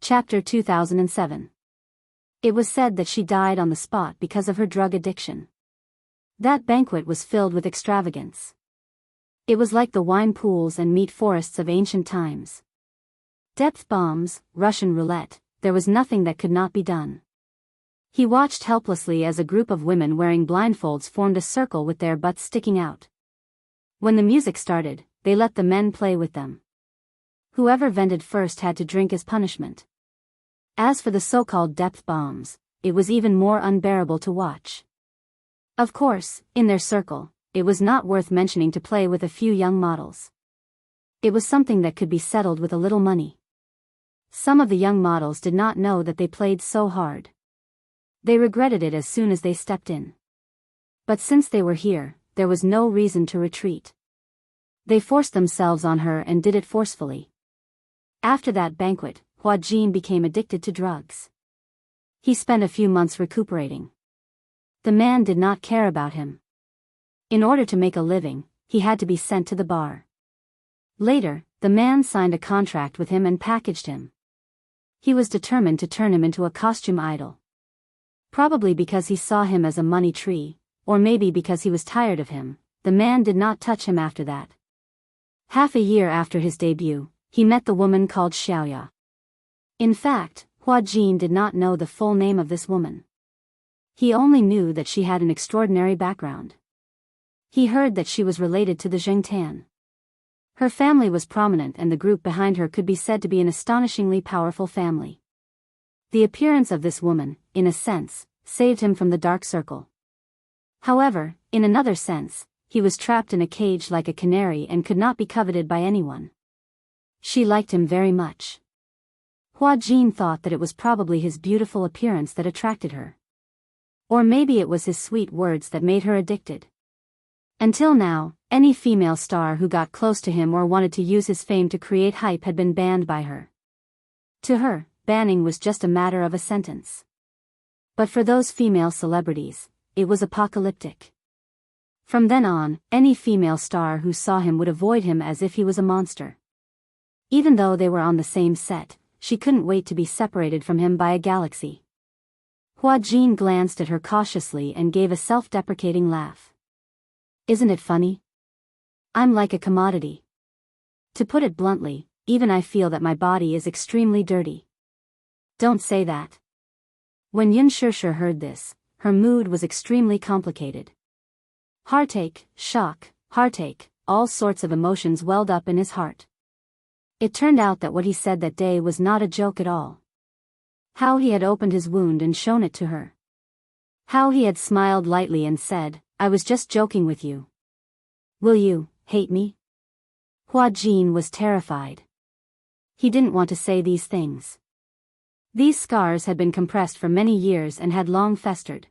Chapter 2007. It was said that she died on the spot because of her drug addiction. That banquet was filled with extravagance. It was like the wine pools and meat forests of ancient times. Depth bombs, Russian roulette, there was nothing that could not be done. He watched helplessly as a group of women wearing blindfolds formed a circle with their butts sticking out. When the music started, they let the men play with them. Whoever vented first had to drink as punishment. As for the so-called depth bombs, it was even more unbearable to watch. Of course, in their circle, it was not worth mentioning to play with a few young models. It was something that could be settled with a little money. Some of the young models did not know that they played so hard. They regretted it as soon as they stepped in. But since they were here, there was no reason to retreat. They forced themselves on her and did it forcefully. After that banquet, Hua Jin became addicted to drugs. He spent a few months recuperating. The man did not care about him. In order to make a living, he had to be sent to the bar. Later, the man signed a contract with him and packaged him. He was determined to turn him into a costume idol. Probably because he saw him as a money tree, or maybe because he was tired of him, the man did not touch him after that. Half a year after his debut, he met the woman called Xiaoya. In fact, Hua Jin did not know the full name of this woman. He only knew that she had an extraordinary background. He heard that she was related to the Zhengtan. Her family was prominent and the group behind her could be said to be an astonishingly powerful family. The appearance of this woman, in a sense, saved him from the dark circle. However, in another sense, he was trapped in a cage like a canary and could not be coveted by anyone. She liked him very much. Hua Jin thought that it was probably his beautiful appearance that attracted her. Or maybe it was his sweet words that made her addicted. Until now, any female star who got close to him or wanted to use his fame to create hype had been banned by her. To her, banning was just a matter of a sentence. But for those female celebrities, it was apocalyptic. From then on, any female star who saw him would avoid him as if he was a monster. Even though they were on the same set, she couldn't wait to be separated from him by a galaxy. Hua Jin glanced at her cautiously and gave a self-deprecating laugh. Isn't it funny? I'm like a commodity. To put it bluntly, even I feel that my body is extremely dirty. Don't say that. When Yun Shishir heard this, her mood was extremely complicated. Heartache, shock, heartache, all sorts of emotions welled up in his heart. It turned out that what he said that day was not a joke at all. How he had opened his wound and shown it to her. How he had smiled lightly and said, "I was just joking with you. Will you hate me?" Hua Jin was terrified. He didn't want to say these things. These scars had been compressed for many years and had long festered.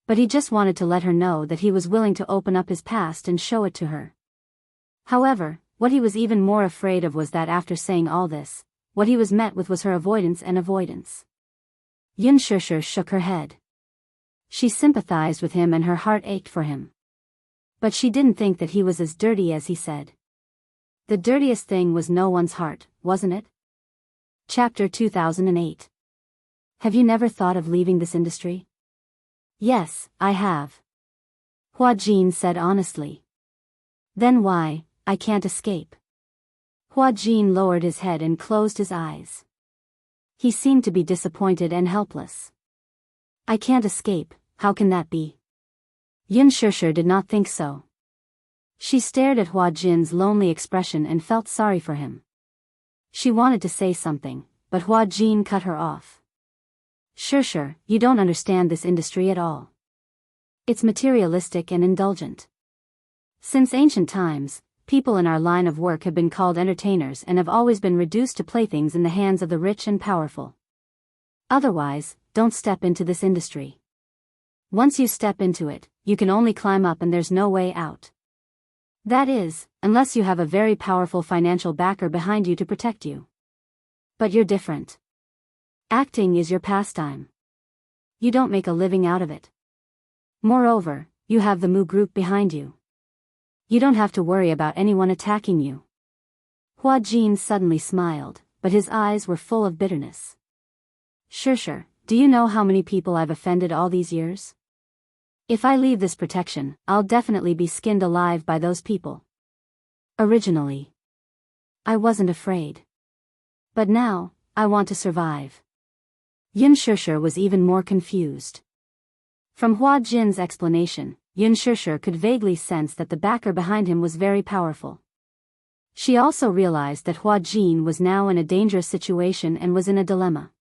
But he just wanted to let her know that he was willing to open up his past and show it to her. However, what he was even more afraid of was that after saying all this, what he was met with was her avoidance and avoidance. Yun Shishir shook her head. She sympathized with him and her heart ached for him. But she didn't think that he was as dirty as he said. The dirtiest thing was no one's heart, wasn't it? Chapter 2008. Have you never thought of leaving this industry? Yes, I have. Hua Jin said honestly. Then why? I can't escape. Hua Jin lowered his head and closed his eyes. He seemed to be disappointed and helpless. I can't escape, how can that be? Yun Shishir did not think so. She stared at Hua Jin's lonely expression and felt sorry for him. She wanted to say something, but Hua Jin cut her off. Shishir, you don't understand this industry at all. It's materialistic and indulgent. Since ancient times, people in our line of work have been called entertainers and have always been reduced to playthings in the hands of the rich and powerful. Otherwise, don't step into this industry. Once you step into it, you can only climb up and there's no way out. That is, unless you have a very powerful financial backer behind you to protect you. But you're different. Acting is your pastime. You don't make a living out of it. Moreover, you have the Mu group behind you. You don't have to worry about anyone attacking you. Hua Jin suddenly smiled, but his eyes were full of bitterness. Sure, do you know how many people I've offended all these years? If I leave this protection, I'll definitely be skinned alive by those people. Originally, I wasn't afraid. But now, I want to survive. Yun Shishir was even more confused. From Hua Jin's explanation, Yun Shishir could vaguely sense that the backer behind him was very powerful. She also realized that Hua Jin was now in a dangerous situation and was in a dilemma.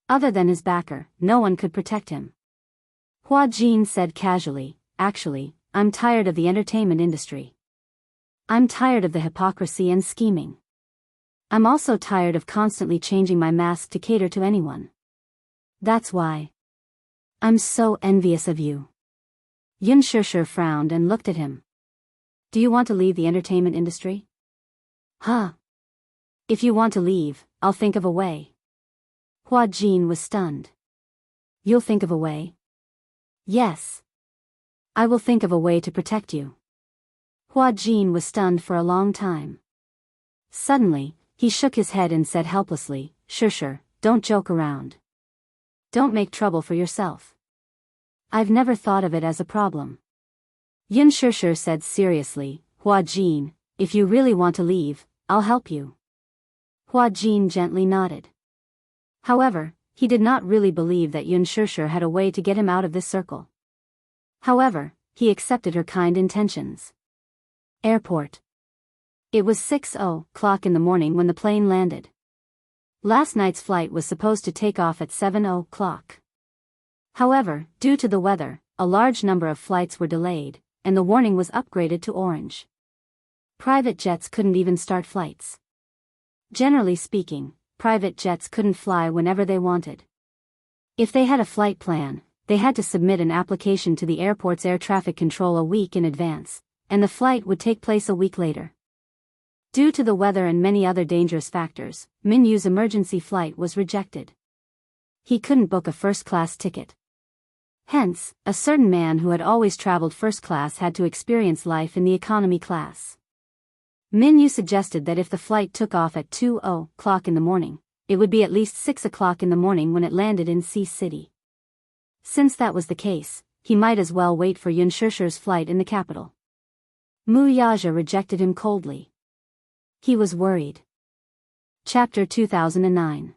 Other than his backer, no one could protect him. Hua Jin said casually, "Actually, I'm tired of the entertainment industry. I'm tired of the hypocrisy and scheming. I'm also tired of constantly changing my mask to cater to anyone. That's why I'm so envious of you." Yun Shishir frowned and looked at him. "Do you want to leave the entertainment industry?" "Huh. If you want to leave, I'll think of a way." Hua Jin was stunned. "You'll think of a way?" "Yes. I will think of a way to protect you." Hua Jin was stunned for a long time. Suddenly, he shook his head and said helplessly, Shishir, don't joke around. Don't make trouble for yourself. I've never thought of it as a problem." Yun Shishir said seriously, "Hua Jin, if you really want to leave, I'll help you." Hua Jin gently nodded. However, he did not really believe that Yun Shishir had a way to get him out of this circle. However, he accepted her kind intentions. Airport. It was 6:00 in the morning when the plane landed. Last night's flight was supposed to take off at 7:00. However, due to the weather, a large number of flights were delayed, and the warning was upgraded to orange. Private jets couldn't even start flights. Generally speaking, private jets couldn't fly whenever they wanted. If they had a flight plan, they had to submit an application to the airport's air traffic control a week in advance, and the flight would take place a week later. Due to the weather and many other dangerous factors, Min Yu's emergency flight was rejected. He couldn't book a first-class ticket. Hence, a certain man who had always traveled first class had to experience life in the economy class. Min Yu suggested that if the flight took off at 2:00 in the morning, it would be at least 6:00 in the morning when it landed in Sea City. Since that was the case, he might as well wait for Yun Shishir's flight in the capital. Mu Yaja rejected him coldly. He was worried. Chapter 2009.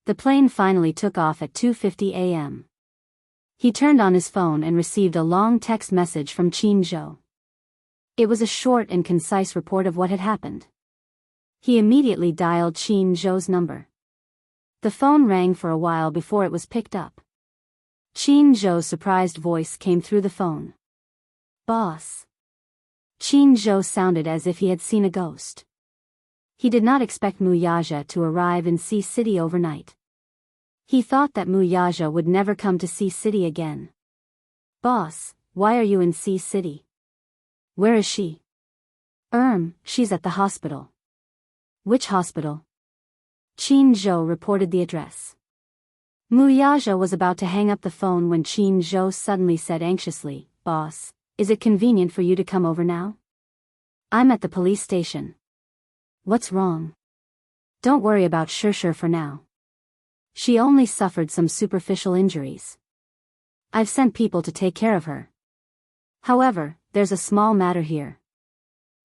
The plane finally took off at 2:50 a.m. He turned on his phone and received a long text message from Qin Zhou. It was a short and concise report of what had happened. He immediately dialed Qin Zhou's number. The phone rang for a while before it was picked up. Qin Zhou's surprised voice came through the phone. "Boss." Qin Zhou sounded as if he had seen a ghost. He did not expect Mu Yaja to arrive in Sea City overnight. He thought that Mu Yaja would never come to Sea City again. "Boss, why are you in Sea City? Where is she?" She's at the hospital." "Which hospital?" Qin Zhou reported the address. Mu Yaja was about to hang up the phone when Qin Zhou suddenly said anxiously, "Boss, is it convenient for you to come over now? I'm at the police station." "What's wrong?" "Don't worry about Shishir for now. She only suffered some superficial injuries. I've sent people to take care of her. However, there's a small matter here.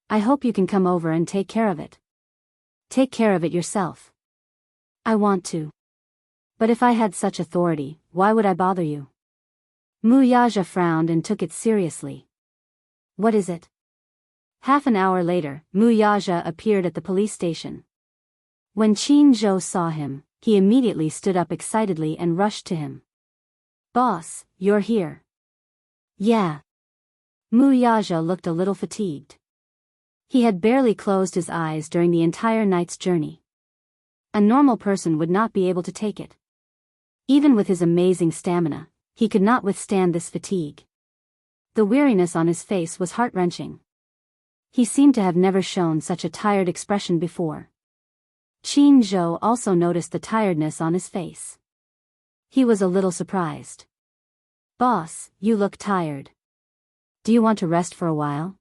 I hope you can come over and take care of it." "Take care of it yourself." "I want to. But if I had such authority, why would I bother you?" Mu Yaja frowned and took it seriously. "What is it?" Half an hour later, Mu Yaja appeared at the police station. When Qin Zhou saw him, he immediately stood up excitedly and rushed to him. "Boss, you're here." "Yeah." Mu Yaja looked a little fatigued. He had barely closed his eyes during the entire night's journey. A normal person would not be able to take it. Even with his amazing stamina, he could not withstand this fatigue. The weariness on his face was heart-wrenching. He seemed to have never shown such a tired expression before. Qin Zhou also noticed the tiredness on his face. He was a little surprised. "Boss, you look tired. Do you want to rest for a while?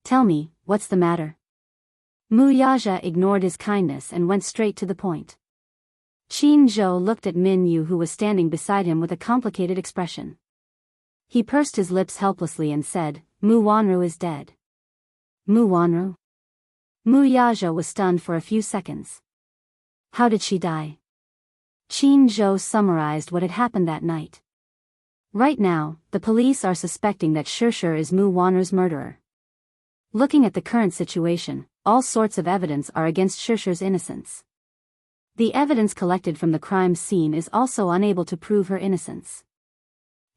Tell me, what's the matter?" Mu Yaja ignored his kindness and went straight to the point. Qin Zhou looked at Min Yu, who was standing beside him, with a complicated expression. He pursed his lips helplessly and said, Mu Wanru is dead. Mu Wanru? Mu Yaja was stunned for a few seconds. How did she die? Qin Zhou summarized what had happened that night. Right now, the police are suspecting that Shishir is Mu Wanru's murderer. Looking at the current situation, all sorts of evidence are against Shishir's innocence. The evidence collected from the crime scene is also unable to prove her innocence.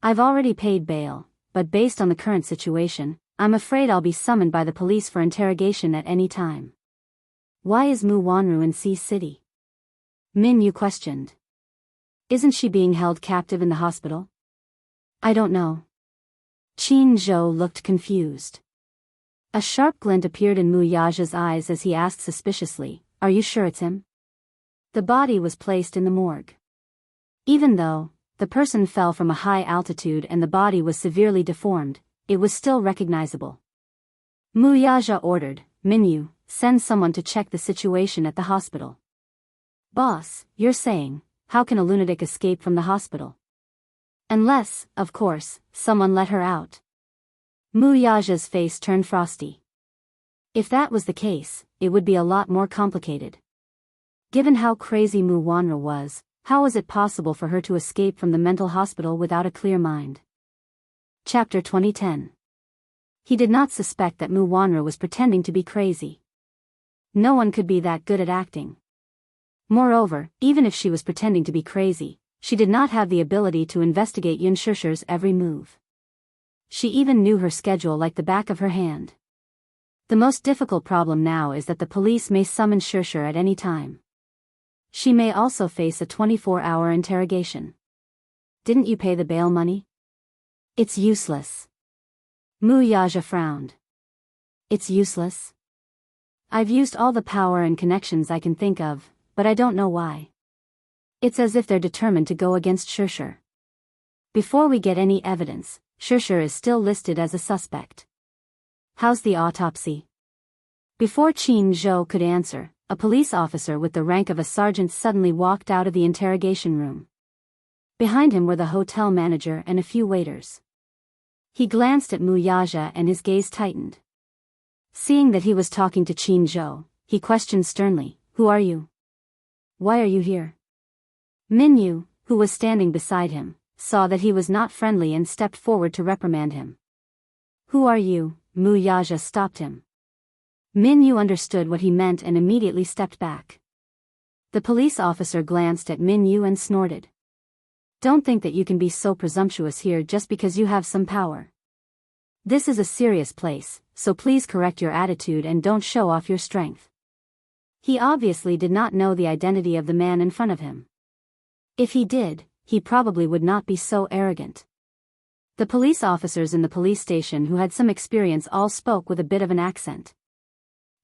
I've already paid bail, but based on the current situation, I'm afraid I'll be summoned by the police for interrogation at any time. Why is Mu Wanru in Sea City? Min Yu questioned. Isn't she being held captive in the hospital? I don't know. Qin Zhou looked confused. A sharp glint appeared in Mu Yaja's eyes as he asked suspiciously, Are you sure it's him? The body was placed in the morgue. Even though the person fell from a high altitude and the body was severely deformed, it was still recognizable. Mu Yaja ordered, Min Yu, send someone to check the situation at the hospital. Boss, you're saying, how can a lunatic escape from the hospital? Unless, of course, someone let her out. Mu Yaja's face turned frosty. If that was the case, it would be a lot more complicated. Given how crazy Mu Wanru was, how was it possible for her to escape from the mental hospital without a clear mind? Chapter 2010. He did not suspect that Mu Wanru was pretending to be crazy. No one could be that good at acting. Moreover, even if she was pretending to be crazy, she did not have the ability to investigate Yun Shishir's every move. She even knew her schedule like the back of her hand. The most difficult problem now is that the police may summon Shishir at any time. She may also face a 24-hour interrogation. Didn't you pay the bail money? It's useless. Mu Yaja frowned. It's useless? I've used all the power and connections I can think of, but I don't know why. It's as if they're determined to go against Shishir. Before we get any evidence, Shishir is still listed as a suspect. How's the autopsy? Before Qin Zhou could answer, a police officer with the rank of a sergeant suddenly walked out of the interrogation room. Behind him were the hotel manager and a few waiters. He glanced at Mu Yaja and his gaze tightened. Seeing that he was talking to Qin Zhou, he questioned sternly, Who are you? Why are you here? Min Yu, who was standing beside him, saw that he was not friendly and stepped forward to reprimand him. Who are you? Mu Yaja stopped him. Min Yu understood what he meant and immediately stepped back. The police officer glanced at Min Yu and snorted. Don't think that you can be so presumptuous here just because you have some power. This is a serious place, so please correct your attitude and don't show off your strength. He obviously did not know the identity of the man in front of him. If he did, he probably would not be so arrogant. The police officers in the police station who had some experience all spoke with a bit of an accent.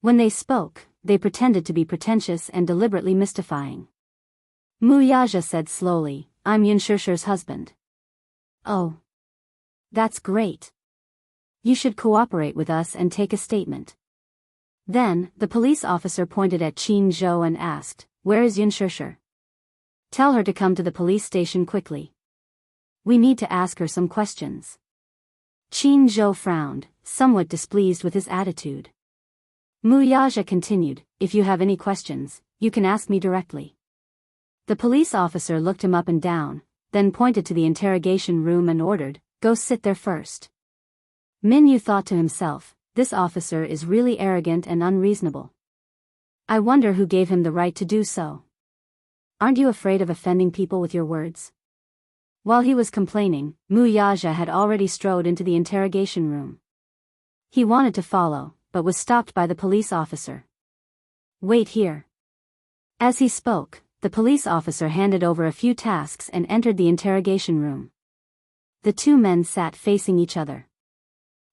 When they spoke, they pretended to be pretentious and deliberately mystifying. Mu Yaja said slowly, I'm Yun Shishir's husband. Oh. That's great. You should cooperate with us and take a statement. Then, the police officer pointed at Qin Zhou and asked, Where is Yun Shishir? Tell her to come to the police station quickly. We need to ask her some questions. Qin Zhou frowned, somewhat displeased with his attitude. Mu Yaja continued, If you have any questions, you can ask me directly. The police officer looked him up and down, then pointed to the interrogation room and ordered, Go sit there first. Min Yu thought to himself, this officer is really arrogant and unreasonable. I wonder who gave him the right to do so. Aren't you afraid of offending people with your words? While he was complaining, Mu Yaja had already strode into the interrogation room. He wanted to follow, but was stopped by the police officer. Wait here. As he spoke, the police officer handed over a few tasks and entered the interrogation room. The two men sat facing each other.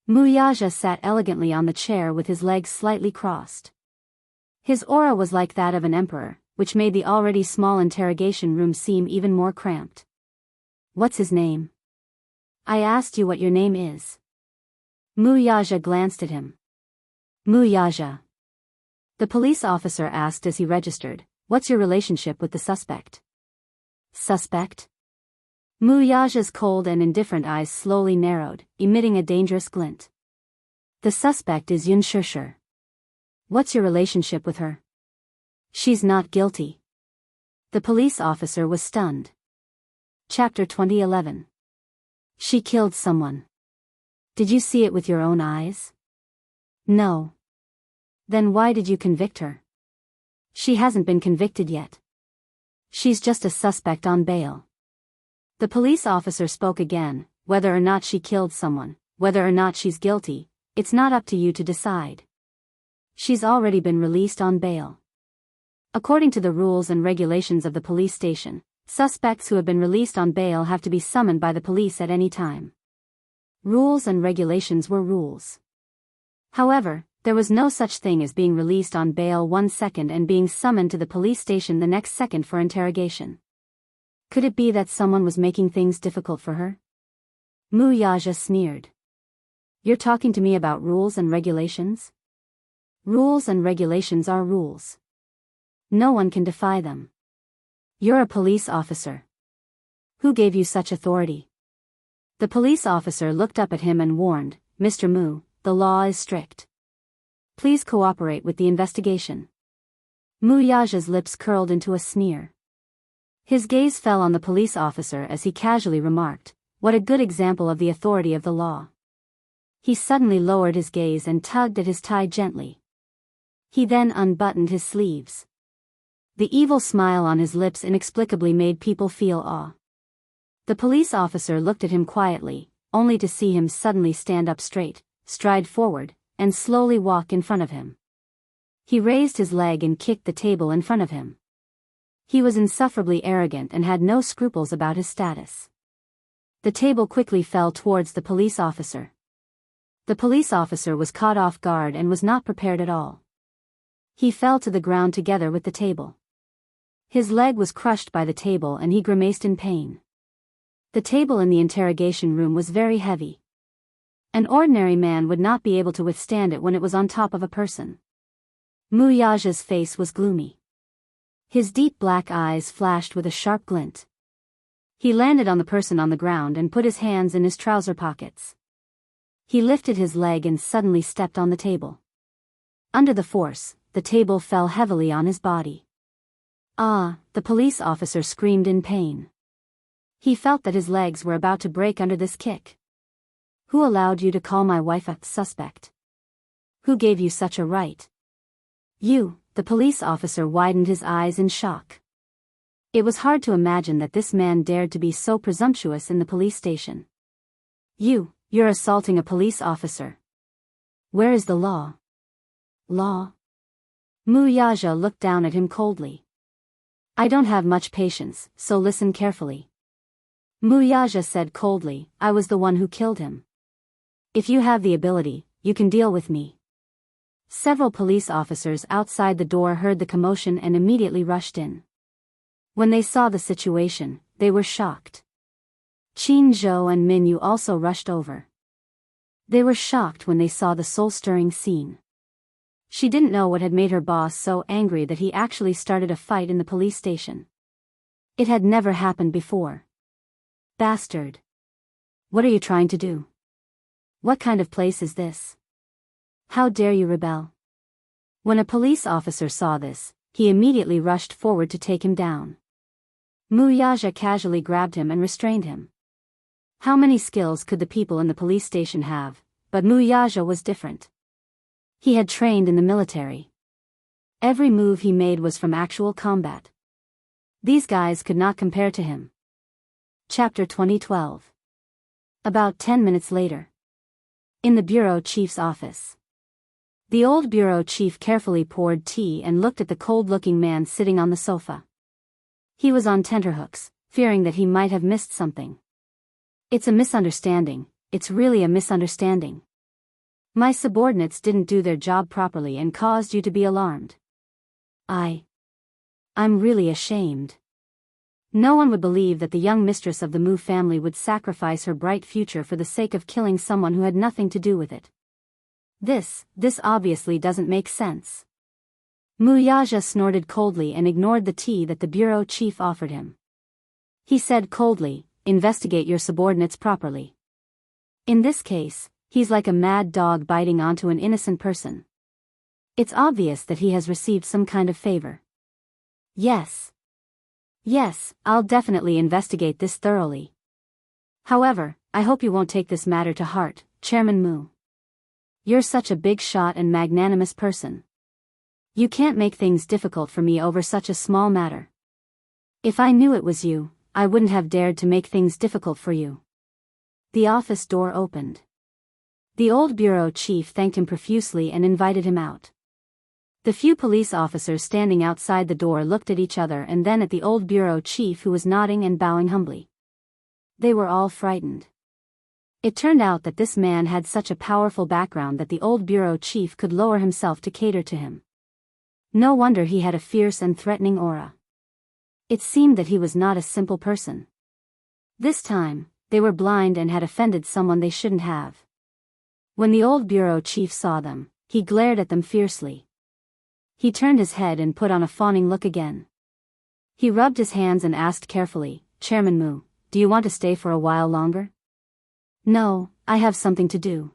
Mu Yaja sat elegantly on the chair with his legs slightly crossed. His aura was like that of an emperor, which made the already small interrogation room seem even more cramped. What's his name? I asked you what your name is. Mu Yaja glanced at him. Mu Yaja. The police officer asked as he registered, "What's your relationship with the suspect?" Suspect? Muyaja's cold and indifferent eyes slowly narrowed, emitting a dangerous glint. The suspect is Yun Shishir. What's your relationship with her? She's not guilty. The police officer was stunned. Chapter 2011. She killed someone. Did you see it with your own eyes? No. Then why did you convict her? She hasn't been convicted yet. She's just a suspect on bail. The police officer spoke again. Whether or not she killed someone, whether or not she's guilty, it's not up to you to decide. She's already been released on bail. According to the rules and regulations of the police station, suspects who have been released on bail have to be summoned by the police at any time. Rules and regulations were rules. However, there was no such thing as being released on bail 1 second and being summoned to the police station the next second for interrogation. Could it be that someone was making things difficult for her? Muyaja sneered. You're talking to me about rules and regulations? Rules and regulations are rules. No one can defy them. You're a police officer. Who gave you such authority? The police officer looked up at him and warned, Mr. Mu, the law is strict. Please cooperate with the investigation. Muyaja's lips curled into a sneer. His gaze fell on the police officer as he casually remarked, what a good example of the authority of the law. He suddenly lowered his gaze and tugged at his tie gently. He then unbuttoned his sleeves. The evil smile on his lips inexplicably made people feel awe. The police officer looked at him quietly, only to see him suddenly stand up straight, stride forward, and slowly walk in front of him. He raised his leg and kicked the table in front of him. He was insufferably arrogant and had no scruples about his status. The table quickly fell towards the police officer. The police officer was caught off guard and was not prepared at all. He fell to the ground together with the table. His leg was crushed by the table and he grimaced in pain. The table in the interrogation room was very heavy. An ordinary man would not be able to withstand it when it was on top of a person. Muyaja's face was gloomy. His deep black eyes flashed with a sharp glint. He landed on the person on the ground and put his hands in his trouser pockets. He lifted his leg and suddenly stepped on the table. Under the force, the table fell heavily on his body. Ah, the police officer screamed in pain. He felt that his legs were about to break under this kick. Who allowed you to call my wife a suspect? Who gave you such a right? You, the police officer widened his eyes in shock. It was hard to imagine that this man dared to be so presumptuous in the police station. You're assaulting a police officer. Where is the law? Law? Muyaja looked down at him coldly. I don't have much patience, so listen carefully. Muyaja said coldly, I was the one who killed him. If you have the ability, you can deal with me. Several police officers outside the door heard the commotion and immediately rushed in. When they saw the situation, they were shocked. Qin Zhou and Min Yu also rushed over. They were shocked when they saw the soul-stirring scene. She didn't know what had made her boss so angry that he actually started a fight in the police station. It had never happened before. Bastard. What are you trying to do? What kind of place is this? How dare you rebel? When a police officer saw this, he immediately rushed forward to take him down. Muyaja casually grabbed him and restrained him. How many skills could the people in the police station have? But Muyaja was different. He had trained in the military. Every move he made was from actual combat. These guys could not compare to him. Chapter 2012. About 10 minutes later. In the bureau chief's office. The old bureau chief carefully poured tea and looked at the cold-looking man sitting on the sofa. He was on tenterhooks, fearing that he might have missed something. It's a misunderstanding, it's really a misunderstanding. My subordinates didn't do their job properly and caused you to be alarmed. I'm really ashamed. No one would believe that the young mistress of the Mu family would sacrifice her bright future for the sake of killing someone who had nothing to do with it. This obviously doesn't make sense. Muyaja snorted coldly and ignored the tea that the bureau chief offered him. He said coldly, "Investigate your subordinates properly. In this case, he's like a mad dog biting onto an innocent person. It's obvious that he has received some kind of favor." Yes. Yes, I'll definitely investigate this thoroughly. However, I hope you won't take this matter to heart, Chairman Mu. You're such a big shot and magnanimous person. You can't make things difficult for me over such a small matter. If I knew it was you, I wouldn't have dared to make things difficult for you. The office door opened. The old bureau chief thanked him profusely and invited him out. The few police officers standing outside the door looked at each other and then at the old bureau chief, who was nodding and bowing humbly. They were all frightened. It turned out that this man had such a powerful background that the old bureau chief could lower himself to cater to him. No wonder he had a fierce and threatening aura. It seemed that he was not a simple person. This time, they were blind and had offended someone they shouldn't have. When the old bureau chief saw them, he glared at them fiercely. He turned his head and put on a fawning look again. He rubbed his hands and asked carefully, "Chairman Mu, do you want to stay for a while longer?" "No, I have something to do."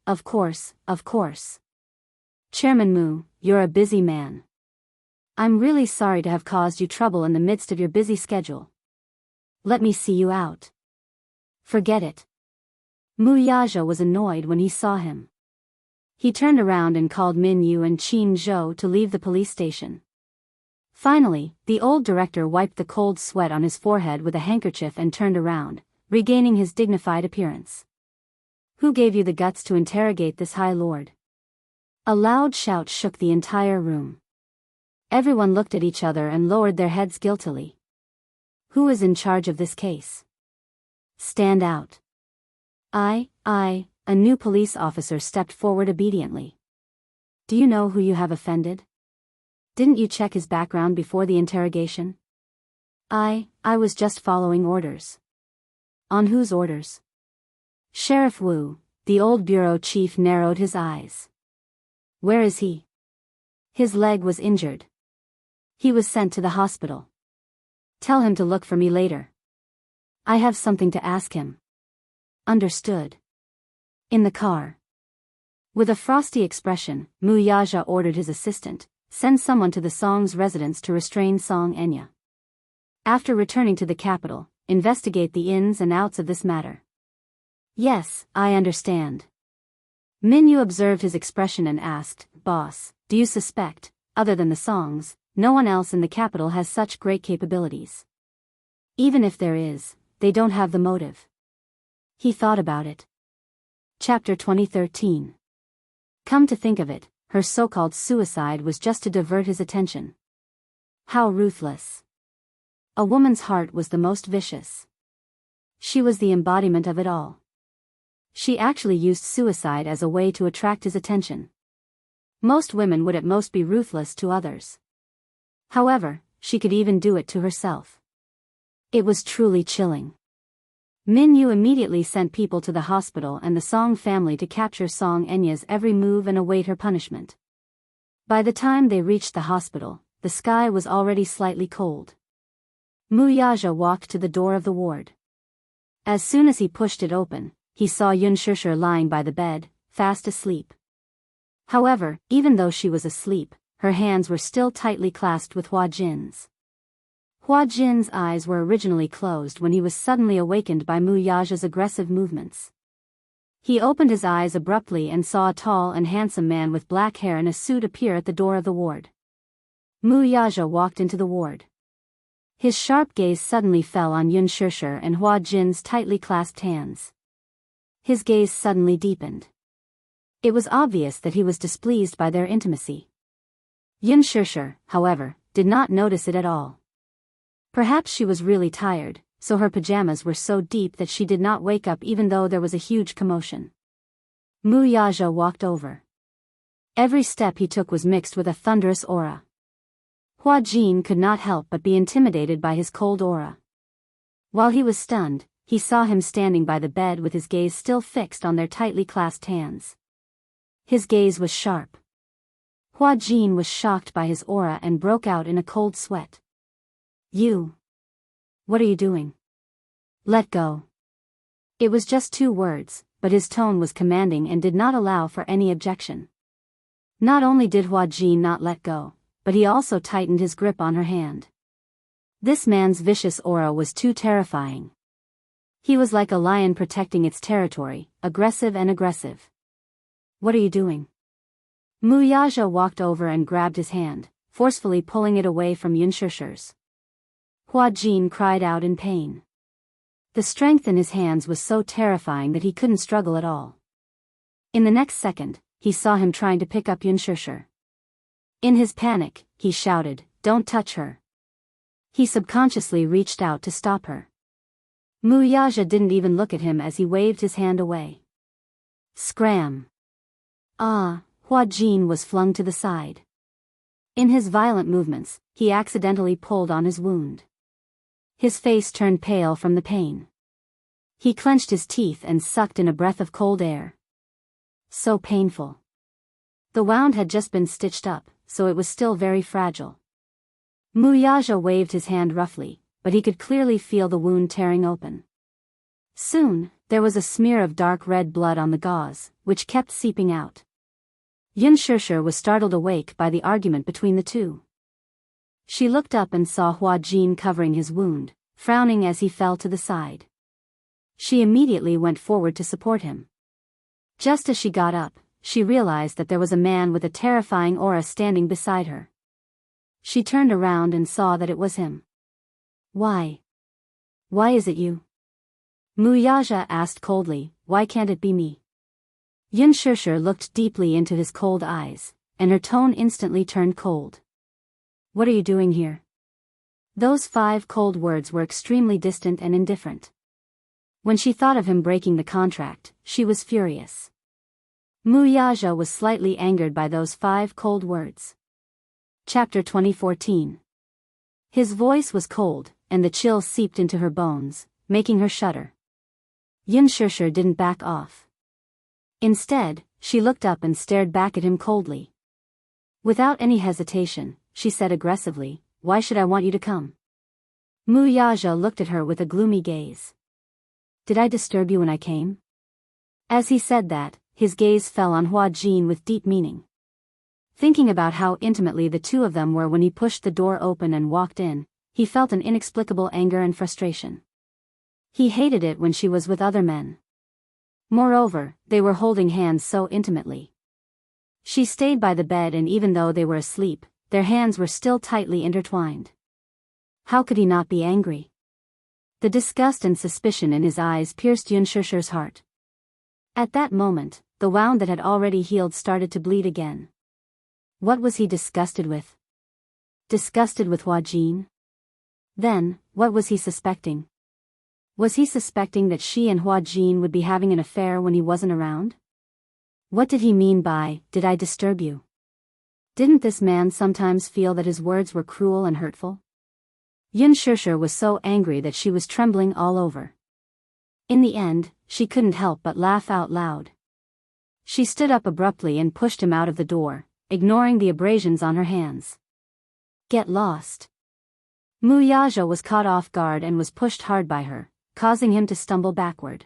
Of course, of course. Chairman Mu, you're a busy man. I'm really sorry to have caused you trouble in the midst of your busy schedule. Let me see you out." "Forget it." Muyaja was annoyed when he saw him. He turned around and called Min Yu and Qin Zhou to leave the police station. Finally, the old director wiped the cold sweat on his forehead with a handkerchief and turned around, regaining his dignified appearance. "Who gave you the guts to interrogate this high lord?" A loud shout shook the entire room. Everyone looked at each other and lowered their heads guiltily. "Who is in charge of this case? Stand out." A new police officer stepped forward obediently. "Do you know who you have offended? Didn't you check his background before the interrogation?" I was just following orders." "On whose orders?" "Sheriff Wu." The old bureau chief narrowed his eyes. "Where is he?" "His leg was injured. He was sent to the hospital." "Tell him to look for me later. I have something to ask him." "Understood." In the car. With a frosty expression, Muyaja ordered his assistant, "Send someone to the Song's residence to restrain Song Enya. After returning to the capital, investigate the ins and outs of this matter." "Yes, I understand." Min Yu observed his expression and asked, "Boss, do you suspect, other than the Songs, no one else in the capital has such great capabilities? Even if there is, they don't have the motive." He thought about it. Chapter 2013. Come to think of it, her so-called suicide was just to divert his attention. How ruthless. A woman's heart was the most vicious. She was the embodiment of it all. She actually used suicide as a way to attract his attention. Most women would at most be ruthless to others. However, she could even do it to herself. It was truly chilling. Min Yu immediately sent people to the hospital and the Song family to capture Song Enya's every move and await her punishment. By the time they reached the hospital, the sky was already slightly cold. Muyaja walked to the door of the ward. As soon as he pushed it open, he saw Yun Shishir lying by the bed, fast asleep. However, even though she was asleep, her hands were still tightly clasped with Hua Jin's. Hua Jin's eyes were originally closed when he was suddenly awakened by Muyaja's aggressive movements. He opened his eyes abruptly and saw a tall and handsome man with black hair in a suit appear at the door of the ward. Muyaja walked into the ward. His sharp gaze suddenly fell on Yun Shishir and Hua Jin's tightly clasped hands. His gaze suddenly deepened. It was obvious that he was displeased by their intimacy. Yun Shishir, however, did not notice it at all. Perhaps she was really tired, so her pajamas were so deep that she did not wake up even though there was a huge commotion. Muyaja walked over. Every step he took was mixed with a thunderous aura. Hua Jin could not help but be intimidated by his cold aura. While he was stunned, he saw him standing by the bed with his gaze still fixed on their tightly clasped hands. His gaze was sharp. Hua Jin was shocked by his aura and broke out in a cold sweat. You! What are you doing? Let go. It was just 2 words, but his tone was commanding and did not allow for any objection. Not only did Hua Jin not let go, but he also tightened his grip on her hand. This man's vicious aura was too terrifying. He was like a lion protecting its territory, aggressive and aggressive. What are you doing? Mu Yaja walked over and grabbed his hand, forcefully pulling it away from Yunshusher's. Hua Jin cried out in pain. The strength in his hands was so terrifying that he couldn't struggle at all. In the next second, he saw him trying to pick up Yunshusher. In his panic, he shouted, "Don't touch her." He subconsciously reached out to stop her. Mu Yaja didn't even look at him as he waved his hand away. Scram! Ah! Hua Jin was flung to the side. In his violent movements, he accidentally pulled on his wound. His face turned pale from the pain. He clenched his teeth and sucked in a breath of cold air. So painful. The wound had just been stitched up, so it was still very fragile. Mu Yaja waved his hand roughly, but he could clearly feel the wound tearing open. Soon, there was a smear of dark red blood on the gauze, which kept seeping out. Yunshusher was startled awake by the argument between the two. She looked up and saw Hua Jin covering his wound, frowning as he fell to the side. She immediately went forward to support him. Just as she got up, she realized that there was a man with a terrifying aura standing beside her. She turned around and saw that it was him. Why? Why is it you? Mu Yaja asked coldly, why can't it be me? Yunshusher looked deeply into his cold eyes, and her tone instantly turned cold. What are you doing here? Those 5 cold words were extremely distant and indifferent. When she thought of him breaking the contract, she was furious. Mu Yaja was slightly angered by those 5 cold words. Chapter 2014. His voice was cold, and the chill seeped into her bones, making her shudder. Yunshusher didn't back off. Instead, she looked up and stared back at him coldly. Without any hesitation, she said aggressively, why should I want you to come? Mu Yaja looked at her with a gloomy gaze. Did I disturb you when I came? As he said that, his gaze fell on Hua Jin with deep meaning. Thinking about how intimately the two of them were when he pushed the door open and walked in, he felt an inexplicable anger and frustration. He hated it when she was with other men. Moreover, they were holding hands so intimately. She stayed by the bed, and even though they were asleep, their hands were still tightly intertwined. How could he not be angry? The disgust and suspicion in his eyes pierced Yunshusher's heart. At that moment, the wound that had already healed started to bleed again. What was he disgusted with? Disgusted with Hua Jin? Then, what was he suspecting? Was he suspecting that she and Hua Jin would be having an affair when he wasn't around? What did he mean by, did I disturb you? Didn't this man sometimes feel that his words were cruel and hurtful? Yunshusher was so angry that she was trembling all over. In the end, she couldn't help but laugh out loud. She stood up abruptly and pushed him out of the door, ignoring the abrasions on her hands. Get lost. Mu Yaja was caught off guard and was pushed hard by her, causing him to stumble backward.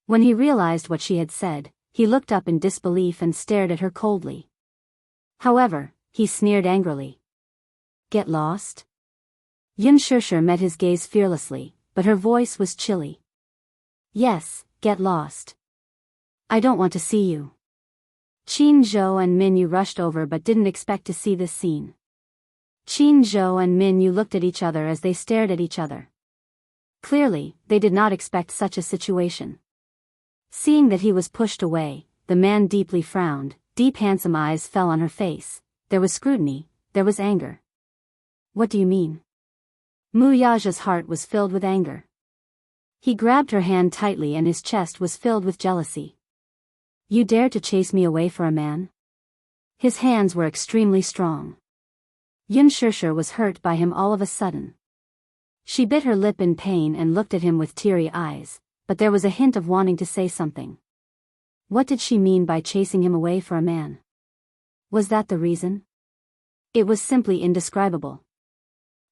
When he realized what she had said, he looked up in disbelief and stared at her coldly. However, he sneered angrily. Get lost? Yunshusher met his gaze fearlessly, but her voice was chilly. Yes, get lost. I don't want to see you. Qin Zhou and Min Yu rushed over but didn't expect to see this scene. Qin Zhou and Min Yu looked at each other as they stared at each other. Clearly, they did not expect such a situation. Seeing that he was pushed away, the man deeply frowned, deep handsome eyes fell on her face. There was scrutiny, there was anger. What do you mean? Mu Yaja's heart was filled with anger. He grabbed her hand tightly and his chest was filled with jealousy. You dare to chase me away for a man? His hands were extremely strong. Yunshusher was hurt by him all of a sudden. She bit her lip in pain and looked at him with teary eyes, but there was a hint of wanting to say something. What did she mean by chasing him away for a man? Was that the reason? It was simply indescribable.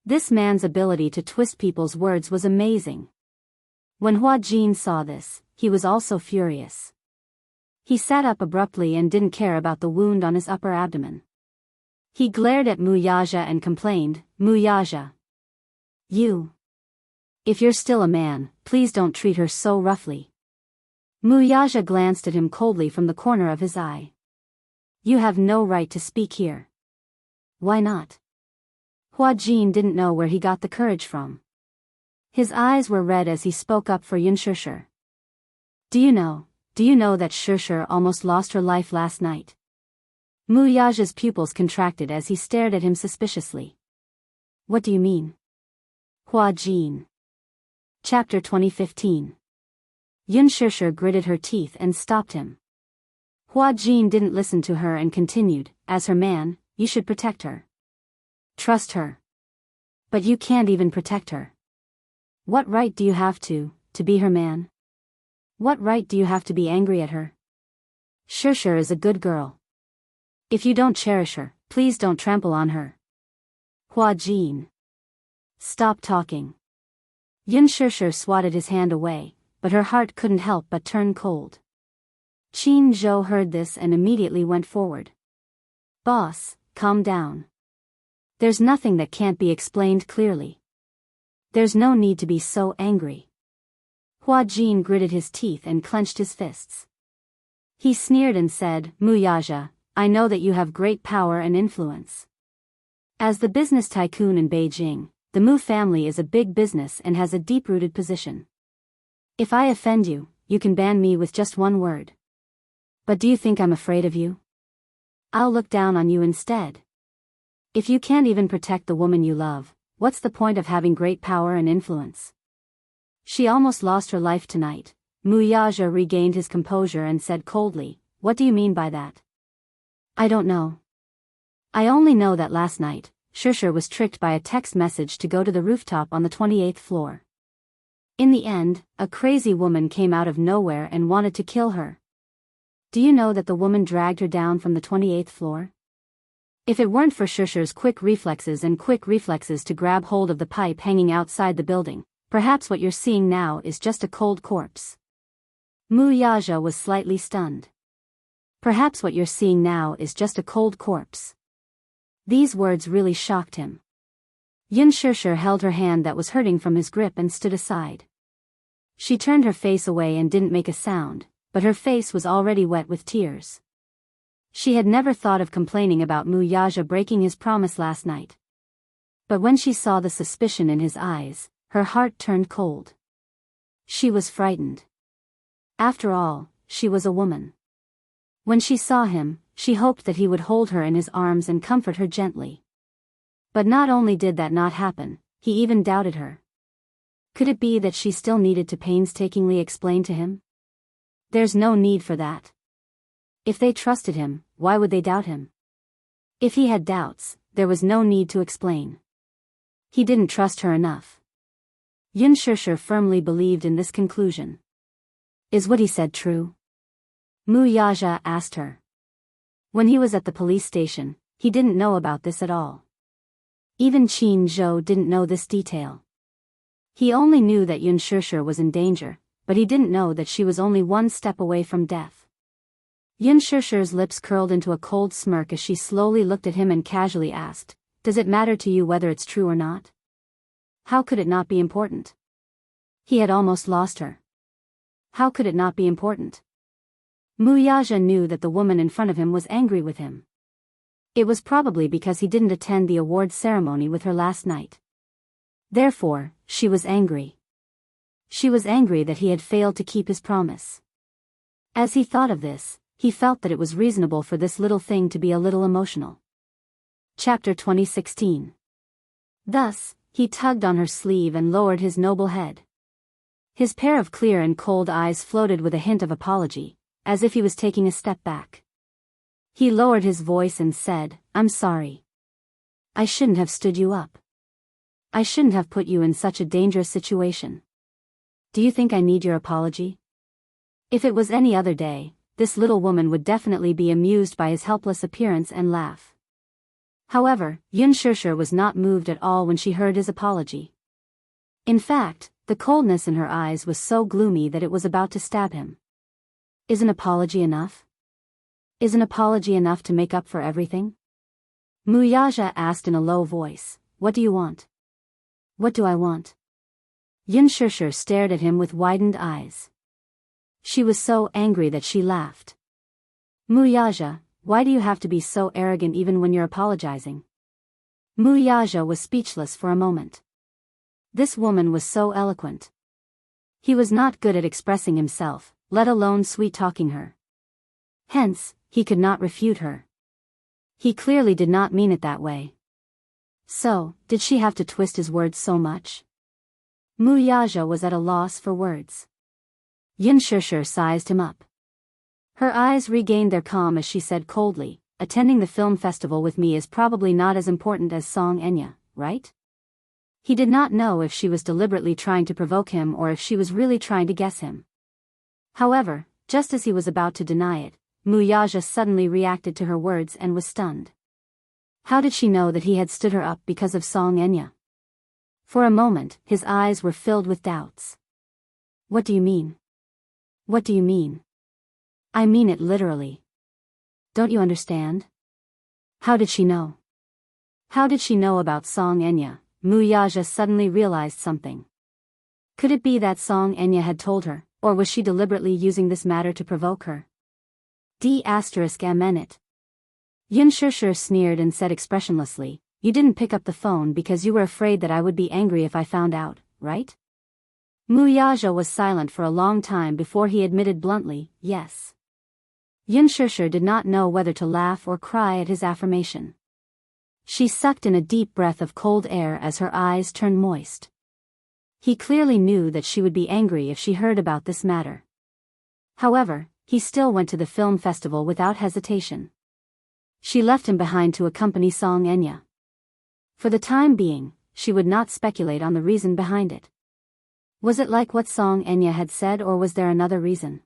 This man's ability to twist people's words was amazing. When Hua Jin saw this, he was also furious. He sat up abruptly and didn't care about the wound on his upper abdomen. He glared at Mu Yaja and complained, "Mu Yaja. You. If you're still a man, please don't treat her so roughly." Mu Yaja glanced at him coldly from the corner of his eye. "You have no right to speak here." "Why not?" Hua Jin didn't know where he got the courage from. His eyes were red as he spoke up for Yun Shishir. Do you know that Shishir almost lost her life last night?" Mu Yaja's pupils contracted as he stared at him suspiciously. "What do you mean?" Hua Jin. Chapter 2015. Yun Shishir gritted her teeth and stopped him. Hua Jin didn't listen to her and continued, "As her man, you should protect her. Trust her. But you can't even protect her. What right do you have to be her man? What right do you have to be angry at her? Shishir is a good girl. If you don't cherish her, please don't trample on her." Hua Jin. "Stop talking." Yun Shishir swatted his hand away, but her heart couldn't help but turn cold. Qin Zhou heard this and immediately went forward. "Boss, calm down. There's nothing that can't be explained clearly. There's no need to be so angry." Hua Jin gritted his teeth and clenched his fists. He sneered and said, "Mu Yaja, I know that you have great power and influence. As the business tycoon in Beijing, the Mu family is a big business and has a deep-rooted position. If I offend you, you can ban me with just one word. But do you think I'm afraid of you? I'll look down on you instead. If you can't even protect the woman you love, what's the point of having great power and influence?" "She almost lost her life tonight." Mu Yaja regained his composure and said coldly, "What do you mean by that?" "I don't know. I only know that last night, Shishir was tricked by a text message to go to the rooftop on the 28th floor. In the end, a crazy woman came out of nowhere and wanted to kill her. Do you know that the woman dragged her down from the 28th floor? If it weren't for Shishir's quick reflexes to grab hold of the pipe hanging outside the building, perhaps what you're seeing now is just a cold corpse." Mu Yaja was slightly stunned. "Perhaps what you're seeing now is just a cold corpse." These words really shocked him. Yun Shishir held her hand that was hurting from his grip and stood aside. She turned her face away and didn't make a sound, but her face was already wet with tears. She had never thought of complaining about Mu Yaja breaking his promise last night. But when she saw the suspicion in his eyes, her heart turned cold. She was frightened. After all, she was a woman. When she saw him, she hoped that he would hold her in his arms and comfort her gently. But not only did that not happen, he even doubted her. Could it be that she still needed to painstakingly explain to him? There's no need for that. If they trusted him, why would they doubt him? If he had doubts, there was no need to explain. He didn't trust her enough. Yun Shishir firmly believed in this conclusion. "Is what he said true?" Mu Yaja asked her. When he was at the police station, he didn't know about this at all. Even Qin Zhou didn't know this detail. He only knew that Yun Shishir was in danger, but he didn't know that she was only one step away from death. Yun Shishir's lips curled into a cold smirk as she slowly looked at him and casually asked, "Does it matter to you whether it's true or not? How could it not be important? He had almost lost her. How could it not be important?" Mu Yaja knew that the woman in front of him was angry with him. It was probably because he didn't attend the award ceremony with her last night. Therefore, she was angry. She was angry that he had failed to keep his promise. As he thought of this, he felt that it was reasonable for this little thing to be a little emotional. Chapter 2016. Thus, he tugged on her sleeve and lowered his noble head. His pair of clear and cold eyes floated with a hint of apology, as if he was taking a step back. He lowered his voice and said, "I'm sorry. I shouldn't have stood you up. I shouldn't have put you in such a dangerous situation. Do you think I need your apology? If it was any other day, this little woman would definitely be amused by his helpless appearance and laugh. However, Yun Shishir was not moved at all when she heard his apology. In fact, the coldness in her eyes was so gloomy that it was about to stab him. Is an apology enough? Is an apology enough to make up for everything? Muyaja asked in a low voice, "What do you want?" "What do I want?" Yun Shishir stared at him with widened eyes. She was so angry that she laughed. "Muyaja, why do you have to be so arrogant even when you're apologizing?" Muyaja was speechless for a moment. This woman was so eloquent. He was not good at expressing himself, let alone sweet-talking her. Hence, he could not refute her. He clearly did not mean it that way. So, did she have to twist his words so much? Muyaja was at a loss for words. Yun Shishir sized him up. Her eyes regained their calm as she said coldly, "Attending the film festival with me is probably not as important as Song Enya, right?" He did not know if she was deliberately trying to provoke him or if she was really trying to guess him. However, just as he was about to deny it, Muyaja suddenly reacted to her words and was stunned. How did she know that he had stood her up because of Song Enya? For a moment, his eyes were filled with doubts. "What do you mean? What do you mean?" "I mean it literally. Don't you understand?" How did she know? How did she know about Song Enya? Muyaja suddenly realized something. Could it be that Song Enya had told her, or was she deliberately using this matter to provoke her? D****. Yun Shishir sneered and said expressionlessly, "You didn't pick up the phone because you were afraid that I would be angry if I found out, right?" Muyaja was silent for a long time before he admitted bluntly, "Yes." Yun Shishir did not know whether to laugh or cry at his affirmation. She sucked in a deep breath of cold air as her eyes turned moist. He clearly knew that she would be angry if she heard about this matter. However, he still went to the film festival without hesitation. She left him behind to accompany Song Enya. For the time being, she would not speculate on the reason behind it. Was it like what Song Enya had said, or was there another reason?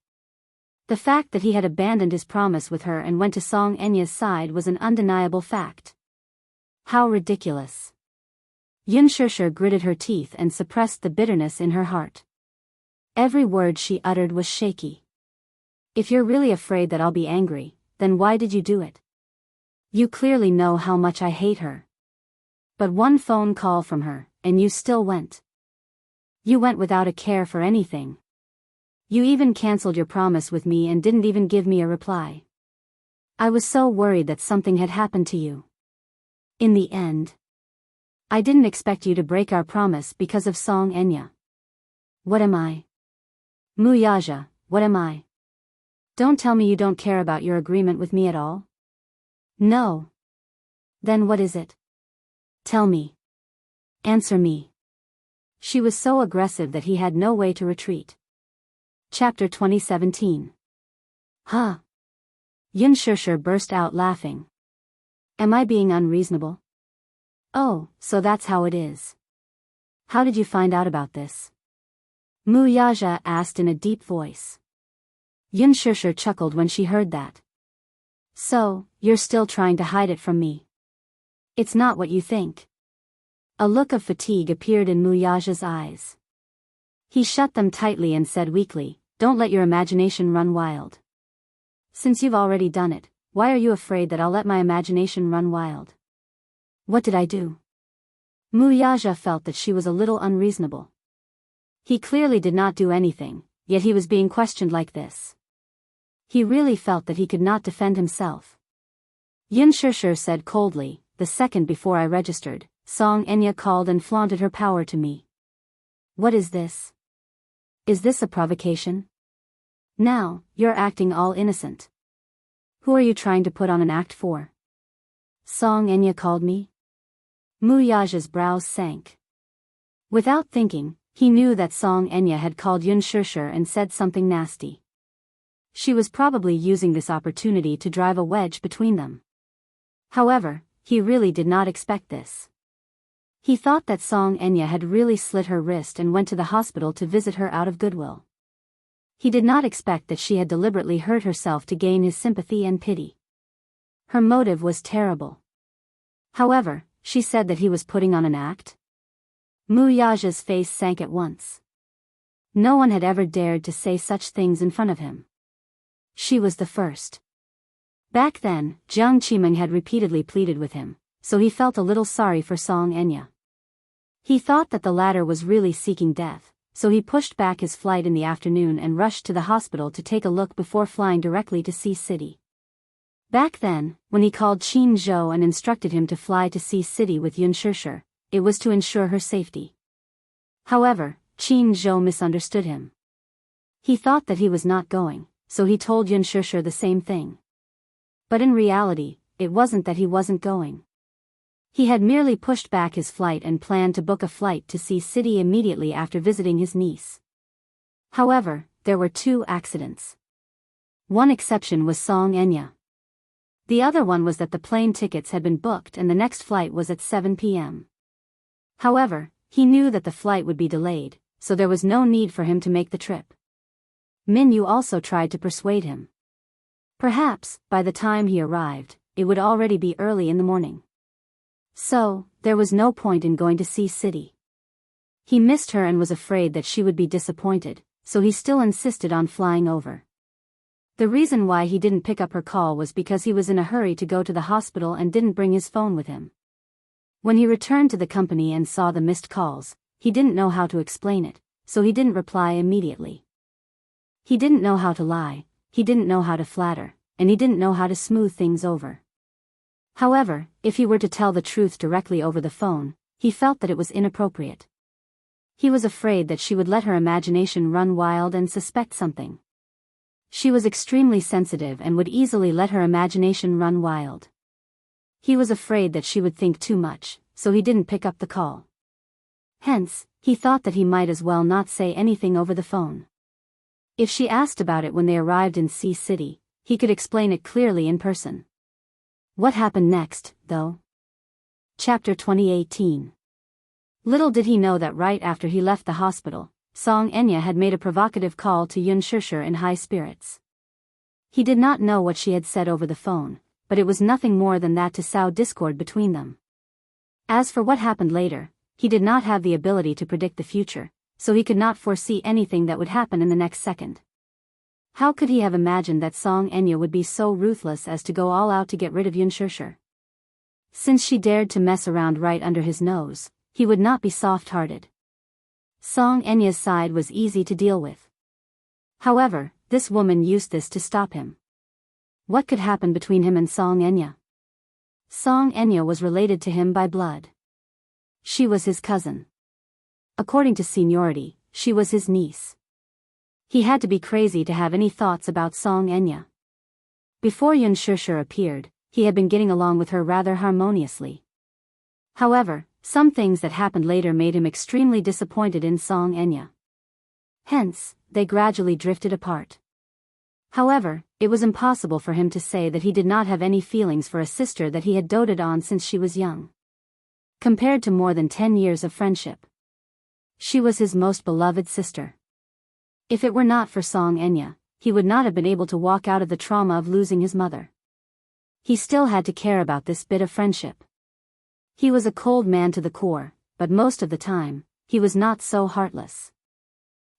The fact that he had abandoned his promise with her and went to Song Enya's side was an undeniable fact. How ridiculous. Yun Shishir gritted her teeth and suppressed the bitterness in her heart. Every word she uttered was shaky. "If you're really afraid that I'll be angry, then why did you do it? You clearly know how much I hate her. But one phone call from her, and you still went. You went without a care for anything. You even cancelled your promise with me and didn't even give me a reply. I was so worried that something had happened to you. In the end, I didn't expect you to break our promise because of Song Enya. What am I? Muyaja, what am I? Don't tell me you don't care about your agreement with me at all." "No." "Then what is it? Tell me. Answer me." She was so aggressive that he had no way to retreat. Chapter 2017. Huh? Yun Shishir burst out laughing. "Am I being unreasonable? Oh, so that's how it is. How did you find out about this?" Muyaja asked in a deep voice. Yun Shishir chuckled when she heard that. "So, you're still trying to hide it from me. It's not what you think." A look of fatigue appeared in Muyaja's eyes. He shut them tightly and said weakly, "Don't let your imagination run wild. Since you've already done it, why are you afraid that I'll let my imagination run wild?" "What did I do?" Muyaja felt that she was a little unreasonable. He clearly did not do anything, yet he was being questioned like this. He really felt that he could not defend himself. Yun Shishir said coldly, "The second before I registered, Song Enya called and flaunted her power to me. What is this? Is this a provocation? Now, you're acting all innocent. Who are you trying to put on an act for? Song Enya called me?" Muyaja's brows sank. Without thinking, he knew that Song Enya had called Yun Shishir and said something nasty. She was probably using this opportunity to drive a wedge between them. However, he really did not expect this. He thought that Song Enya had really slit her wrist and went to the hospital to visit her out of goodwill. He did not expect that she had deliberately hurt herself to gain his sympathy and pity. Her motive was terrible. However, she said that he was putting on an act. Muyaja's face sank at once. No one had ever dared to say such things in front of him. She was the first. Back then, Jiang Qimeng had repeatedly pleaded with him, so he felt a little sorry for Song Enya. He thought that the latter was really seeking death, so he pushed back his flight in the afternoon and rushed to the hospital to take a look before flying directly to Sea City. Back then, when he called Qin Zhou and instructed him to fly to Sea City with Yun Shishir, it was to ensure her safety. However, Qin Zhou misunderstood him. He thought that he was not going, so he told Yun Shishir the same thing. But in reality, it wasn't that he wasn't going. He had merely pushed back his flight and planned to book a flight to Sea City immediately after visiting his niece. However, there were two accidents. One exception was Song Enya. The other one was that the plane tickets had been booked and the next flight was at 7 p.m. However, he knew that the flight would be delayed, so there was no need for him to make the trip. Min Yu also tried to persuade him. Perhaps, by the time he arrived, it would already be early in the morning. So, there was no point in going to Sea City. He missed her and was afraid that she would be disappointed, so he still insisted on flying over. The reason why he didn't pick up her call was because he was in a hurry to go to the hospital and didn't bring his phone with him. When he returned to the company and saw the missed calls, he didn't know how to explain it, so he didn't reply immediately. He didn't know how to lie, he didn't know how to flatter, and he didn't know how to smooth things over. However, if he were to tell the truth directly over the phone, he felt that it was inappropriate. He was afraid that she would let her imagination run wild and suspect something. She was extremely sensitive and would easily let her imagination run wild. He was afraid that she would think too much, so he didn't pick up the call. Hence, he thought that he might as well not say anything over the phone. If she asked about it when they arrived in Sea City, he could explain it clearly in person. What happened next, though? Chapter 2018. Little did he know that right after he left the hospital, Song Enya had made a provocative call to Yun Shishir in high spirits. He did not know what she had said over the phone, but it was nothing more than that to sow discord between them. As for what happened later, he did not have the ability to predict the future, so he could not foresee anything that would happen in the next second. How could he have imagined that Song Enya would be so ruthless as to go all out to get rid of Yun Shishir? Since she dared to mess around right under his nose, he would not be soft-hearted. Song Enya's side was easy to deal with. However, this woman used this to stop him. What could happen between him and Song Enya? Song Enya was related to him by blood. She was his cousin. According to seniority, she was his niece. He had to be crazy to have any thoughts about Song Enya. Before Yun Shishir appeared, he had been getting along with her rather harmoniously. However, some things that happened later made him extremely disappointed in Song Enya. Hence, they gradually drifted apart. However, it was impossible for him to say that he did not have any feelings for a sister that he had doted on since she was young. Compared to more than 10 years of friendship, she was his most beloved sister. If it were not for Song Enya, he would not have been able to walk out of the trauma of losing his mother. He still had to care about this bit of friendship. He was a cold man to the core, but most of the time, he was not so heartless.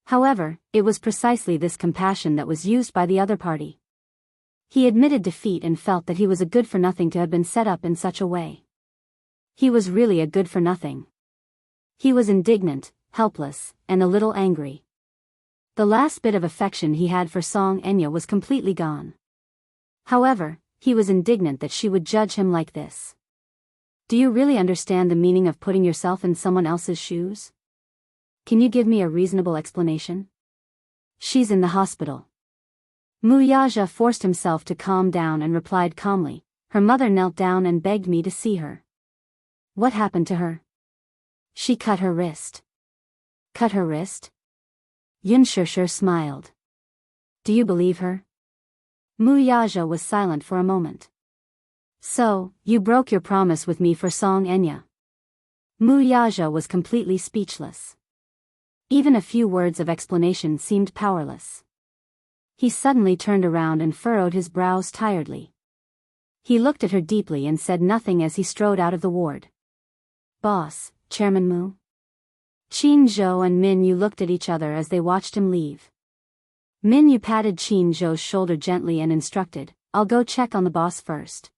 However, it was precisely this compassion that was used by the other party. He admitted defeat and felt that he was a good-for-nothing to have been set up in such a way. He was really a good-for-nothing. He was indignant, helpless, and a little angry. The last bit of affection he had for Song Enya was completely gone. However, he was indignant that she would judge him like this. Do you really understand the meaning of putting yourself in someone else's shoes? Can you give me a reasonable explanation? She's in the hospital. Muyaja forced himself to calm down and replied calmly, her mother knelt down and begged me to see her. What happened to her? She cut her wrist. Cut her wrist? Yun Shishir smiled. Do you believe her? Muyaja was silent for a moment. So, you broke your promise with me for Song Enya. Muyaja was completely speechless. Even a few words of explanation seemed powerless. He suddenly turned around and furrowed his brows tiredly. He looked at her deeply and said nothing as he strode out of the ward. Boss, Chairman Mu? Qin Zhou and Min Yu looked at each other as they watched him leave. Min Yu patted Qin Zhou's shoulder gently and instructed, I'll go check on the boss first.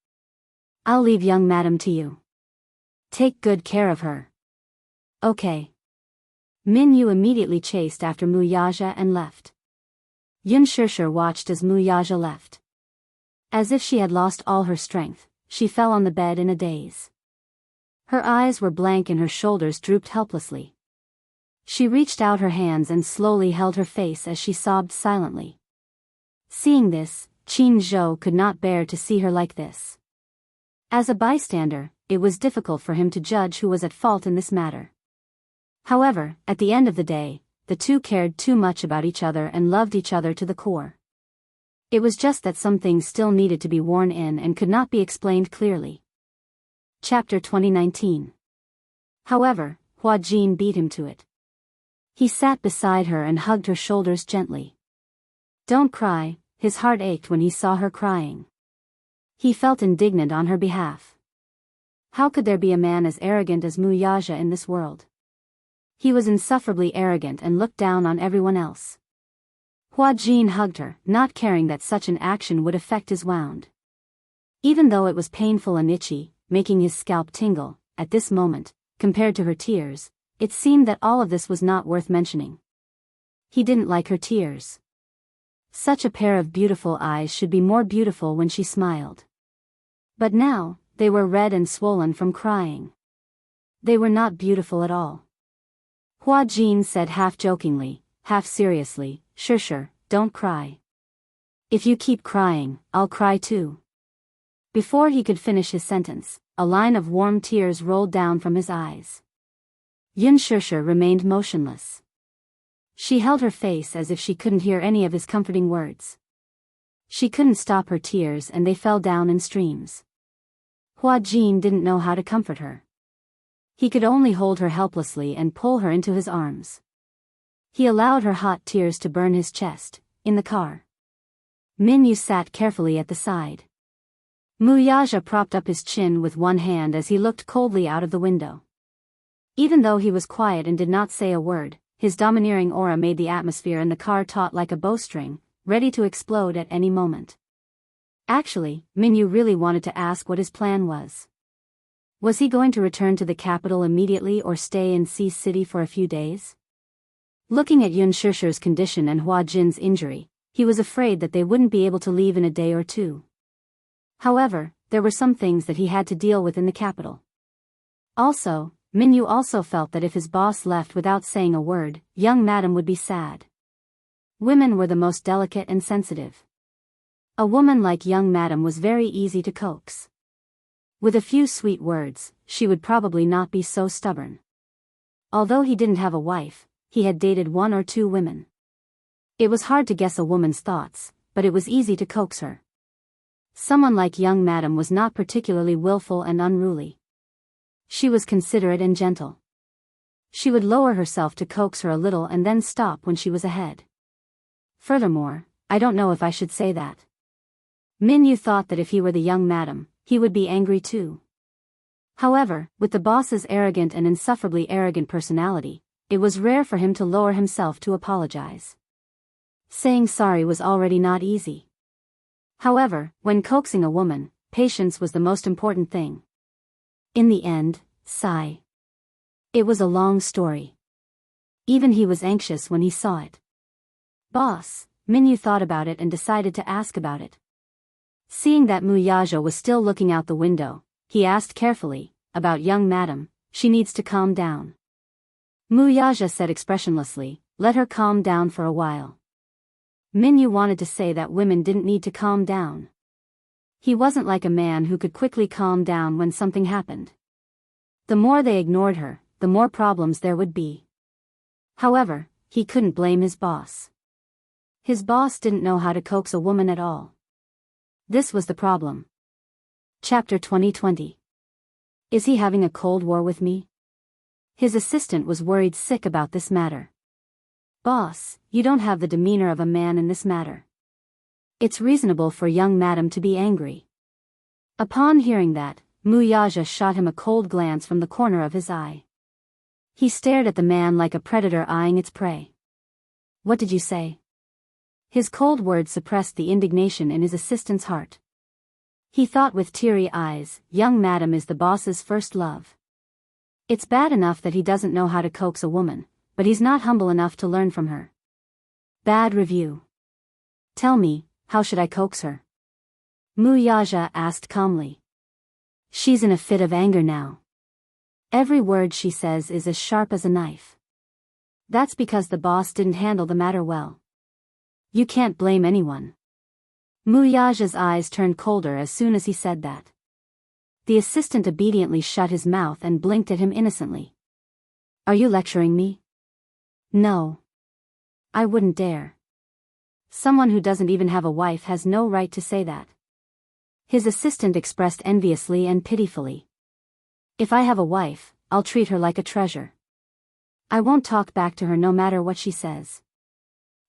I'll leave young madam to you. Take good care of her. Okay. Min Yu immediately chased after Mu Yaja and left. Yun Shishir watched as Mu Yaja left. As if she had lost all her strength, she fell on the bed in a daze. Her eyes were blank and her shoulders drooped helplessly. She reached out her hands and slowly held her face as she sobbed silently. Seeing this, Qin Zhou could not bear to see her like this. As a bystander, it was difficult for him to judge who was at fault in this matter. However, at the end of the day, the two cared too much about each other and loved each other to the core. It was just that some things still needed to be worn in and could not be explained clearly. Chapter 2019. However, Hua Jin beat him to it. He sat beside her and hugged her shoulders gently. Don't cry, his heart ached when he saw her crying. He felt indignant on her behalf. How could there be a man as arrogant as Mu Yaja in this world? He was insufferably arrogant and looked down on everyone else. Hua Jin hugged her, not caring that such an action would affect his wound. Even though it was painful and itchy, making his scalp tingle, at this moment, compared to her tears, it seemed that all of this was not worth mentioning. He didn't like her tears. Such a pair of beautiful eyes should be more beautiful when she smiled. But now, they were red and swollen from crying. They were not beautiful at all. Hua Jin said half-jokingly, half-seriously, Sure, don't cry. If you keep crying, I'll cry too. Before he could finish his sentence, a line of warm tears rolled down from his eyes. Yun Shishir remained motionless. She held her face as if she couldn't hear any of his comforting words. She couldn't stop her tears and they fell down in streams. Hua Jin didn't know how to comfort her. He could only hold her helplessly and pull her into his arms. He allowed her hot tears to burn his chest, in the car. Min Yu sat carefully at the side. Mu Yaja propped up his chin with one hand as he looked coldly out of the window. Even though he was quiet and did not say a word, his domineering aura made the atmosphere in the car taut like a bowstring, ready to explode at any moment. Actually, Min Yu really wanted to ask what his plan was. Was he going to return to the capital immediately or stay in Sea City for a few days? Looking at Yun Shishir's condition and Hua Jin's injury, he was afraid that they wouldn't be able to leave in a day or two. However, there were some things that he had to deal with in the capital. Also, Min Yu also felt that if his boss left without saying a word, young madam would be sad. Women were the most delicate and sensitive. A woman like young madam was very easy to coax. With a few sweet words, she would probably not be so stubborn. Although he didn't have a wife, he had dated one or two women. It was hard to guess a woman's thoughts, but it was easy to coax her. Someone like young madam was not particularly willful and unruly. She was considerate and gentle. She would lower herself to coax her a little and then stop when she was ahead. Furthermore, I don't know if I should say that. Min Yu thought that if he were the young madam, he would be angry too. However, with the boss's arrogant and insufferably arrogant personality, it was rare for him to lower himself to apologize. Saying sorry was already not easy. However, when coaxing a woman, patience was the most important thing. In the end, sigh. It was a long story. Even he was anxious when he saw it. Boss, Min Yu thought about it and decided to ask about it. Seeing that Mu Yaja was still looking out the window, he asked carefully, about young madam, she needs to calm down. Mu Yaja said expressionlessly, let her calm down for a while. Min Yu wanted to say that women didn't need to calm down. He wasn't like a man who could quickly calm down when something happened. The more they ignored her, the more problems there would be. However, he couldn't blame his boss. His boss didn't know how to coax a woman at all. This was the problem. Chapter 2020. Is he having a cold war with me? His assistant was worried sick about this matter. Boss, you don't have the demeanor of a man in this matter. It's reasonable for young madam to be angry. Upon hearing that, Muyaja shot him a cold glance from the corner of his eye. He stared at the man like a predator eyeing its prey. What did you say? His cold words suppressed the indignation in his assistant's heart. He thought with teary eyes, young madam is the boss's first love. It's bad enough that he doesn't know how to coax a woman, but he's not humble enough to learn from her. Bad review. Tell me, how should I coax her? Muyaja asked calmly. She's in a fit of anger now. Every word she says is as sharp as a knife. That's because the boss didn't handle the matter well. You can't blame anyone. Muyaja's eyes turned colder as soon as he said that. The assistant obediently shut his mouth and blinked at him innocently. Are you lecturing me? No. I wouldn't dare. Someone who doesn't even have a wife has no right to say that. His assistant expressed enviously and pitifully. If I have a wife, I'll treat her like a treasure. I won't talk back to her no matter what she says.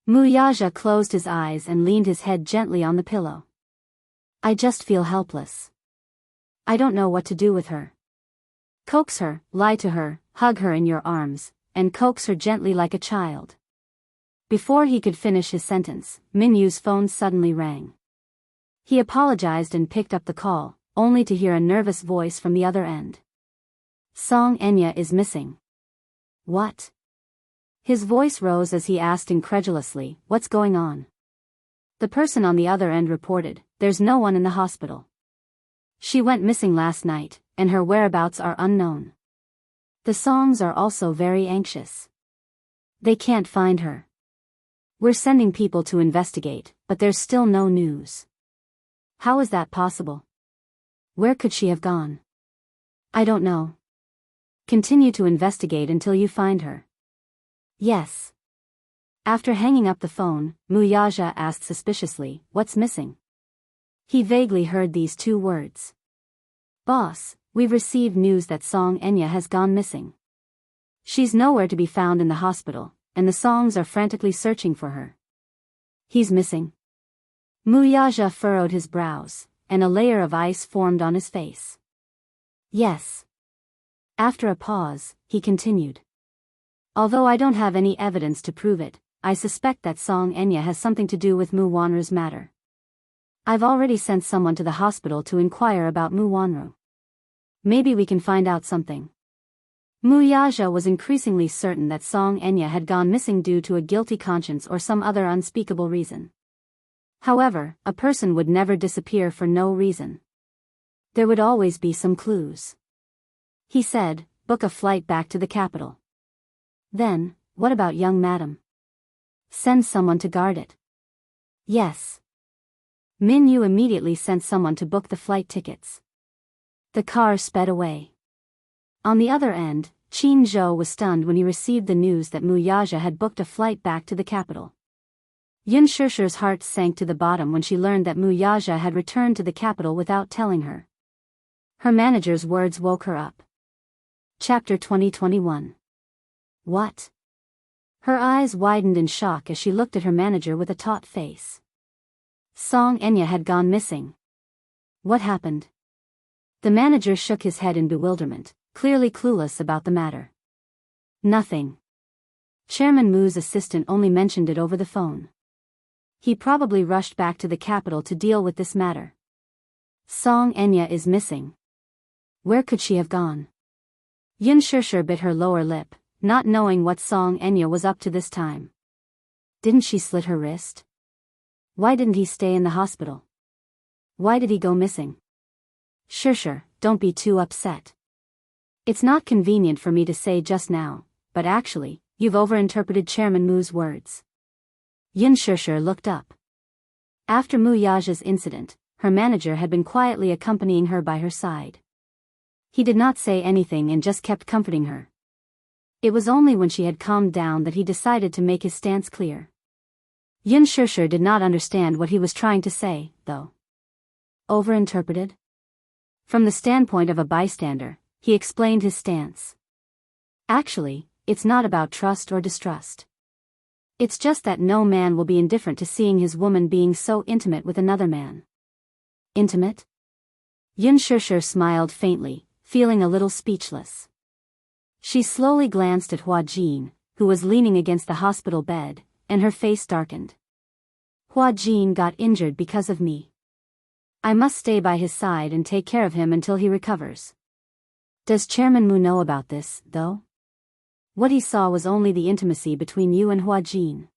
Muyaja closed his eyes and leaned his head gently on the pillow. I just feel helpless. I don't know what to do with her. Coax her, lie to her, hug her in your arms, and coax her gently like a child. Before he could finish his sentence, Minyu's phone suddenly rang. He apologized and picked up the call, only to hear a nervous voice from the other end. Song Enya is missing. What? His voice rose as he asked incredulously, what's going on? The person on the other end reported, there's no one in the hospital. She went missing last night, and her whereabouts are unknown. The Songs are also very anxious. They can't find her. We're sending people to investigate, but there's still no news. How is that possible? Where could she have gone? I don't know. Continue to investigate until you find her. Yes. After hanging up the phone, Muyaja asked suspiciously, what's missing? He vaguely heard these two words. Boss, we've received news that Song Enya has gone missing. She's nowhere to be found in the hospital, and the Songs are frantically searching for her. He's missing. Muyaja furrowed his brows, and a layer of ice formed on his face. Yes. After a pause, he continued. Although I don't have any evidence to prove it, I suspect that Song Enya has something to do with Mu Wanru's matter. I've already sent someone to the hospital to inquire about Mu Wanru. Maybe we can find out something. Muyaja was increasingly certain that Song Enya had gone missing due to a guilty conscience or some other unspeakable reason. However, a person would never disappear for no reason. There would always be some clues. He said, book a flight back to the capital. Then, what about young madam? Send someone to guard it. Yes. Minyu immediately sent someone to book the flight tickets. The car sped away. On the other end, Qin Zhou was stunned when he received the news that Muyaja had booked a flight back to the capital. Yun Shishir's heart sank to the bottom when she learned that Muyaja had returned to the capital without telling her. Her manager's words woke her up. Chapter 2021. What? Her eyes widened in shock as she looked at her manager with a taut face. Song Enya had gone missing. What happened? The manager shook his head in bewilderment, clearly clueless about the matter. Nothing. Chairman Mu's assistant only mentioned it over the phone. He probably rushed back to the capital to deal with this matter. Song Enya is missing. Where could she have gone? Yun Shishir bit her lower lip, not knowing what Song Enya was up to this time. Didn't she slit her wrist? Why didn't he stay in the hospital? Why did he go missing? Shishir, don't be too upset. It's not convenient for me to say just now, but actually, you've overinterpreted Chairman Mu's words. Yun Shishir looked up. After Muyaja's incident, her manager had been quietly accompanying her by her side. He did not say anything and just kept comforting her. It was only when she had calmed down that he decided to make his stance clear. Yun Shishir did not understand what he was trying to say, though. Overinterpreted? From the standpoint of a bystander, he explained his stance. Actually, it's not about trust or distrust. It's just that no man will be indifferent to seeing his woman being so intimate with another man. Intimate? Yun Shishir smiled faintly, feeling a little speechless. She slowly glanced at Hua Jin, who was leaning against the hospital bed, and her face darkened. Hua Jin got injured because of me. I must stay by his side and take care of him until he recovers. Does Chairman Mu know about this, though? What he saw was only the intimacy between you and Hua Jin.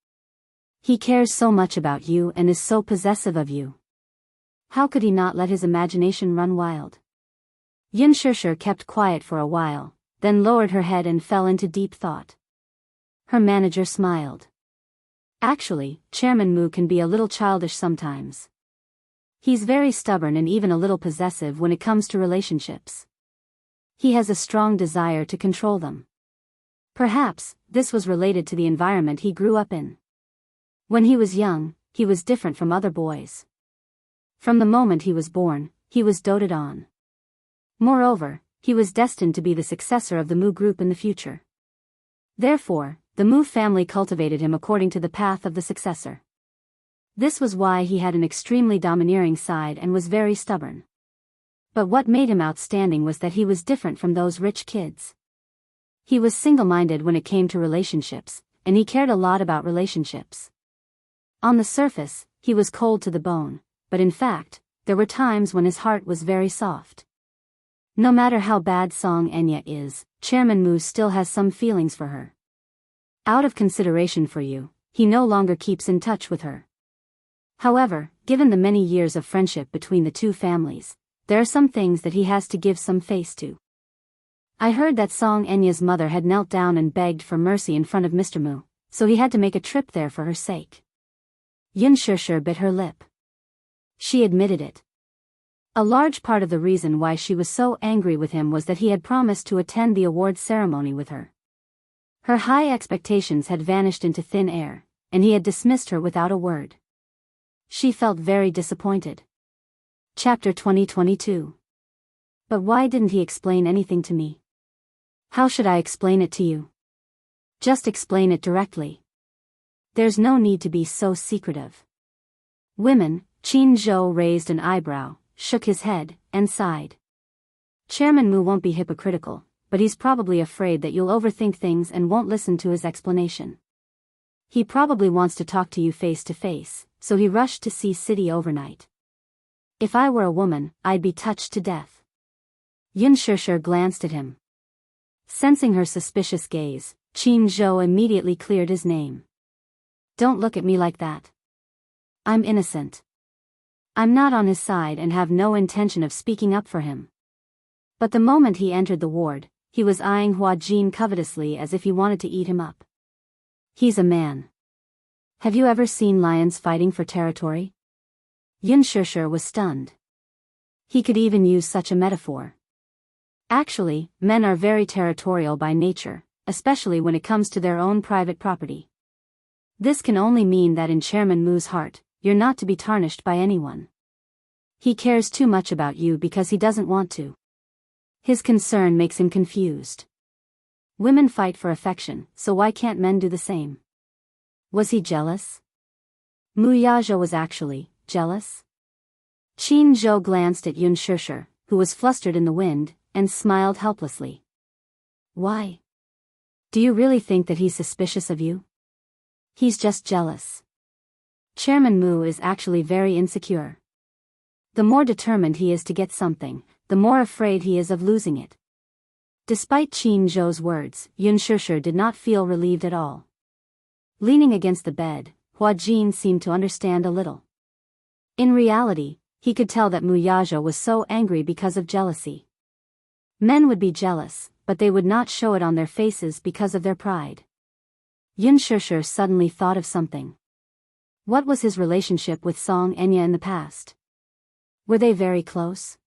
He cares so much about you and is so possessive of you. How could he not let his imagination run wild? Yun Shishir kept quiet for a while, then lowered her head and fell into deep thought. Her manager smiled. Actually, Chairman Mu can be a little childish sometimes. He's very stubborn and even a little possessive when it comes to relationships. He has a strong desire to control them. Perhaps, this was related to the environment he grew up in. When he was young, he was different from other boys. From the moment he was born, he was doted on. Moreover, he was destined to be the successor of the Mu group in the future. Therefore, the Mu family cultivated him according to the path of the successor. This was why he had an extremely domineering side and was very stubborn. But what made him outstanding was that he was different from those rich kids. He was single-minded when it came to relationships, and he cared a lot about relationships. On the surface, he was cold to the bone, but in fact, there were times when his heart was very soft. No matter how bad Song Enya is, Chairman Mu still has some feelings for her. Out of consideration for you, he no longer keeps in touch with her. However, given the many years of friendship between the two families, there are some things that he has to give some face to. I heard that Song Enya's mother had knelt down and begged for mercy in front of Mr. Mu, so he had to make a trip there for her sake. Yun Shishir bit her lip. She admitted it. A large part of the reason why she was so angry with him was that he had promised to attend the awards ceremony with her. Her high expectations had vanished into thin air, and he had dismissed her without a word. She felt very disappointed. Chapter 2022. But why didn't he explain anything to me? How should I explain it to you? Just explain it directly. There's no need to be so secretive. Women, Qin Zhou raised an eyebrow, shook his head, and sighed. Chairman Mu won't be hypocritical, but he's probably afraid that you'll overthink things and won't listen to his explanation. He probably wants to talk to you face to face, so he rushed to see City overnight. If I were a woman, I'd be touched to death. Yun Shishir glanced at him. Sensing her suspicious gaze, Qin Zhou immediately cleared his name. Don't look at me like that. I'm innocent. I'm not on his side and have no intention of speaking up for him. But the moment he entered the ward, he was eyeing Hua Jin covetously as if he wanted to eat him up. He's a man. Have you ever seen lions fighting for territory? Yun Shishir was stunned. He could even use such a metaphor. Actually, men are very territorial by nature, especially when it comes to their own private property. This can only mean that in Chairman Mu's heart, you're not to be tarnished by anyone. He cares too much about you because he doesn't want to. His concern makes him confused. Women fight for affection, so why can't men do the same? Was he jealous? Mu Yaja was actually jealous. Qin Zhou glanced at Yun Shishir, who was flustered in the wind, and smiled helplessly. Why? Do you really think that he's suspicious of you? He's just jealous. Chairman Mu is actually very insecure. The more determined he is to get something, the more afraid he is of losing it. Despite Qin Zhou's words, Yun Shishir did not feel relieved at all. Leaning against the bed, Hua Jin seemed to understand a little. In reality, he could tell that Mu Yaja was so angry because of jealousy. Men would be jealous, but they would not show it on their faces because of their pride. Yun Shishir suddenly thought of something. What was his relationship with Song Enya in the past? Were they very close?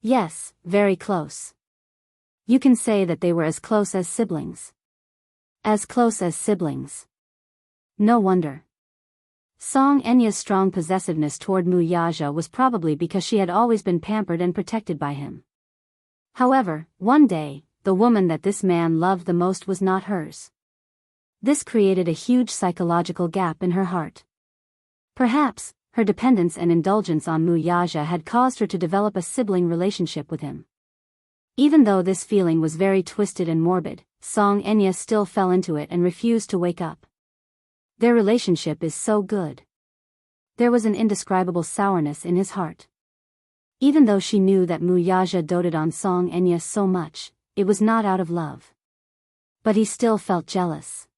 Yes, very close. You can say that they were as close as siblings. As close as siblings. No wonder. Song Enya's strong possessiveness toward Mu Yaja was probably because she had always been pampered and protected by him. However, one day, the woman that this man loved the most was not hers. This created a huge psychological gap in her heart. Perhaps, her dependence and indulgence on Mu Yaja had caused her to develop a sibling relationship with him. Even though this feeling was very twisted and morbid, Song Enya still fell into it and refused to wake up. Their relationship is so good. There was an indescribable sourness in his heart. Even though she knew that Mu Yaja doted on Song Enya so much, it was not out of love. But he still felt jealous.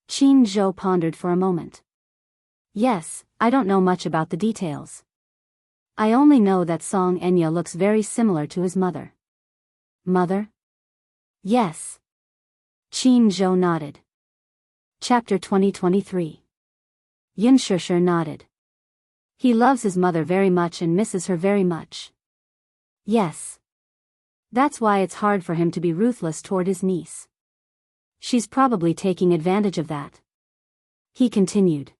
Qin Zhou pondered for a moment. Yes, I don't know much about the details. I only know that Song Enya looks very similar to his mother. Mother? Yes. Qin Zhou nodded. Chapter 2023. Yun Shishir nodded. He loves his mother very much and misses her very much. Yes. That's why it's hard for him to be ruthless toward his niece. She's probably taking advantage of that. He continued.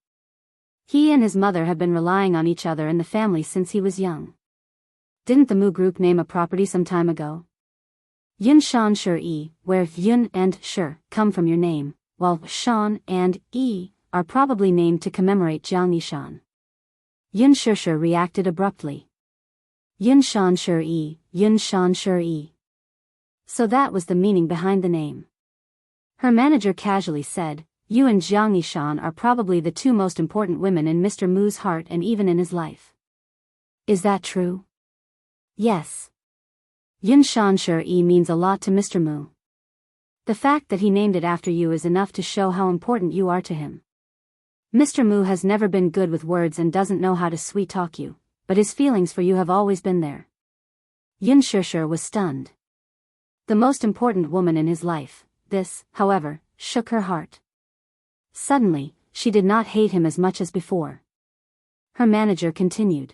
He and his mother have been relying on each other and the family since he was young. Didn't the Mu Group name a property some time ago? Yun Shan Shur E, where Yun and Shur come from your name, while Shan and E are probably named to commemorate Jiang Yishan. Yun Shishir reacted abruptly. Yun Shan Shur E, Yun Shan Shur E. So that was the meaning behind the name. Her manager casually said, You and Jiang Yishan are probably the two most important women in Mr. Mu's heart and even in his life. Is that true? Yes. Yun Shan Shur E means a lot to Mr. Mu. The fact that he named it after you is enough to show how important you are to him. Mr. Mu has never been good with words and doesn't know how to sweet-talk you, but his feelings for you have always been there. Yun Shishir was stunned. The most important woman in his life, this, however, shook her heart. Suddenly, she did not hate him as much as before. Her manager continued.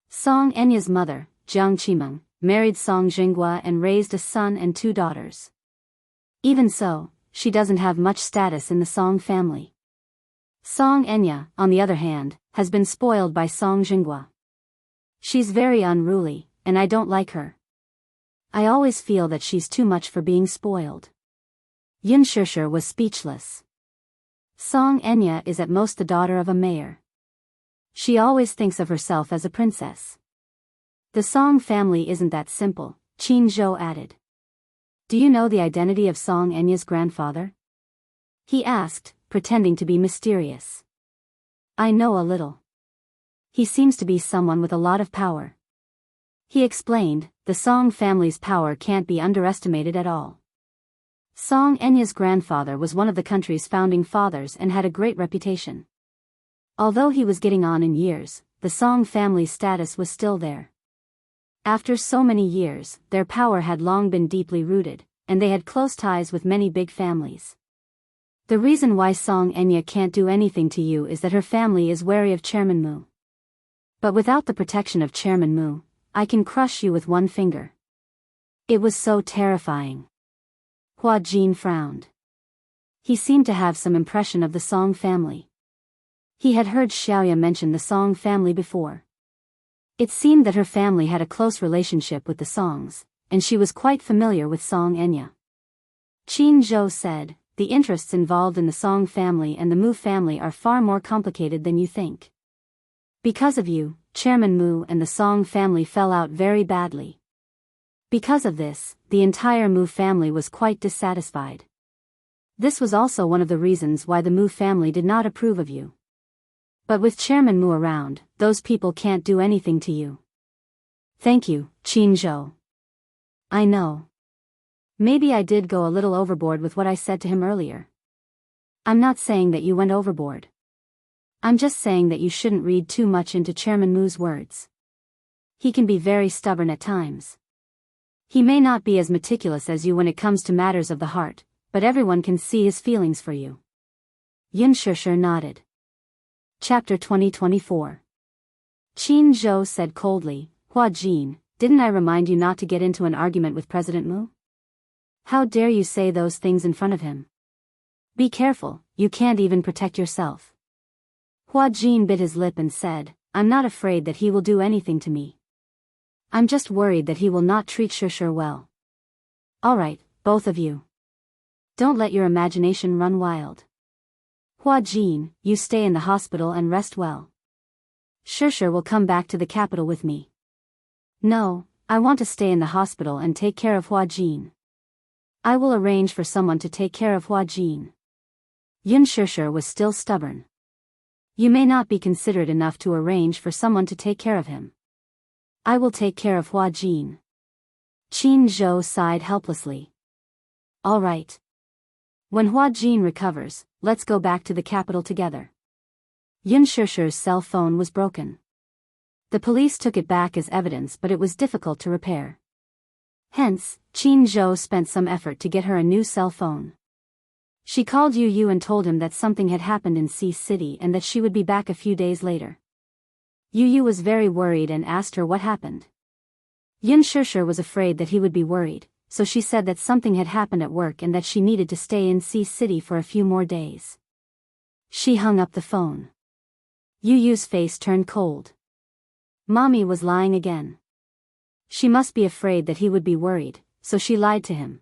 Song Enya's mother, Jiang Qimeng, married Song Jinghua and raised a son and 2 daughters. Even so, she doesn't have much status in the Song family. Song Enya, on the other hand, has been spoiled by Song Jinghua. She's very unruly, and I don't like her. I always feel that she's too much for being spoiled. Yun Shishir was speechless. Song Enya is at most the daughter of a mayor. She always thinks of herself as a princess. The Song family isn't that simple, Qin Zhou added. Do you know the identity of Song Enya's grandfather? He asked, pretending to be mysterious. I know a little. He seems to be someone with a lot of power. He explained, the Song family's power can't be underestimated at all. Song Enya's grandfather was one of the country's founding fathers and had a great reputation. Although he was getting on in years, the Song family's status was still there. After so many years, their power had long been deeply rooted, and they had close ties with many big families. The reason why Song Enya can't do anything to you is that her family is wary of Chairman Mu. But without the protection of Chairman Mu, I can crush you with one finger. It was so terrifying. Hua Jin frowned. He seemed to have some impression of the Song family. He had heard Xiaoya mention the Song family before. It seemed that her family had a close relationship with the Songs, and she was quite familiar with Song Enya. Qin Zhou said, the interests involved in the Song family and the Mu family are far more complicated than you think. Because of you, Chairman Mu and the Song family fell out very badly. Because of this, the entire Mu family was quite dissatisfied. This was also one of the reasons why the Mu family did not approve of you. But with Chairman Mu around, those people can't do anything to you. Thank you, Qin Zhou. I know. Maybe I did go a little overboard with what I said to him earlier. I'm not saying that you went overboard. I'm just saying that you shouldn't read too much into Chairman Mu's words. He can be very stubborn at times. He may not be as meticulous as you when it comes to matters of the heart, but everyone can see his feelings for you. Yun Shishir nodded. Chapter 2024. Qin Zhou said coldly, Hua Jin, didn't I remind you not to get into an argument with President Mu? How dare you say those things in front of him? Be careful, you can't even protect yourself. Hua Jin bit his lip and said, I'm not afraid that he will do anything to me. I'm just worried that he will not treat Shishir well. Alright, both of you. Don't let your imagination run wild. Hua Jin, you stay in the hospital and rest well. Shishir will come back to the capital with me. No, I want to stay in the hospital and take care of Hua Jin. I will arrange for someone to take care of Hua Jin. Yun Shishir was still stubborn. You may not be considerate enough to arrange for someone to take care of him. I will take care of Hua Jin. Qin Zhou sighed helplessly. All right. When Hua Jin recovers, let's go back to the capital together. Yun Shishir's cell phone was broken. The police took it back as evidence, but it was difficult to repair. Hence, Qin Zhou spent some effort to get her a new cell phone. She called Yu Yu and told him that something had happened in Sea City and that she would be back a few days later. Yu Yu was very worried and asked her what happened. Yun Shishir was afraid that he would be worried, so she said that something had happened at work and that she needed to stay in Sea City for a few more days. She hung up the phone. Yu Yu's face turned cold. Mommy was lying again. She must be afraid that he would be worried, so she lied to him.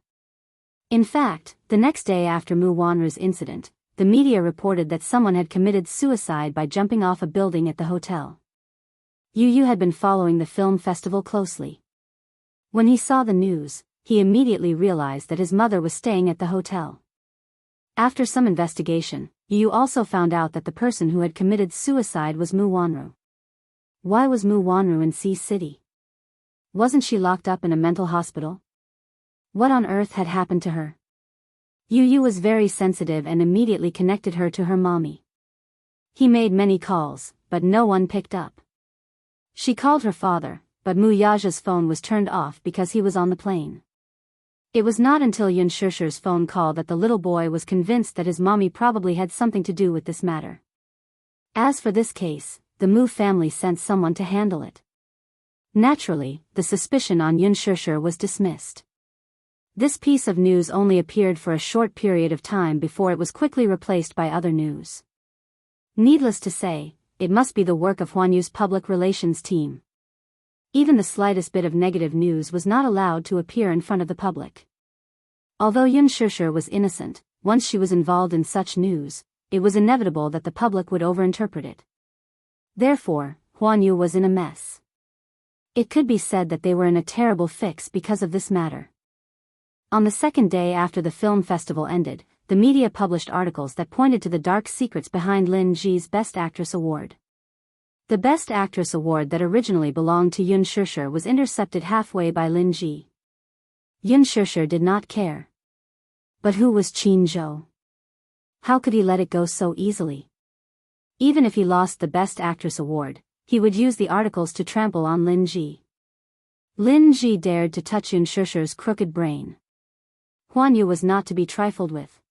In fact, the next day after Mu Wanru's incident, the media reported that someone had committed suicide by jumping off a building at the hotel. Yu Yu had been following the film festival closely. When he saw the news, he immediately realized that his mother was staying at the hotel. After some investigation, Yu Yu also found out that the person who had committed suicide was Mu Wanru. Why was Mu Wanru in Sea City? Wasn't she locked up in a mental hospital? What on earth had happened to her? Yu Yu was very sensitive and immediately connected her to her mommy. He made many calls, but no one picked up. She called her father, but Mu Yaja's phone was turned off because he was on the plane. It was not until Yun Shishir's phone call that the little boy was convinced that his mommy probably had something to do with this matter. As for this case, the Mu family sent someone to handle it. Naturally, the suspicion on Yun Shishir was dismissed. This piece of news only appeared for a short period of time before it was quickly replaced by other news. Needless to say, it must be the work of Huan Yu's public relations team. Even the slightest bit of negative news was not allowed to appear in front of the public. Although Yun Shishir was innocent, once she was involved in such news, it was inevitable that the public would overinterpret it. Therefore, Huan Yu was in a mess. It could be said that they were in a terrible fix because of this matter. On the second day after the film festival ended, the media published articles that pointed to the dark secrets behind Lin Ji's Best Actress Award. The Best Actress Award that originally belonged to Yun Shishir was intercepted halfway by Lin Ji. Yun Shishir did not care. But who was Qin Zhou? How could he let it go so easily? Even if he lost the Best Actress Award, he would use the articles to trample on Lin Ji. Lin Ji dared to touch Yun Shishir's crooked brain. Huan Yu was not to be trifled with.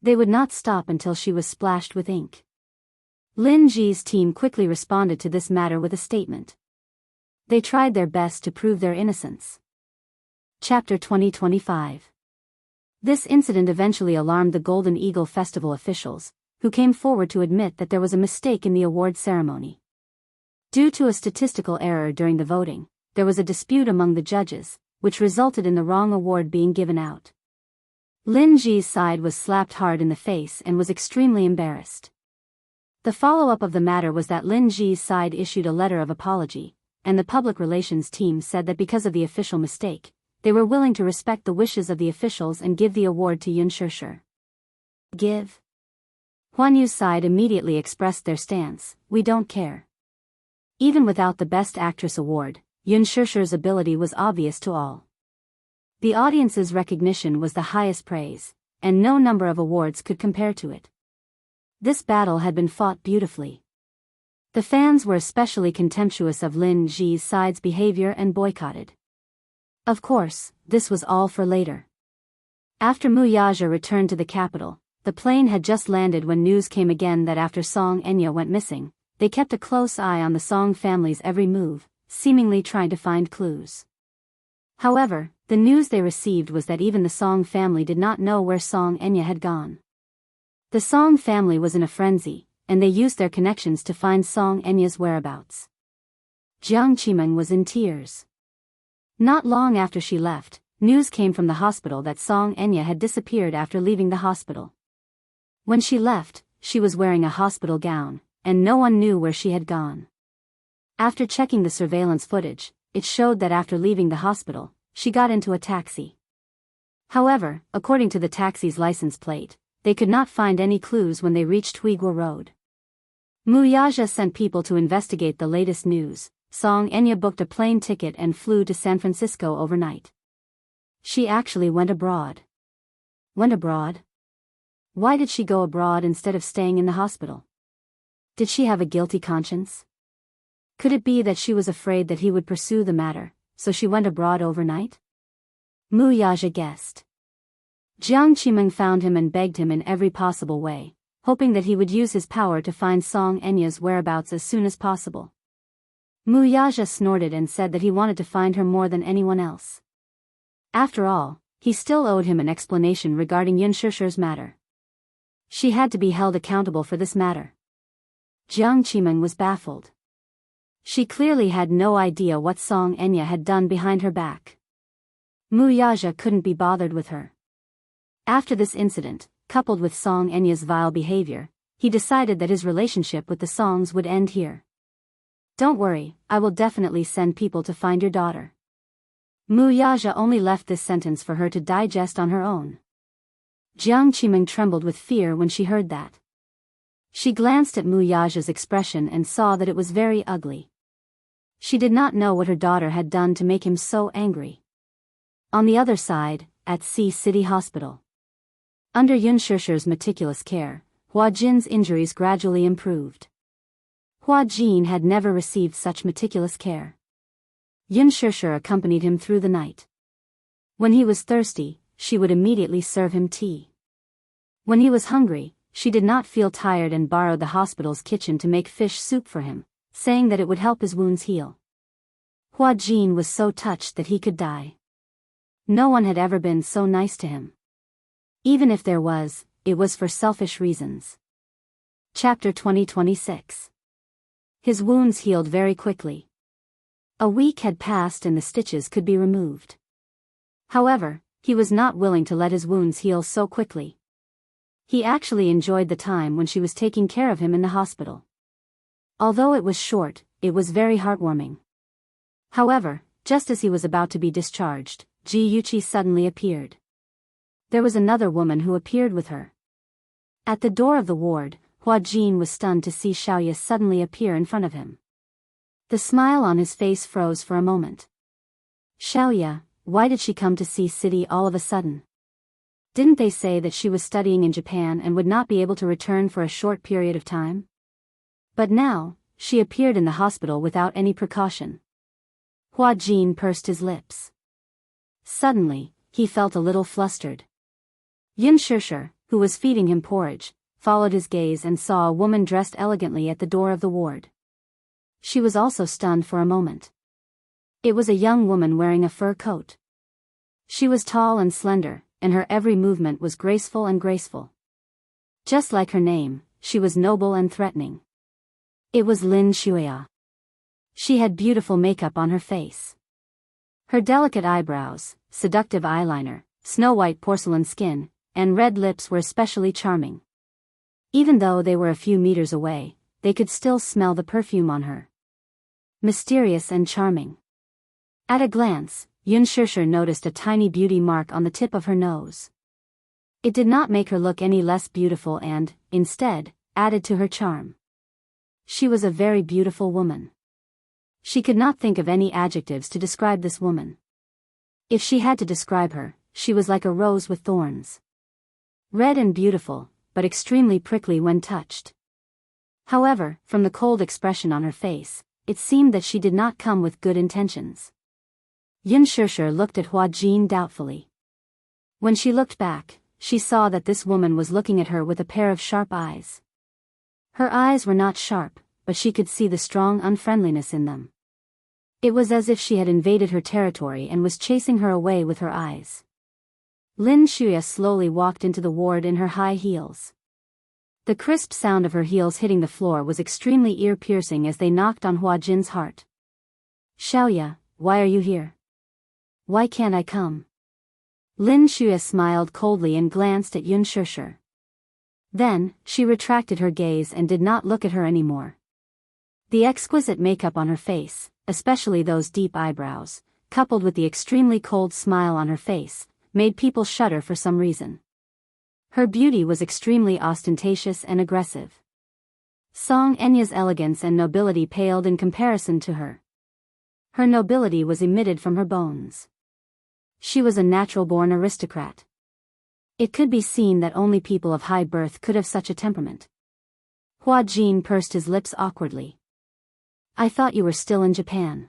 They would not stop until she was splashed with ink. Lin Ji's team quickly responded to this matter with a statement. They tried their best to prove their innocence. Chapter 2025. This incident eventually alarmed the Golden Eagle Festival officials, who came forward to admit that there was a mistake in the award ceremony. Due to a statistical error during the voting, there was a dispute among the judges, which resulted in the wrong award being given out. Lin Ji's side was slapped hard in the face and was extremely embarrassed. The follow-up of the matter was that Lin Ji's side issued a letter of apology, and the public relations team said that because of the official mistake, they were willing to respect the wishes of the officials and give the award to Yun Shishir. Give? Huan Yu's side immediately expressed their stance, we don't care. Even without the Best Actress Award, Yun Shishir's ability was obvious to all. The audience's recognition was the highest praise, and no number of awards could compare to it. This battle had been fought beautifully. The fans were especially contemptuous of Lin Ji's side's behavior and boycotted. Of course, this was all for later. After Mu Yaja returned to the capital, the plane had just landed when news came again that after Song Enya went missing, they kept a close eye on the Song family's every move, seemingly trying to find clues. However, the news they received was that even the Song family did not know where Song Enya had gone. The Song family was in a frenzy, and they used their connections to find Song Enya's whereabouts. Jiang Qimeng was in tears. Not long after she left, news came from the hospital that Song Enya had disappeared after leaving the hospital. When she left, she was wearing a hospital gown, and no one knew where she had gone. After checking the surveillance footage, it showed that after leaving the hospital, she got into a taxi. However, according to the taxi's license plate, they could not find any clues when they reached Huigua Road. Muyaja sent people to investigate the latest news. Song Enya booked a plane ticket and flew to San Francisco overnight. She actually went abroad. Went abroad? Why did she go abroad instead of staying in the hospital? Did she have a guilty conscience? Could it be that she was afraid that he would pursue the matter, so she went abroad overnight? Muyaja guessed. Jiang Qimeng found him and begged him in every possible way, hoping that he would use his power to find Song Enya's whereabouts as soon as possible. Muyaja snorted and said that he wanted to find her more than anyone else. After all, he still owed him an explanation regarding Yun Shishir's matter. She had to be held accountable for this matter. Jiang Qimeng was baffled. She clearly had no idea what Song Enya had done behind her back. Muyaja couldn't be bothered with her. After this incident, coupled with Song Enya's vile behavior, he decided that his relationship with the Songs would end here. Don't worry, I will definitely send people to find your daughter. Muyaja only left this sentence for her to digest on her own. Jiang Qimeng trembled with fear when she heard that. She glanced at Muyaja's expression and saw that it was very ugly. She did not know what her daughter had done to make him so angry. On the other side, at Sea City Hospital. Under Yun Shishir's meticulous care, Hua Jin's injuries gradually improved. Hua Jin had never received such meticulous care. Yun Shishir accompanied him through the night. When he was thirsty, she would immediately serve him tea. When he was hungry, she did not feel tired and borrowed the hospital's kitchen to make fish soup for him, saying that it would help his wounds heal. Hua Jin was so touched that he could die. No one had ever been so nice to him. Even if there was, it was for selfish reasons. Chapter 2026. His wounds healed very quickly. A week had passed and the stitches could be removed. However, he was not willing to let his wounds heal so quickly. He actually enjoyed the time when she was taking care of him in the hospital. Although it was short, it was very heartwarming. However, just as he was about to be discharged, Ji Yuqi suddenly appeared. There was another woman who appeared with her. At the door of the ward, Hua Jin was stunned to see Xiaoya suddenly appear in front of him. The smile on his face froze for a moment. Xiaoya, why did she come to Sea City all of a sudden? Didn't they say that she was studying in Japan and would not be able to return for a short period of time? But now, she appeared in the hospital without any precaution. Hua Jin pursed his lips. Suddenly, he felt a little flustered. Yun Shishir, who was feeding him porridge, followed his gaze and saw a woman dressed elegantly at the door of the ward. She was also stunned for a moment. It was a young woman wearing a fur coat. She was tall and slender, and her every movement was graceful and graceful. Just like her name, she was noble and threatening. It was Lin Shuya. She had beautiful makeup on her face. Her delicate eyebrows, seductive eyeliner, snow-white porcelain skin, and red lips were especially charming. Even though they were a few meters away, they could still smell the perfume on her. Mysterious and charming. At a glance, Yun Shishir noticed a tiny beauty mark on the tip of her nose. It did not make her look any less beautiful and, instead, added to her charm. She was a very beautiful woman. She could not think of any adjectives to describe this woman. If she had to describe her, she was like a rose with thorns. Red and beautiful, but extremely prickly when touched. However, from the cold expression on her face, it seemed that she did not come with good intentions. Yun Shishir looked at Hua Jin doubtfully. When she looked back, she saw that this woman was looking at her with a pair of sharp eyes. Her eyes were not sharp, but she could see the strong unfriendliness in them. It was as if she had invaded her territory and was chasing her away with her eyes. Lin Shuya slowly walked into the ward in her high heels. The crisp sound of her heels hitting the floor was extremely ear-piercing as they knocked on Hua Jin's heart. Xiaoya, why are you here? Why can't I come? Lin Shuya smiled coldly and glanced at Yun Shishir. Then, she retracted her gaze and did not look at her anymore. The exquisite makeup on her face, especially those deep eyebrows, coupled with the extremely cold smile on her face, made people shudder for some reason. Her beauty was extremely ostentatious and aggressive. Song Enya's elegance and nobility paled in comparison to her. Her nobility was emitted from her bones. She was a natural-born aristocrat. It could be seen that only people of high birth could have such a temperament. Hua Jin pursed his lips awkwardly. I thought you were still in Japan.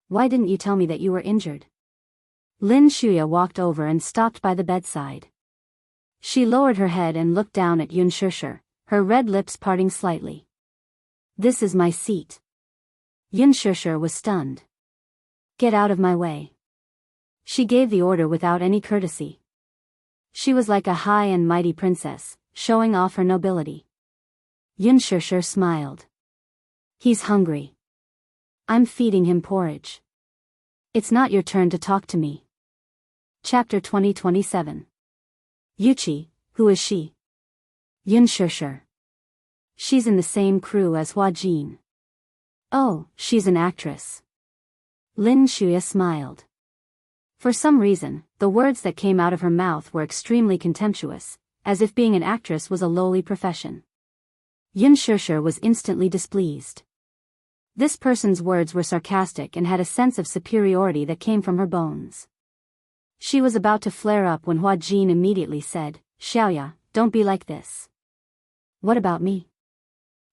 Why didn't you tell me that you were injured? Lin Shuya walked over and stopped by the bedside. She lowered her head and looked down at Yun Shishir, her red lips parting slightly. This is my seat. Yun Shishir was stunned. Get out of my way. She gave the order without any courtesy. She was like a high and mighty princess, showing off her nobility. Yun Shishir smiled. He's hungry. I'm feeding him porridge. It's not your turn to talk to me. Chapter 2027. Yuchi, who is she? Yun Shishir. She's in the same crew as Hua Jin. Oh, she's an actress. Lin Shuya smiled. For some reason, the words that came out of her mouth were extremely contemptuous, as if being an actress was a lowly profession. Yun Shishir was instantly displeased. This person's words were sarcastic and had a sense of superiority that came from her bones. She was about to flare up when Hua Jin immediately said, Xiaoya, don't be like this. What about me?